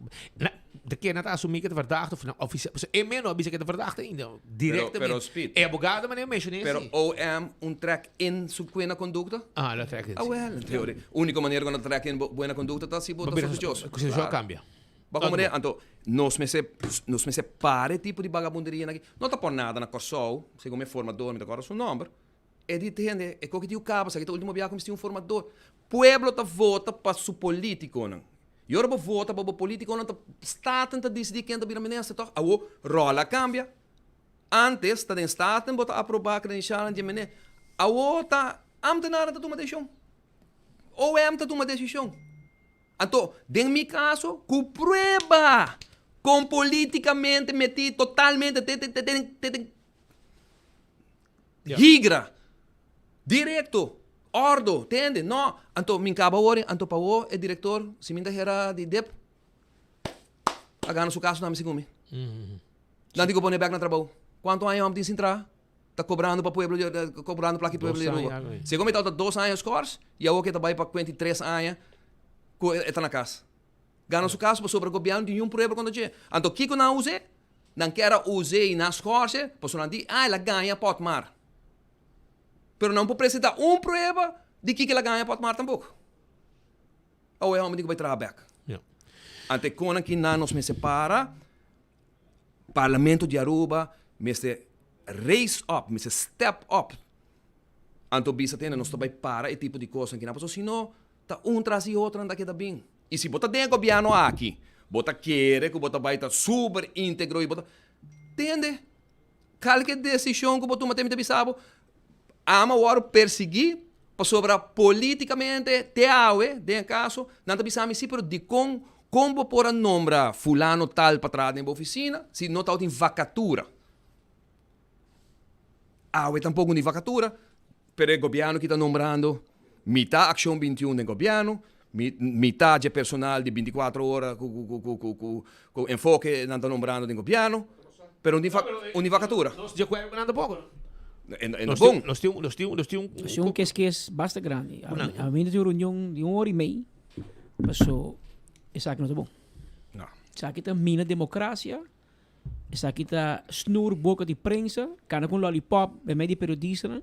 De que não assumir que te verdachte of oficial. É menos avisa que te verdachte ainda. Diretamente. É abogado, mas nem mexe nisso. Pero OM track in su buena conduta? Ah, la track in. Ah, well, en teoria. Única maneira quando track in buena conduta tá se bota sospechoso. A situação cambia. Como é, então, nos me separe tipo de vagabunderia aqui. Não tá por nada na Corsol, segundo me formador, me agora seu nome. É de gente, é que o cabo, sabe que o último dia como um formador. Pueblo tá vota para su político, não. E agora vota para o político, não tá staten tá decidir quem tá vir a ministra, tá? A rola cambia. Antes tá den staten bota aprovar credencial de mené. A outra amte nada tá toma decisão. Ou é amte toma decisão. Então, em meu caso, com prueba, com politicamente metido totalmente higra. Direto, ordo, entende? Não, então me acaba agora, então para o diretor, se me era de DEP, agora no seu caso não me segui. Não digo pôr back no trabalho. Quanto anos eu tenho que entrar? Está cobrando para o pueblo, cobrando para aqui pueblo de rua. Segundo me está 2 anos scores, e agora que está vai para 23 anos, está na casa. Gana no seu caso, sobre o governo de pueblo quando chega. Então, o que eu não usei? Não quero usar nas scores, posso não dizer, ela ganha pode mar. Pero não pode apresentar prova de que ela ganha pode mar tampouco. Ou é homem que vai trabalhar back. Ante quando que não nos me separa, Parlamento de Aruba, me se raise up, me se step up. Anto bisa tem, nós também para e tipo de coisa que não passou, senão tá traz e outro anda que tá bem. E se bota dentro governo aqui, bota querer que bota vai tá super íntegro e bota, entende? Qualquer decisão que bota uma tempo de bisabo, ama o perseguir, para sobrar politicamente, te aue, de caso, não tá bisami sim, pero de como por nombrar fulano tal para trás na oficina, se não tá em vacatura. Aue tampouco de vacatura, pero o governo que está nombrando, metade ação 21 do governo, metade de personal de 24 horas com enfoque não está nombrando do governo, pero uma vacatura. Nós de acordo com nada pouco. Nós temos que é bastante grande. A minha reunião de 1 hora e meia, passou, isso aqui não é bom. Isso aqui está mina democracia, isso aqui está snur boca de prensa, cana com lollipop, é meio de periodista,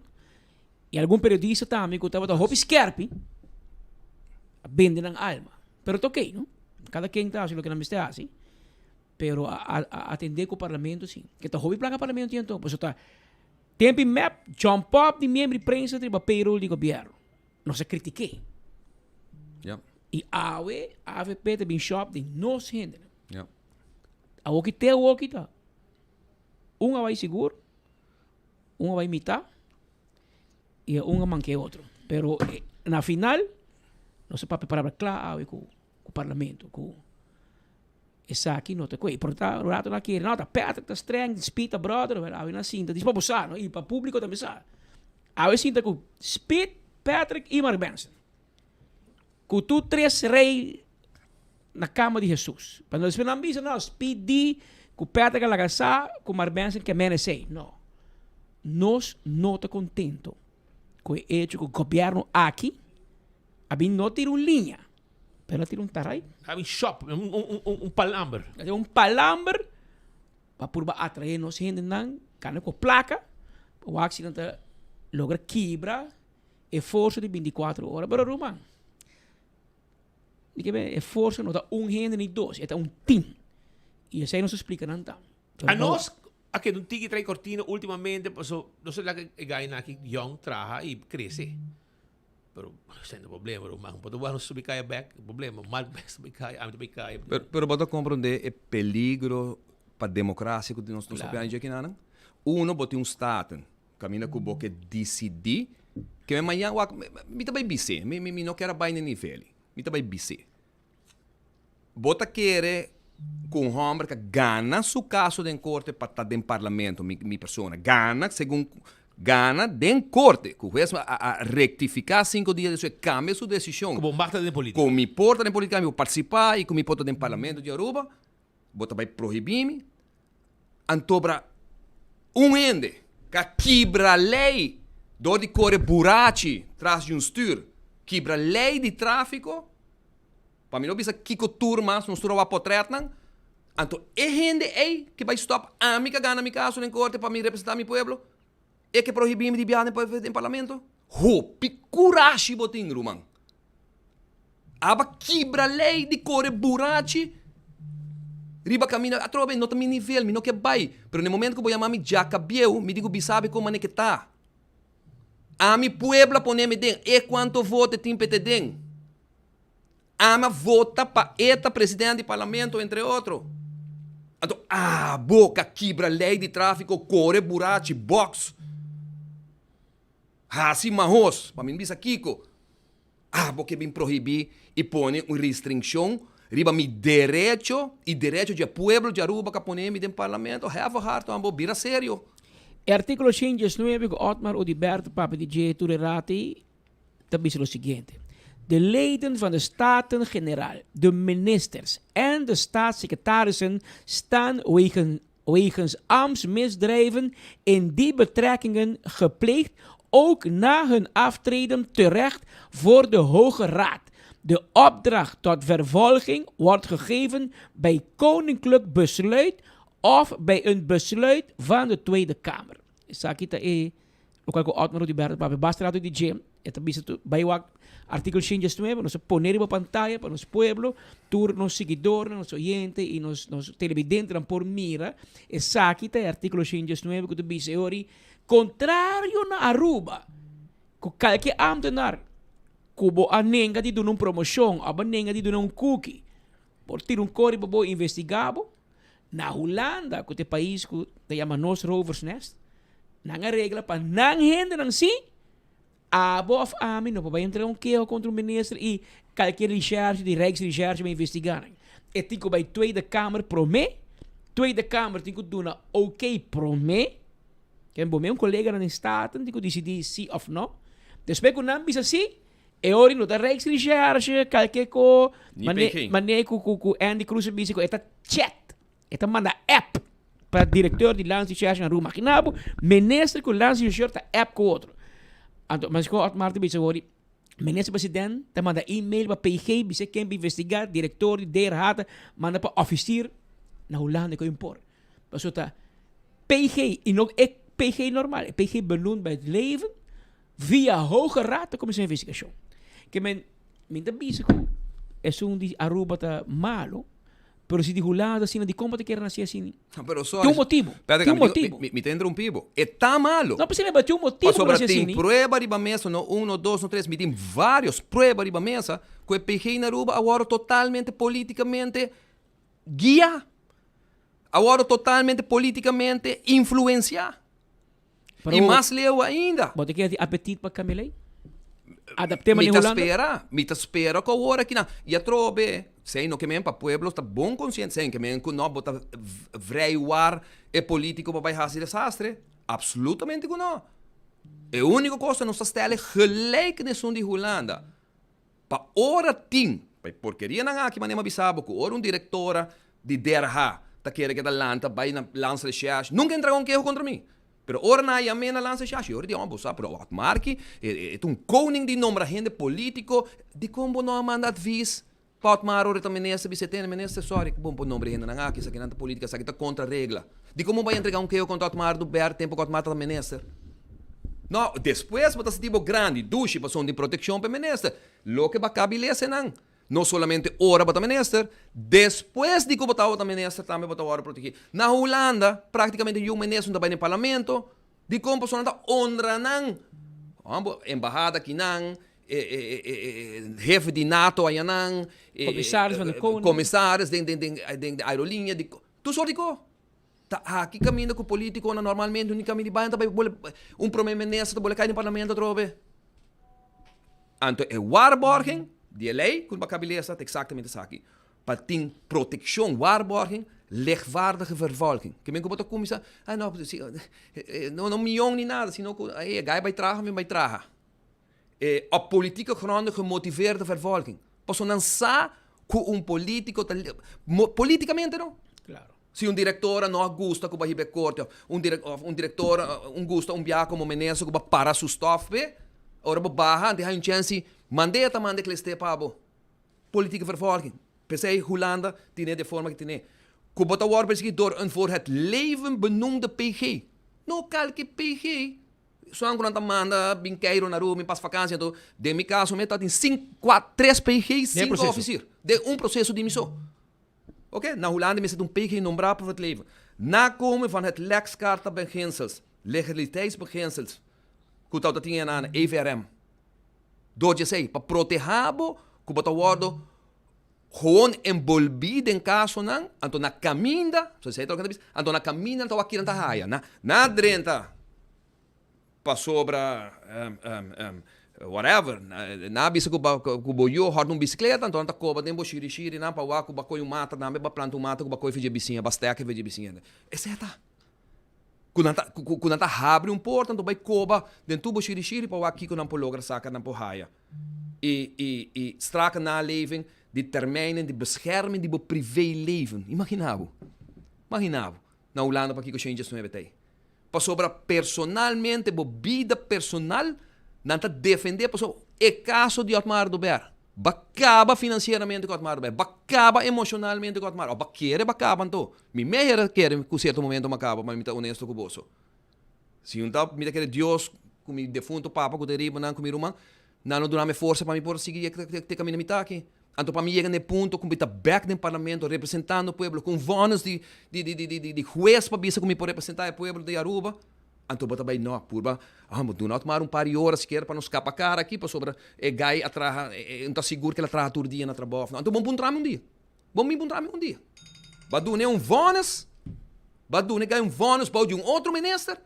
e algum periodista também que estava da roupa scarpe, bende na alma. Pero toquei, não? Cada quem está haciendo lo que não está assim. Pero atender com o parlamento, sim. Que tá hobby placa parlamento então. Pues tá tempo map, jump up de membro de prensa de payroll de governo. Não se critiquei. Yep. E AVP te bin shop de nos hinderen. Yep. A o que te o que tá. Vai seguro, vai imitar e manque outro. Pero na final, não se pode preparar claro com o parlamento, com essa aqui não te coi. Portanto, o rato na que não tá Patrick tá streng, speed brother, vai na cinta, diz para buscar, não, e para público também sabe. A cinta com Speed, Patrick e Mark Benson. Com tu três rei na cama de Jesus. Para nós não bisa não, Speed D, com Patrick la casa, com Mark Benson que menos sei. Não. Nós não tá contento com o hecho que o governo aqui a não tira linha. Pero tira taray. Having shop, palamber. É palamber para por atrair nos gente não, cana com placa, o acidente logra quebra esforço de 24 horas. Pero Roman, esforço não tá gente nem dois, é team. E isso aí não se explica nada. A nós, aqui não tem que trazer cortina ultimamente, não sei lá que ganha aqui young traja e cresce. Pero sem problema, Roman. Pode não subir caia back, problema, mal subir caia, a subir caia. Pero pode compreender o peligro para a democracia que nós estamos sabendo aqui não. Uno bote staten, caminha com o boque decidir que amanhã me também bise, me não quero baixar nível, me também bise. Bota querer com um homem que ganha seu caso de corte para estar dentro do parlamento, minha pessoa, ganha dentro corte, que o juez a rectificar 5 dias de sua cambia sua decisão. Como marca de política. Como me porta de política, eu participar e como me porta dentro do parlamento de Aruba, bota vai proibir-me, antobra ende que quebra a lei, do de corre burachi, traz de stuur, quebra a lei de tráfico. Para mim não precisa kiko turmas, não estou a potretnan. Então, gente que vai stop a mim que ganha meu caso em corte para me representar meu povo, é que proibimos de viajar no parlamento. Hopi coragem botin, Roman. Aba quebra a lei de corre burachi. Riba caminha, a trova não tem nível, não quer vai. Pero no momento que eu vou chamar me já cabeu, me digo, sabe como é que tá. A mi puebla poneme den, e quanto voto tem PT den. Ama vota para eta presidente do parlamento, entre outros. Então, boca quebra lei de tráfico, corre burachi, box. Assim, mahos, para mim, bisa Kiko. Porque bem proibir e põe uma restrição, riba mi direito e direito de pueblo de Aruba que põe me dentro do parlamento, have a heart, ambo, vira sério. Artículo 109 que Otmar Odiberto Papa DJ Turerati também diz o seguinte. De leden van de Staten-Generaal, de ministers en de staatssecretarissen staan wegens ambtsmisdrijven in die betrekkingen gepleegd ook na hun aftreden terecht voor de Hoge Raad. De opdracht tot vervolging wordt gegeven bij koninklijk besluit of bij een besluit van de Tweede Kamer. Sakita local ko Otmar Odiberto Papa basta rato di gym, eta bisa tu baywak artículo 109, nos poner en pantalla para los pueblos, nos seguidores, nos oyentes y nos televidentes por mira, sakita artículo 109 que tu bisa ori contrario na Aruba, ko qualquer ambtenaar kubo anenga di doen promoção, abanenga di doen cookie, por ter cori bobo investigado, na Holanda, que é país que te chama nos rovers nest, nanga regla para nang gente nang si, of amin no vai entrar queijo contra o ministro e qualquer recherche de Rijksrecherche vai investigar. E tem que vai Tweede Kamer prome, Tweede Kamer tem que doen ok prome, que é um colega na Staten tem que decidir sim ou não. Depois que não bisa sim, e ori no da Rijksrecherche qualquer co mané com Andy Cruz bisa com eta chat. Eta manda app para diretor de Landrecherche na Rua Maquinabo, ministro com Landrecherche tá app com outro. Mas com o Martin bisa ori, ministro presidente tá manda e-mail para PG, bisa quem investigar, diretor de der hata, manda para officier na Holanda que impor. Mas tá PG e não é PG normal, é PG benoemd bij het leven via Hoge Raad de commissie investigatie. Que men tá bisa com es un di Aruba tá malo, pero si de Holanda assim de como te quer nascer assim. Pero só Tem um motivo. Tem um motivo. Me tem interrompido. É tá malo. Não precisa ter um motivo para nascer tem assim. prueba riba mesa, no 1, 2, no 3, me tem vários pruebas riba mesa, que o PG na Aruba agora totalmente politicamente guia. Agora totalmente politicamente influenciar. E mais leu ainda. Você quer apetite para Camilei? Adaptemos Me em Holanda. me espera que agora aqui na. E a trobe, sei no que mesmo para pueblo está bom consciente, sei que mesmo que não bota vreiuar é político para fazer desastre. Absolutamente que não. É a única coisa não está stellen gelijk nesse de Holanda. Para ora tim, para porqueria não aqui maneira bisabo que ora diretora de DRH tá querendo que da lanta vai na lança de chás, nunca entra com queijo contra mim. Pero ora na ia na lança chás, ora de ambos, pero o marque é um koning de nombra gente político de como não manda advies. Paut mar ora também nessa bicetena, ministro sorry, bom por nome ainda na aqui, isso aqui na política, isso aqui tá contra a regra. De como vai entregar queijo contra o mar do ber tempo com o mar também ministro. Não, depois botas tipo grande, duche para de proteção para ministro. Lo que vai cabilese não. Não somente ora para o ministro, depois de que botar o ministro também botar ora proteger. Na Holanda, praticamente o ministro não vai no parlamento, de como pessoa não honra não. Embajada aqui não, jefe de NATO aí não, comissários van de koning, comissários de aerolinha, tu só digo. Aqui caminha com o político normalmente, um caminho de banho, primeiro-ministro, vai cair no parlamento trove. Então, é waarborging. Die lei, kun bakabilisa, exatamente isso aqui. Para ter proteção, waarborging, legwaardige vervolging. Que men komt ook zeggen, não miljoen niet nada, sino que gai vai tragen, men vai tragen. Op politieke gronden gemotiveerde vervolging. Pas não sa que político, politicamente não. Claro. Se diretor não gosta que vai corte, diretor gosta biar como ministro que vai para su stof, ora barra, de een chance mandei que eles têm para politieke vervolging. Pensei, Holanda tem de forma que tem. Kubota Warburg door een voor het leven benoemde PG. No calque PG. Só quando a manda binqueiro na rua, me passa vakantie, então, de meu caso, me tem 3 PG, 5 officier. De processo de missão. Oké, na Holanda is het PG nombrado voor het leven. Nakomen van het Lex-Carta beginsels, legaliteitsbeginsels, goed dat dingen aan EVRM. Door je zei, para protegabo, kubota wardo, gewoon envolvido em caso não, então na caminha, você sei troca então na caminha então aqui na raia, na drenta, para sobra whatever, na bisa ku boyo hard num bicicleta, então tá coba tem bochiri na para wa ku bakoy mata na ba planta mata ku bakoy fije bicinha, bastea fije bicinha. Essa tá. Quando abre porta, então vai coba dentro do bochiri para wa aqui ku na pologra saca na porraia. E straka naleving die termijnen, die bescherming, die privéleven. Imaginavo. Na Holanda, para que eu change isso não é para sobra personalmente, vida personal, não está defender, para sobra, é caso de Otmar do Ber. Bacaba financeiramente com Otmar do Ber. Bacaba emocionalmente com Otmar. Baquere, bacaba, então. Me meia quer, com certo momento, bacaba, mas me está honesto com o bolso. Se um tá, me quer Deus, com meu defunto papa, com o deriva, não com meu irmão, não dá-me força para me por seguir te caminho me aqui. Então, para mim, chega no ponto como está back no parlamento, representando o povo, com votos de juez para bisa como para representar o povo de Aruba. Então, bota bem, não, purba, do não tomar par de horas sequer para nos escapar cara aqui, para sobre o gai atrás, não está seguro que ele atrás todo dia na trabalho. Então, vamos puntar um dia. Badune votos, badune ganha votos para de outro ministro,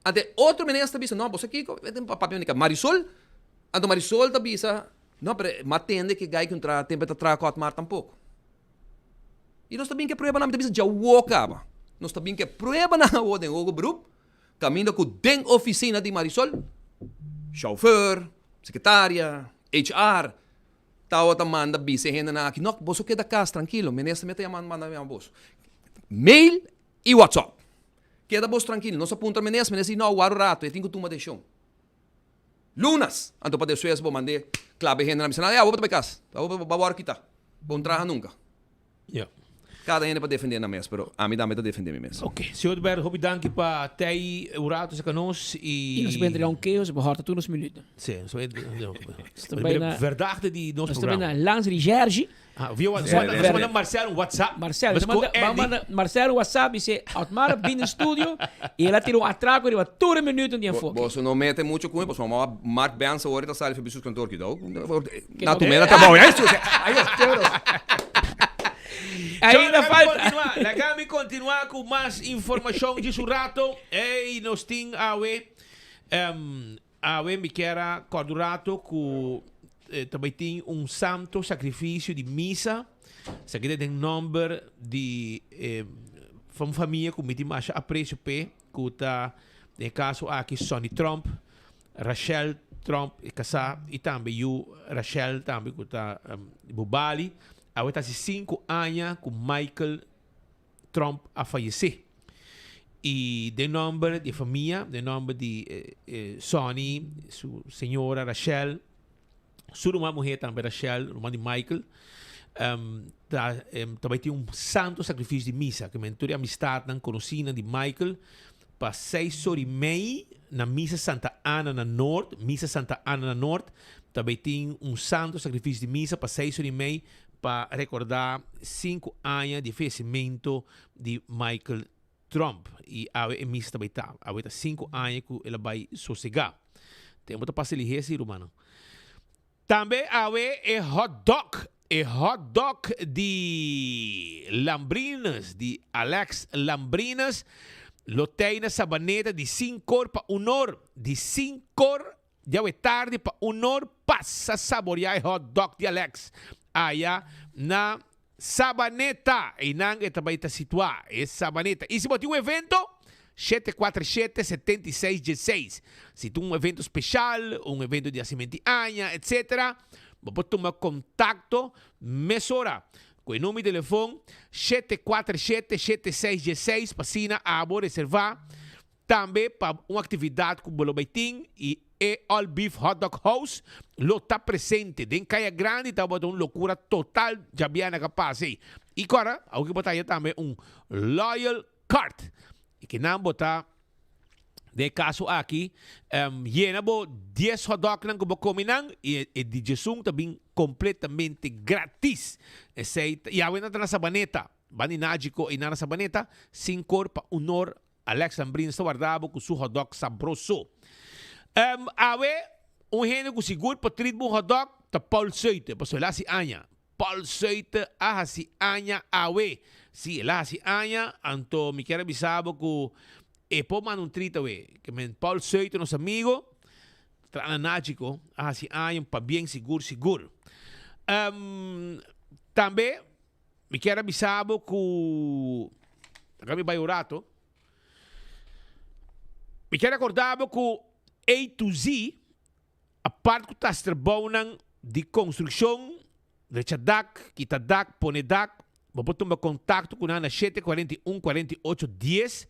até outro ministro bisa, não, você aqui, papel única, Marisol, então Marisol está bisa, não, mas atende que gai que tem para trazer com Otmar tampouco. E nós também que prueba na vida já o acaba. Nós também que prueba na ordem o grupo, caminho com den oficina de Marisol, chauffeur, secretária, HR, tá outra manda bisa renda na aqui, não, você queda casa tranquilo, ministro mete manda meu bolso. Mail e WhatsApp. Queda bolso tranquilo, não se apunta ministro não, o rato, eu tenho que tomar decisão. Lunas, então para después vou mandar clave gente na missão. Vou para casa. Vou para aqui tá. Vou trabalhar nunca. Yeah. Cada gente para defender na mesa, pero a mim também está defendendo a mesa. Ok, senhor Alberto, hobby dank para tei urato sa kanos E nós vendemos um queijo, we horen toen ons minuten. Sim, so é também na verdade de nosso nós também programa. na Lance Rigergi. Viu? Manda Marcelo um WhatsApp. Marcelo, Marcelo WhatsApp disse, Otmar vem no estúdio e ela tirou um atraco e vai toda minuto de enfoque. Você não mete muito com ele, mas Mark Benson hoje está saindo para o cantor aqui, na tua mesa tá bom, é isso? Aí ainda falta. Legal me continuar com mais informação de rato. E nós temos me quer cordurato com também tem santo sacrifício de missa. Se aqui tem nome de família que me mais aprecio que está no caso aqui Sonny Trump, Rachel Trump e casar e também Rachel também que está Bubali. Agora está 5 anos que Michael Trump a falecer. E de nome de família, de nome de Sonny, sua senhora Rachel, sua mulher também Rachel, irmã de Michael, também tem santo sacrifício de missa, que mentor de amistade não conhecida de Michael, para 6h30 na missa Santa Ana na Norte, missa Santa Ana na Norte, também tem santo sacrifício de missa para 6h30 para recordar 5 anos de falecimento de Michael Trump. E a missa também está. A 5 anos que ele vai sossegar. Tem muita facilidade, irmão. Também a hot dog. Hot dog de Lambrinas, de Alex Lambrinas. Lotei na sabaneta de 5 para 1 hora. De 5 já é tarde para 1 hora. Passa a saborear hot dog de Alex. Allá na Sabaneta. E não também está situado. É Sabaneta. E se você tem um evento, 747-7616. Se tem um evento especial, um evento de nascimento de Anha, etc., você tomar contato, mesora, com o número de telefone 747-7616 para assinar a reservar. Também para uma atividade com o Bolobaitim e All Beef Hot Dog House, lo está presente. Den Caia Grande está uma loucura total, já viene capaz. E agora, alguém botar também Loyal Card. E que não botar, de caso aqui, llena 10 hot dog que vou comer e de Jesus também completamente grátis. E a venda na sabaneta, bani nágico e na sabaneta, 5 para 1 hora. Alex Lambrin está guardado com seu hot dog sabroso. Gênero que seguro para trir hot dog, tá Paul Seite, para lá se anha. Paul Seite, se anha Si, lá se anha, anto me quer avisar que po man un trito, que men Paul Seite, nosso amigo, trana nágico, se anha, para bem seguro. Também, me quer avisar que acá me vai o rato. Me quero acordar que A to Z, a parte que está trabalhando de construção, de chadak, quitadak, ponedak, vou tomar contato com a 741-4810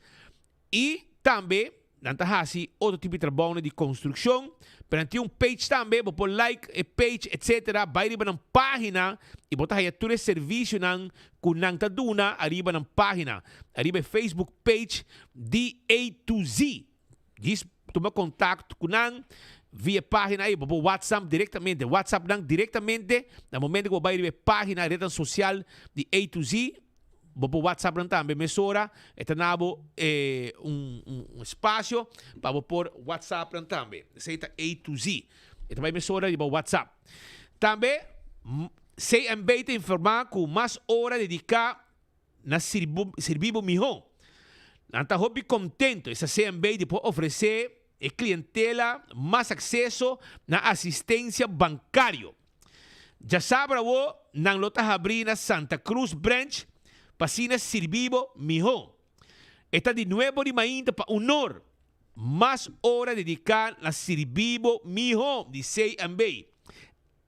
e também, não outro tipo de trabalho de construção, para ter page também, vou pôr like, page, etc. Vai arriba na página e botar aí todo esse serviço com não tá duna, arriba na página, arriba Facebook page de A to Z. Diz, toma contato com nang via página aí, vou WhatsApp diretamente, no momento que eu vai ver página, rede social de A to Z, vou WhatsApp também, mesora, está nabo espaço para pôr WhatsApp também, aceita A to Z, então vai mesora de WhatsApp. Também, sei também te informar com mais hora dedicar na servibo mijo. Anta hobby contento, essa CMB de oferecer a clientela mais acesso na assistência bancária. Já sabe, não lota abrir na Santa Cruz Branch, para servibo mijo. Está de novo de ainda para honor, mais hora dedicar na servibo mijo de CMB.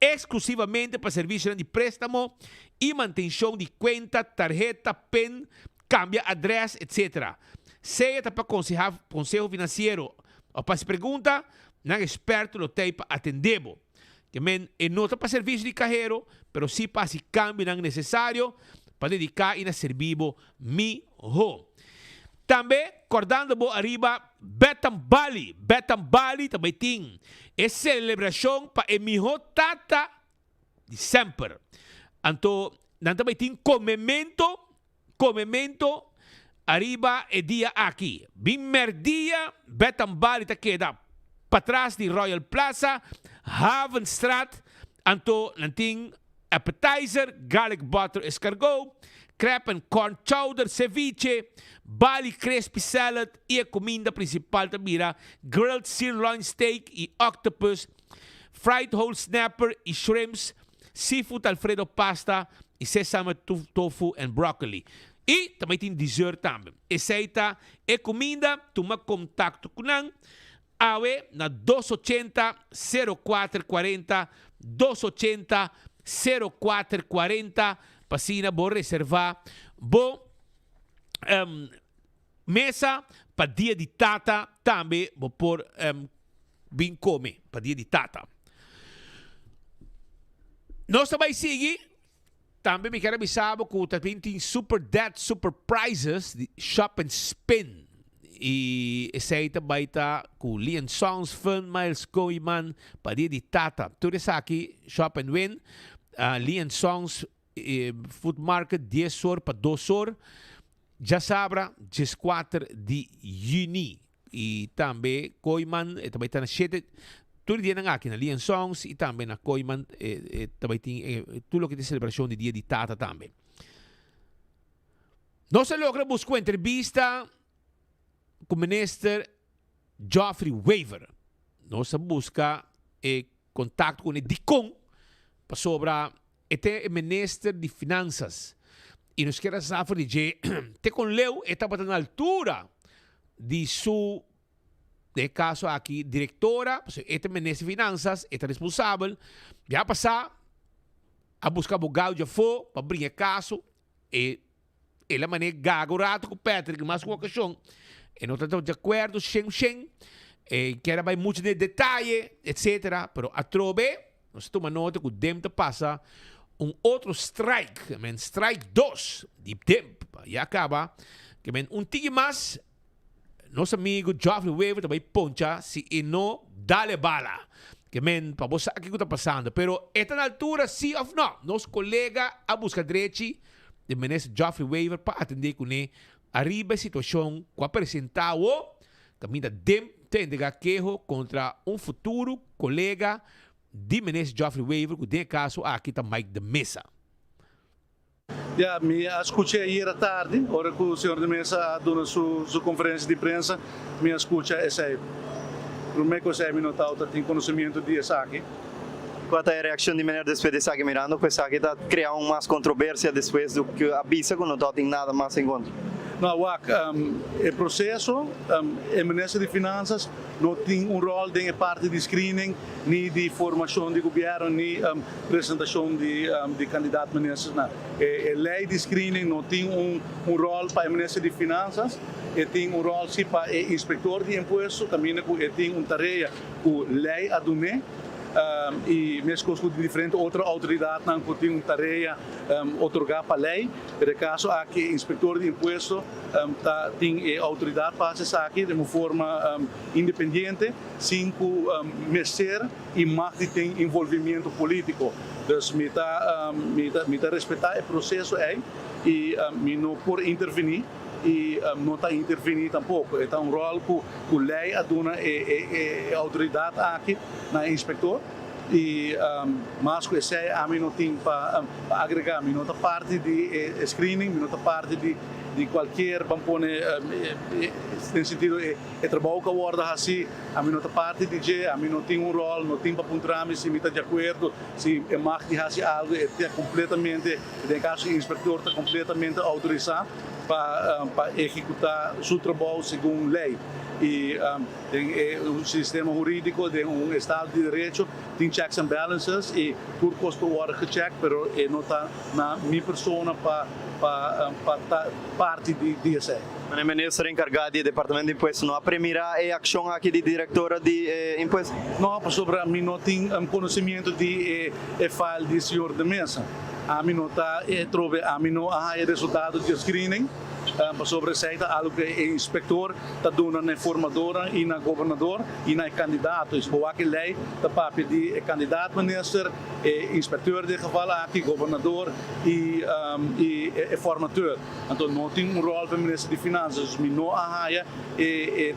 Exclusivamente para serviço de préstamo e manutenção de conta, tarjeta, pen, cambia adresse, etc. Seja para conselho financeiro ou para se pergunta, não experto lo tem para atender. Que men é nota para serviço de carreiro, pero sim para se cambio não necessário para dedicar e na servibo mi ho. Também, acordando bo arriba, Betam Bali também tem é celebração para o mi ho tata de sempre. Então, também tem comemento arriba e dia aqui. Primeiro dia, Betam Bali tá queda para trás de Royal Plaza, Havenstraat. Então, tem appetizer, garlic butter escargot, crepe and corn chowder, ceviche, Bali crispy salad e a comida principal também, grilled sirloin steak e octopus, fried whole snapper e shrimps, seafood alfredo pasta e sesame tofu and broccoli. E também tem dessert também. Essa é comida, toma contato com nós, awe na 280-0440, 280-0440, pasina bo reservar, bo mesa para dia de tata, também bo por bem come para dia de tata. Nós também seguimos. Também me quero avisar que também tem Super Dead, Super Prizes, de Shop and Spin. E esse aí também está com Lian Songs, Fun, Miles Koeman, para dia de tata. Tudo isso aqui, Shop and Win, Lian Songs, Food Market, 10 horas para 2 horas. Já sabra, 14 de junho. E também Koeman, também está na 7. Tudo dia na aqui na Lian Songs e também na Koeman, também tem tudo que tem celebração de dia de tata também. Nós logra buscar entrevista com o ministro Geoffrey Weaver. Nós busca contato com o Dicon para sobre o ministro de Finanças. E nós queremos saber de te com Leo estava na altura de sua de caso aqui, diretora, este ministro de Finanças, este responsável, já passar a buscar abogado já foi para abrir caso e ele maneira gagorato com o Patrick, mas com a questão, e não estamos de acordo, que era mais muito de detalhe, etc. Pero a trobe, nós tomamos nota que o tempo passa outro strike, strike 2 de tempo, e acaba, que tigre mais. Nosso amigo Geoffrey Weaver também poncha se e não dá-lhe bala. Que para você aqui que está passando. Pero esta na altura, sim ou não, nosso colega a buscar direito de ministro Geoffrey Weaver para atender com ele arriba a situação que apresentar o caminho de queijo contra futuro colega de ministro Geoffrey Weaver, que tem caso aqui está Mike de Mesa. Ja, me escuché ayer à tarde, hora que o senhor de Mesa deu sua conferência de imprensa, me escucha esse. Primeiro que você me notou, tem conhecimento disso aqui. Qual é a reação de maneira depois de estar mirando? Pois aqui está criando mais controvérsia depois do que a bisa, que não tem nada mais em conta. Não, o processo, o Ministério de Finanças não tem rol de parte de screening, nem de formação de governo, nem apresentação de candidato ministros. A lei de screening não tem rol para o Ministério de Finanças, tem rol sim para o inspector de impostos, também tem tarefa que a lei adune. E mesmo com diferente outra autoridade não tem tarefa otorgar para a lei. Por caso aqui inspector de imposto tem autoridade para fazer aqui de uma forma independente, sem mexer e mais de ter envolvimento político. Então, me respeitar o processo aí e me não por intervenir. E não está intervenindo tampouco. Então, rol que a lei aduna é autoridade aqui na inspector e mas que esse a mim não tem para agregar, me nota parte de screening, me nota parte de qualquer bampone no sentido é trabalho que aborda assim, a mim nota parte de a mim não tem rol, não tem para pontuar se me está de acordo, se é mais de fazer algo, é completamente, em caso o inspector está completamente autorizado para executar seu trabalho segundo lei. e um sistema jurídico de Estado de Direito tem checks and balances e tudo custa hora gecheckt, pero não está na minha persona para parte disso. Mas o ministro encarregado do Departamento de Impostos não a primeira ação aqui de diretora de impostos? Não, sobre mim não tem conhecimento de file do senhor de mesa. A mim não está a mim não há resultado de screening. Sobre aceita algo que o inspector está dando na informadora e na governador e na candidato. Isso é que lei está para pedir candidato ministro, inspector de geval aqui, governador e formador. Então não tem rol para o ministro de Finanças, mas não há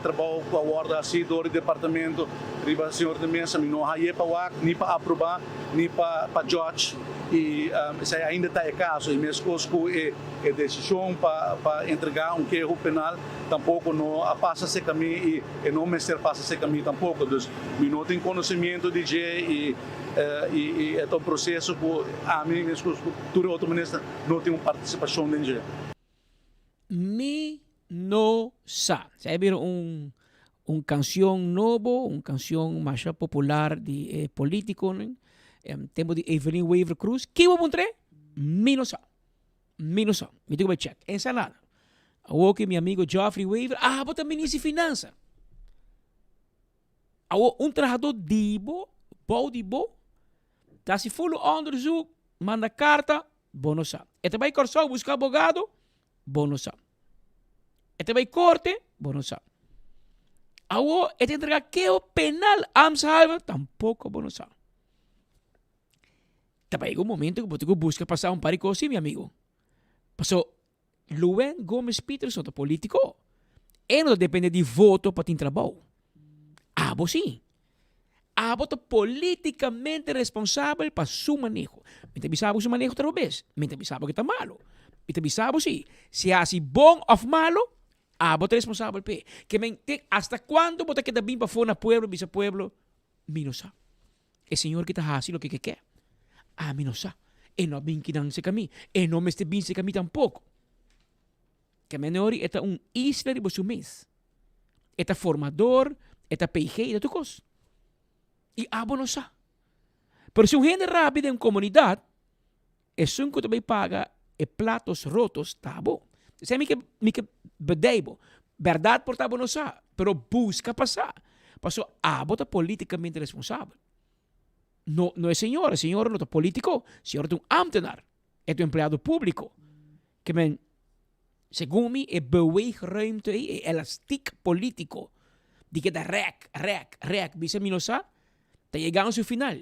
trabalho com a ordem assim do departamento do senhor de mesa, mas não há para nem para aprovar, nem para judge. E isso ainda está em caso, e mesmo com a decisão para entregar queijo penal, tampouco não passa esse caminho e não ministério passa esse caminho tampouco. Então, não tem conhecimento de e é um processo que a mim mesmo todo outro ministro não tem participação de Mi no sa. Sabe canção novo, canção mais popular de político, né? Tempo de Evelyn Waver Cruz. Que eu vou Minosa. Me digo vai check. Ensalada. Ok, meu amigo Geoffrey Waver. Bota ministro de Finanças. Trabajador dibo, tá se full onderzoek, manda carta, bonosa. Este vai corso buscar abogado, bonosa. Este vai corte, bonosa. Este entrega queo penal, amsalva, tampoco bonosa. Também um momento que você busca passar par de coisas, meu amigo. Passou Luen Gomes Peterson, o político. Ele não depende de voto para ter trabalho. Sim. Você politicamente responsável para seu manejo. Me avisava seu manejo outra vez. Me avisava que está malo. Me avisava se é assim bom ou malo, você é responsável. Que hasta quando você quer bem para fora pueblo, bisa pueblo, minosa. O senhor que está assim o que quer. Minosa. E não bem que não se caminho. E não me bem se caminho tampoco. Que menor é isla de você mês. É formador, é PIG, é tudo coisa. E não sabe. Pero se gente rápida em comunidade, é só que também paga platos rotos, tá bom. Isso é que bedebo. Verdade por tá bom não sabe, pero busca passar. Passou, você é politicamente responsável. Não é senhor não é político, senhor é ambtenaar, é empregado público. Que segundo mim, é beweegruimte, é elastiek político. Die que da rek, bisa minosa, tá chegando ao seu final.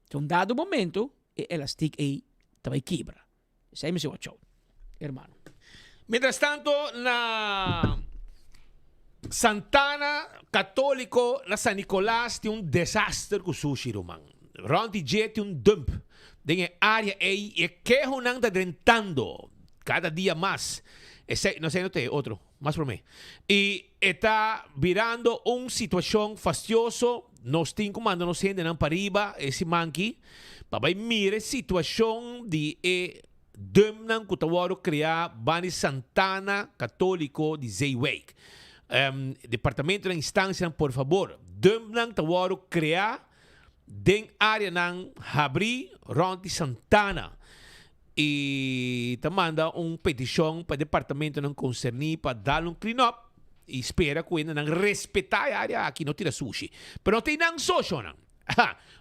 Então, dado momento, é elastiek aí também quebra. Isso aí me seu show, hermano. Mientras tanto, na Santana Católico, na San Nicolás, tem desastre com sushi, romano. Ronti Jet tem dump. Tem área aí, e que não está drentando cada dia mais. No sé, no te, otro, más por mí. Y está virando una situación fastidiosa. Nos tienen comando, nos sienten para arriba, ese manqui. Para mire situación de Dumnan Kutawaro crear Bani Santana Católico de Zeywake. Departamento de Instância, por favor. Dumnan Tawaro crear den área nan Habri Ronti Santana. E te manda petição para o departamento não concernir para dar clean-up e espera que ele não respeitar a área aqui, não tira sushi. Mas não tem nada social.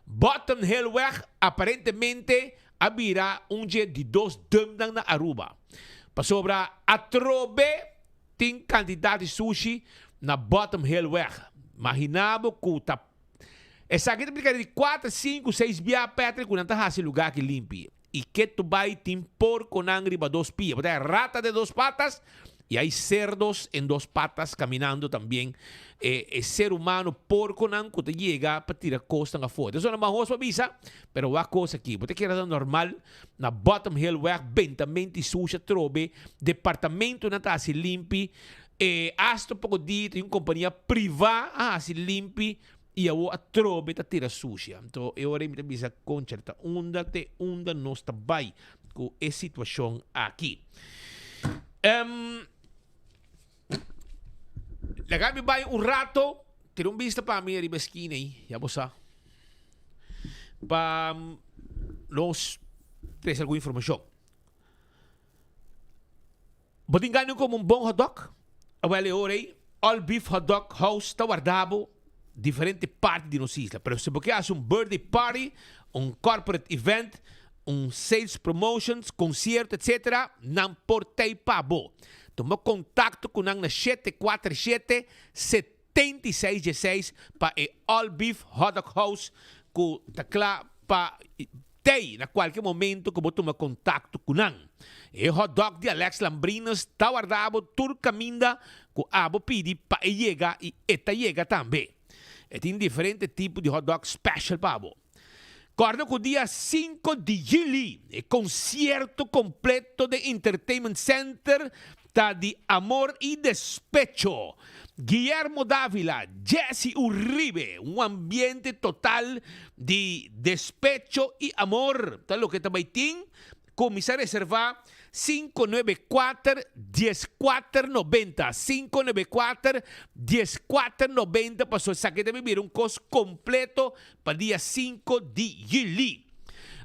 Bottom Hillweg aparentemente abrirá dia de 2 dumdang na Aruba. Para sobra a trobe tem candidato de sushi na Bottom Hillweg. Imaginava que tá essa aqui é de 4, 5, 6 via Petri que não está esse lugar que limpe. E que tu vai tem porco nangri para 2 pies. Porque hay rata de 2 patas y hay cerdos en 2 patas caminando también. El ser humano porco nang que te llega para tirar cosas afuera. Eso no es más visa, pero va cosa aquí. Porque queda normal na Bottom Hillweg, bentamente suja trobe, departamento não tá assim limpi. Hasta pouco dia tem uma companhia privada assim limpi. E a trobe ta tira sucia. Então, eu orei me bisa concerta unda não está bem com a situação aqui. Lagami ba un rato, tirong vista pa mi riba esquina ya bosa. Pa los tres alguna información. Boting ganun ko mong bong hotdog. Awali orey, all beef hotdog house tawardabo, diferente parte de nossa isla. Pero se você hace um birthday party, um corporate event, um sales promotions, concerto, etc., não portei pabo. Toma contato com nang na 747-7616 para e all beef hotdog house ku takla pa tay na qualquer momento que toma contato com nang. E hotdog de Alex Lambrinas tawardabo turcaminda ku abo pidi pa e llega e eta llega também. E tem diferente tipo de hotdog special pabo. Corda com o dia 5 de julho, e concerto completo de Entertainment Center tá de Amor e Despecho. Guillermo Dávila, Jesse Uribe, um ambiente total de despecho e amor. Tá lo que também tem, começar a reservar 594-1490. 594-1490 para sua saqueta beber custo completo para dia 5 de julho.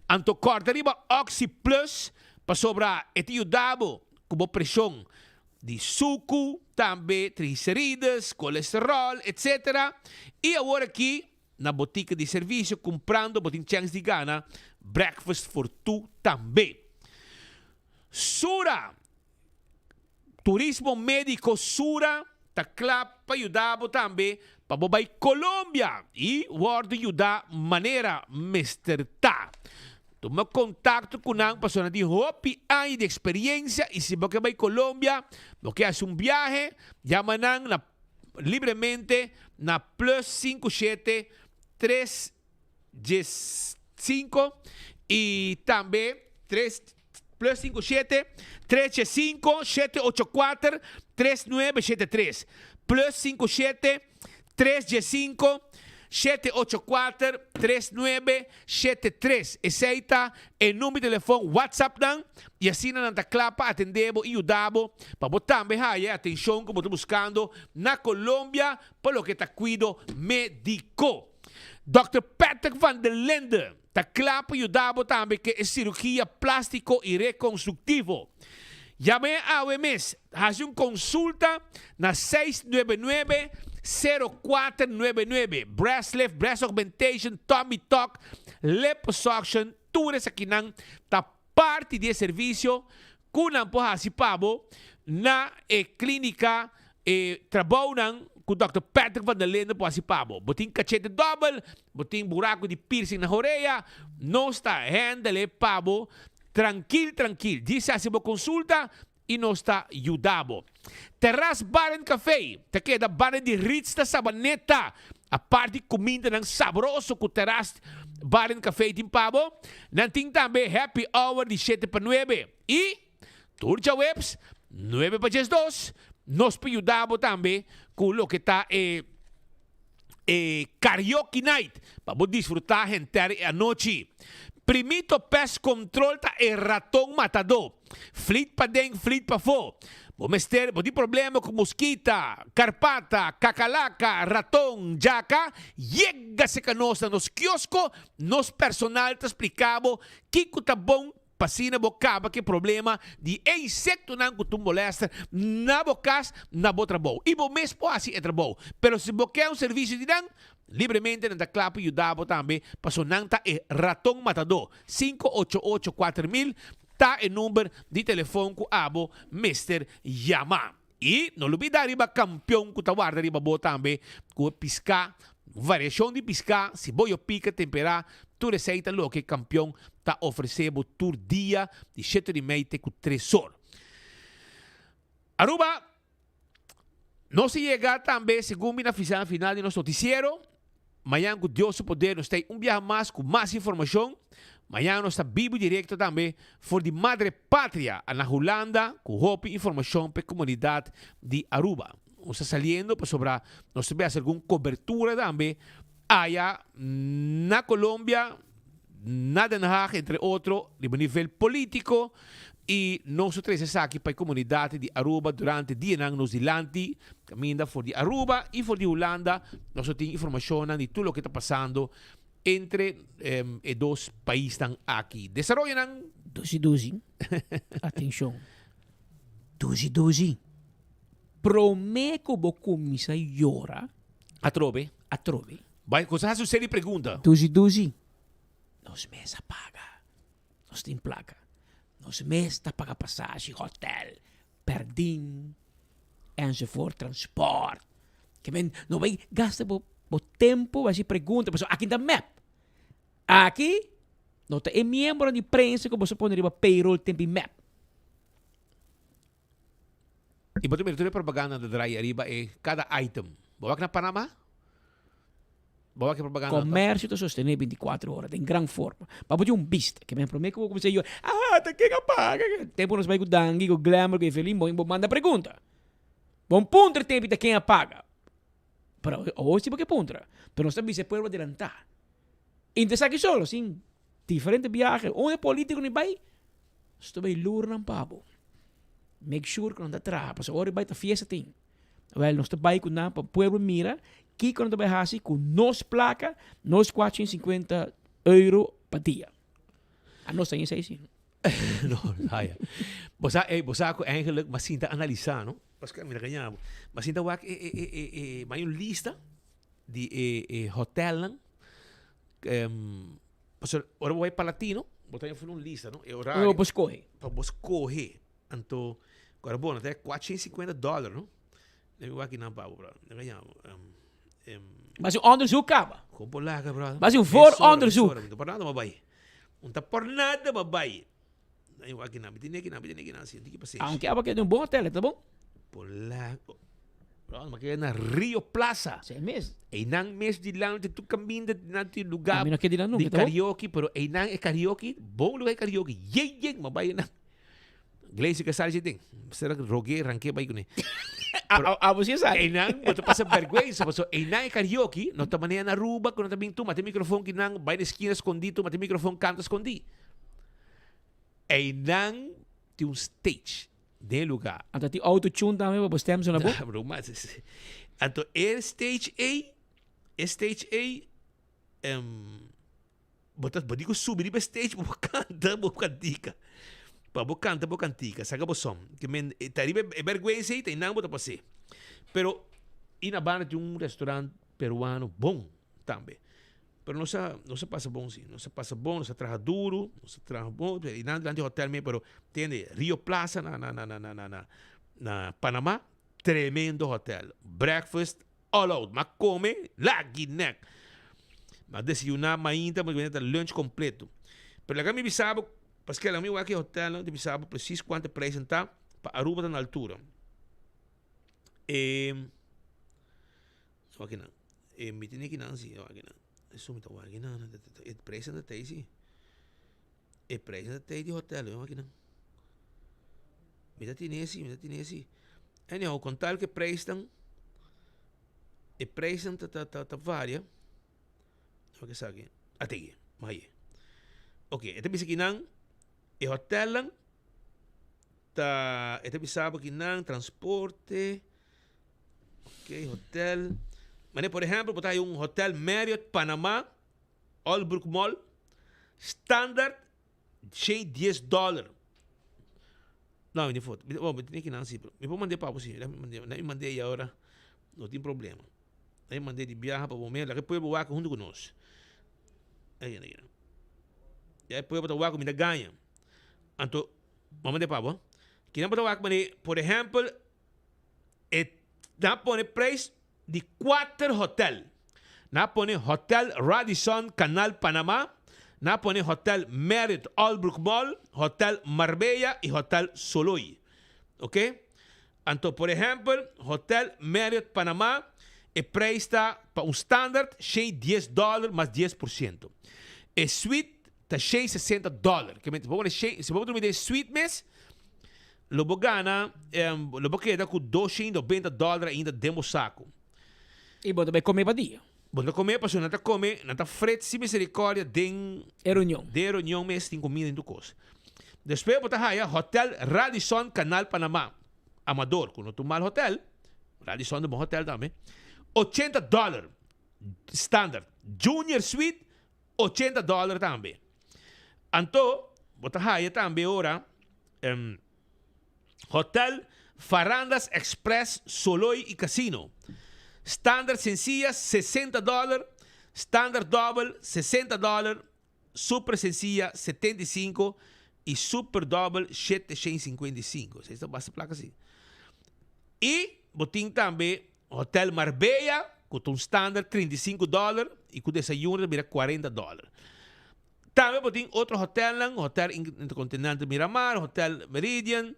Anto corta riba Oxy Plus para sobrar etiudabo como pressão de suco, também triglicérides, colesterol, etc. E agora aqui, na botica de serviço, comprando, botin chance de gana, breakfast for two também. Sura, turismo médico Sura, tá claro para ajudar também para bobai Colômbia e word ajudar maneira mesterta. Toma contato com a pessoa de hopi anos de experiência e se você vai Colômbia, você faz viaje, chama na livremente na plus 57 315 e também 3 plus 57 365 784 3973 plus 57 315 784-3973. Aceita o número de telefone WhatsApp dan e assim na clapa atendemos e ajudamos para botar também a atenção que você buscando na Colômbia por lo que está cuido médico. Dr. Patrick van der Lende está clapa e ajudamos também que é cirurgia plástico e reconstrutivo. Llame a OMS, hace consulta na 699-0499. Breast lift, breast augmentation, tummy tuck, liposuction, tudo isso aqui não tá parte de serviço que não pode pabo na clínica trabalham com o Dr. Patrick van der Lende pode pabo. Botin cachete double, botin buraco de piercing na orelha, não está handle pabo. Tranquilo. Dice hace uma consulta e não está ajudado. Terras Bar and Café. Te queda bar de Ritz da Sabaneta. A parte de comida não saboroso com Terras Bar and Café tem pabo. Não tem também happy hour de 7 para 9. E Turja Webs 9 para 2. Nós ajudamos também com o que está karaoke night. Para desfrutar a noite. Primito Pest Control ta ratão matador. Flit pa deng, flit pa fo. Bomester, bodi problema com mosquita, carpata, cacalaca, ratão, jaca. Yega se canosa nos kiosco, nos personal ta explicabo que tá bom pasina bocaba que problema de insecto não que tu molesta na bocas, na botra bom. E bom mesmo assim é bom. Pero se boqueia serviço de dan livremente nanta clapo e ajudava também para sonanta ratão matador 588-4000 tá o número de telefone que abo Mr. Yama. E não olvidar riba campeão que tá guarda riba bo também com piscar, variação de piscar, se boio pica temperar, tu receita lo que campeão tá oferecendo tur dia de 7h30 com 3 horas. Aruba não se chega também segundo na final de nosso noticiero. Amanhã, com Deus o poder, nós temos viaje mais com mais informação. Amanhã, nós estamos vivo direto também for de Madre Pátria, na Holanda, com hope informação para a comunidade de Aruba. Nós estamos saliendo para sobre nós temos alguma cobertura também allá na Colômbia, na Den Haag, entre outros, de nível político, E nós três aqui para a comunidade de Aruba durante o dia nós dilanti, caminhando por de Aruba e por de Holanda, nós temos informação de tudo o que está passando entre os dois países aqui. Desarrollam 12. Atenção. 12. Prometo vou começar a chorar. A trove. Vai, coisa sucede pergunta. 12. Nós mesa paga. Nós tem placa. Nós mesa paga passagem, hotel, perdim, enzovoort, transport. Que men, não vai gastar o tempo, vai se pergunta, mas aqui está map. Aqui, não tem membro de prensa que você pode ir para payroll tempo map. E betul betul propaganda da Dry Arriba cada item. Bawa na Panama? Bawa que propaganda. Comércio está sustentando 24 horas, em grande forma. Para poder vista, que me promete que vou começar a tá que paga. Tempo nos vai com dangue, com glamour, com feliz, bom manda pergunta. Bom ponto tempo de quem apaga. Pero hoje porque pontra. Pero nós também se pode adiantar. Então aqui só, sim, diferente viagem, onde político nem vai, estou bem luro pabo. Make sure que não está atrás, porque agora vai estar fiesta tem. Well, nós estamos com para o povo mira, que quando vai fazer com nos placa, nos 450 € por dia. A nós tem isso aí. Não, haya. Bosa ako eigenlijk masinta analisar, no? Pascal mira kanya. Masinta wak may yung lista de hotel lang. Pasal ora way palatino, botar yung lista, no? E horário. Eu buscohe. Para buscohe. Anto agora bom, até $450, no? Eu aqui não pago, bro. Kanya. Mas o onderzoek acaba. Como lá, bro. Mas o for onderzoek. Por nada mabay. Unta por nada mabay. Eu aqui não, assim, tem que passar. Aunque aba que é um bom hotel, tá bom? Por lá. Bro, mas que na Rio Plaza. Sim mesmo. E nang mes de lá onde tu caminha de lugar. Caminho aqui de lá nunca, de karaoke, pero e nang é karaoke, bom lugar karaoke. Yeng, mabay na. Gleisi que sabe tem. Será que rogue ranque vai com ele. Você sabe. E nang, boto passa vergonha, so e nang é karaoke, não tá maneira na Aruba, quando também tu mate microfone que nang vai na esquina escondido, mate microfone canta escondido. E nang tem stage de lugar. Então tem autotune também para postemos na boca. Bro, mas então stage A, botas bodigo subir para stage, boca dica. Para boca antiga, saca bosom. Que men taribe vergonha tem nang bota passar. Pero ina bana de restaurante peruano bom também. Pero não se passa bom sim, não se passa bom, não se traja duro, não se traja bom, e não de hotel mesmo, pero tem Rio Plaza na Panamá, tremendo hotel, breakfast all out, mas come lá guineck, mas desayunar ainda, mas venha lunch completo. Pero lá me bisabo, porque lá me vai que hotel não bisabo preciso quanto preço está para Aruba na altura. Aqui não, me tem que não sim, aqui não. Isso me tá aqui não, é preço da tese. É preço da tese de hotel, eu aqui não. Me tá tinesse. Anyhow, contar que preço tão é preço tá varia. O que sabe? Até aqui, mas ok, esse bisa aqui não é hotel lang. Tá, esse bisa aqui não transporte. Ok, hotel. Mas, por exemplo, botar um hotel Marriott Panamá, Allbrook Mall, standard, $10. Não, não foi. Bom, tem que não, sim. Me vou mandar para você. Eu mandei agora, não tem problema. Eu mandei de viagem para o momento, lá que depois eu vou junto conosco. Aí. E aí depois eu vou me ganha. Então, vamos mandar para você. Que não botar por exemplo, não pôr preço de 4 hotel. Na pone Hotel Radisson Canal Panamá, na pone Hotel Marriott Allbrook Mall, Hotel Marbella y Hotel Soloy. ¿Ok? Então, por exemplo, Hotel Marriott Panamá, o preço está para standard, $10 mais 10%. A suite está $60. Se vamos dormir de suite mês, lobo gana, lobo queda com $290 ainda demos saco. E bom também comer para dia. Bom comer, para não comer, não está frete, se misericórdia, de reunião mês, tem comida em tu coisa. Después bota haya Hotel Radisson Canal Panamá. Amador, quando tu mal hotel, Radisson de bom hotel também. $80 standard. Junior Suite, $80 também. Então, bota haya também ora Hotel Farandas Express Soloy e Casino. Standard sencilla, $60. Standard double, $60. Super sencilla, $75. E super double, $755. Vocês estão bastante placa assim. E botim também Hotel Marbella, com um standard $35. E com desayuno, mira $40. Também botim outro hotel, Hotel Intercontinental Miramar, Hotel Meridian.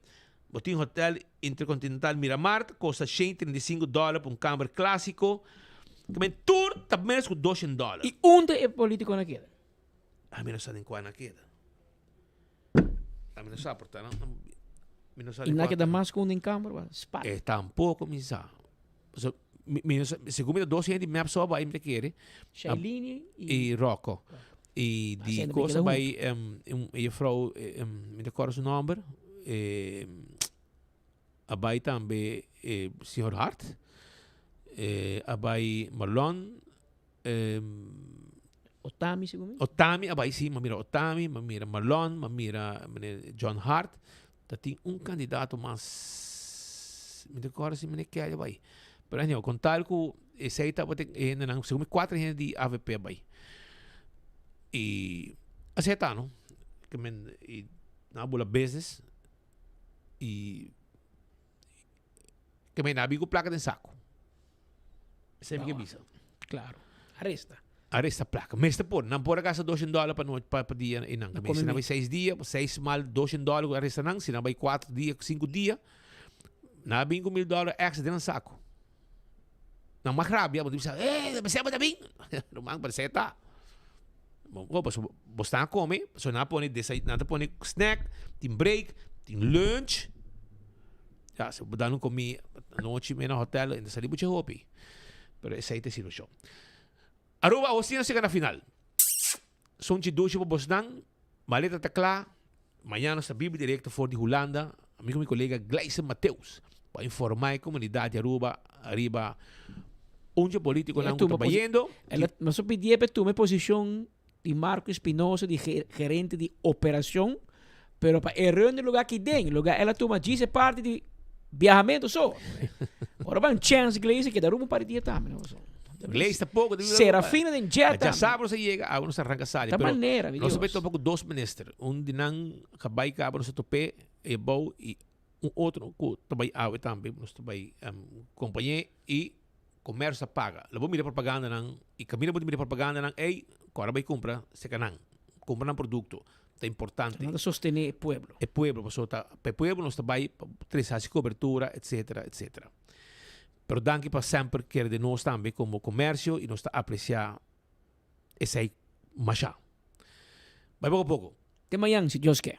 Botim Hotel Intercontinental Miramar, custa $35 para câmara clássico. Também tour, também com $200. E onde é político naquela? A mim não sabe em qual naquela. A mim não sabe, portanto, e naquela mais com em câmara, é tampouco me sabe. Segundo 2 gente me só vai me querer. Shailene e Rocco. E de coisa vai e vrouw me recordo seu nome. Abai também Sr. Hart. Abai Marlon. Otami, segundo. Otami, abai sim, mamira Otami, mamira Marlon, mamira John Hart. Tem candidato mas me recordo se me quer abai. Pero anyway, contar com esse aí estava segundo 4 gente de AVP abai. E aceitaram que men na bola business e que men nabigo placa de saco. Sempre que bisa. Claro. Arresta placa. Mas não pode gastar $200 para noite para dia e não. Se não vai 6 dias, 6 mal $200 arresta não. Se não vai 4 dias, 5 dias, na bingo $1,000 extra dentro do saco. Não mais rápido, você diz, você vai também. Não mais para você tá. Bom, você não come, você não põe snack, tem break, tem lunch. Já, se você não come à noite no hotel, ainda sai muito roupa. Pero essa aí tem sido show. Aruba, você não chega na final. São de dois para Bosdan, maleta está clara. Amanhã nós estamos direto fora de Holanda. Amigo meu colega Gleison Mateus, para informar a comunidade de Aruba, arriba, onde político não está trabalhando. Nós pedimos para tu uma posição de Marco Espinosa, de gerente de operação, pero para errar no lugar que tem, lugar ela toma 10 parte de viajamento só. Agora vai um chance Gleison que dá um par de dias também. Gleison pouco. Serafina de jet. Já sabe você chega, a nos arranca sali. Da maneira, nós sabemos um pouco dois ministros, de não acabar cá para nós tope e bom e outro que também também nós também companhia e comércio paga. Labo mira propaganda não e caminho muito mira propaganda não ei agora vai comprar se canang comprar um produto é importante. Não sostener o pueblo. O pueblo, o pueblo nós também traz cobertura, etc, etc. Pero danke para sempre que de nós também como comércio e nós está apreciar esse aí machá. Vai pouco a pouco. Até amanhã, se Deus quer.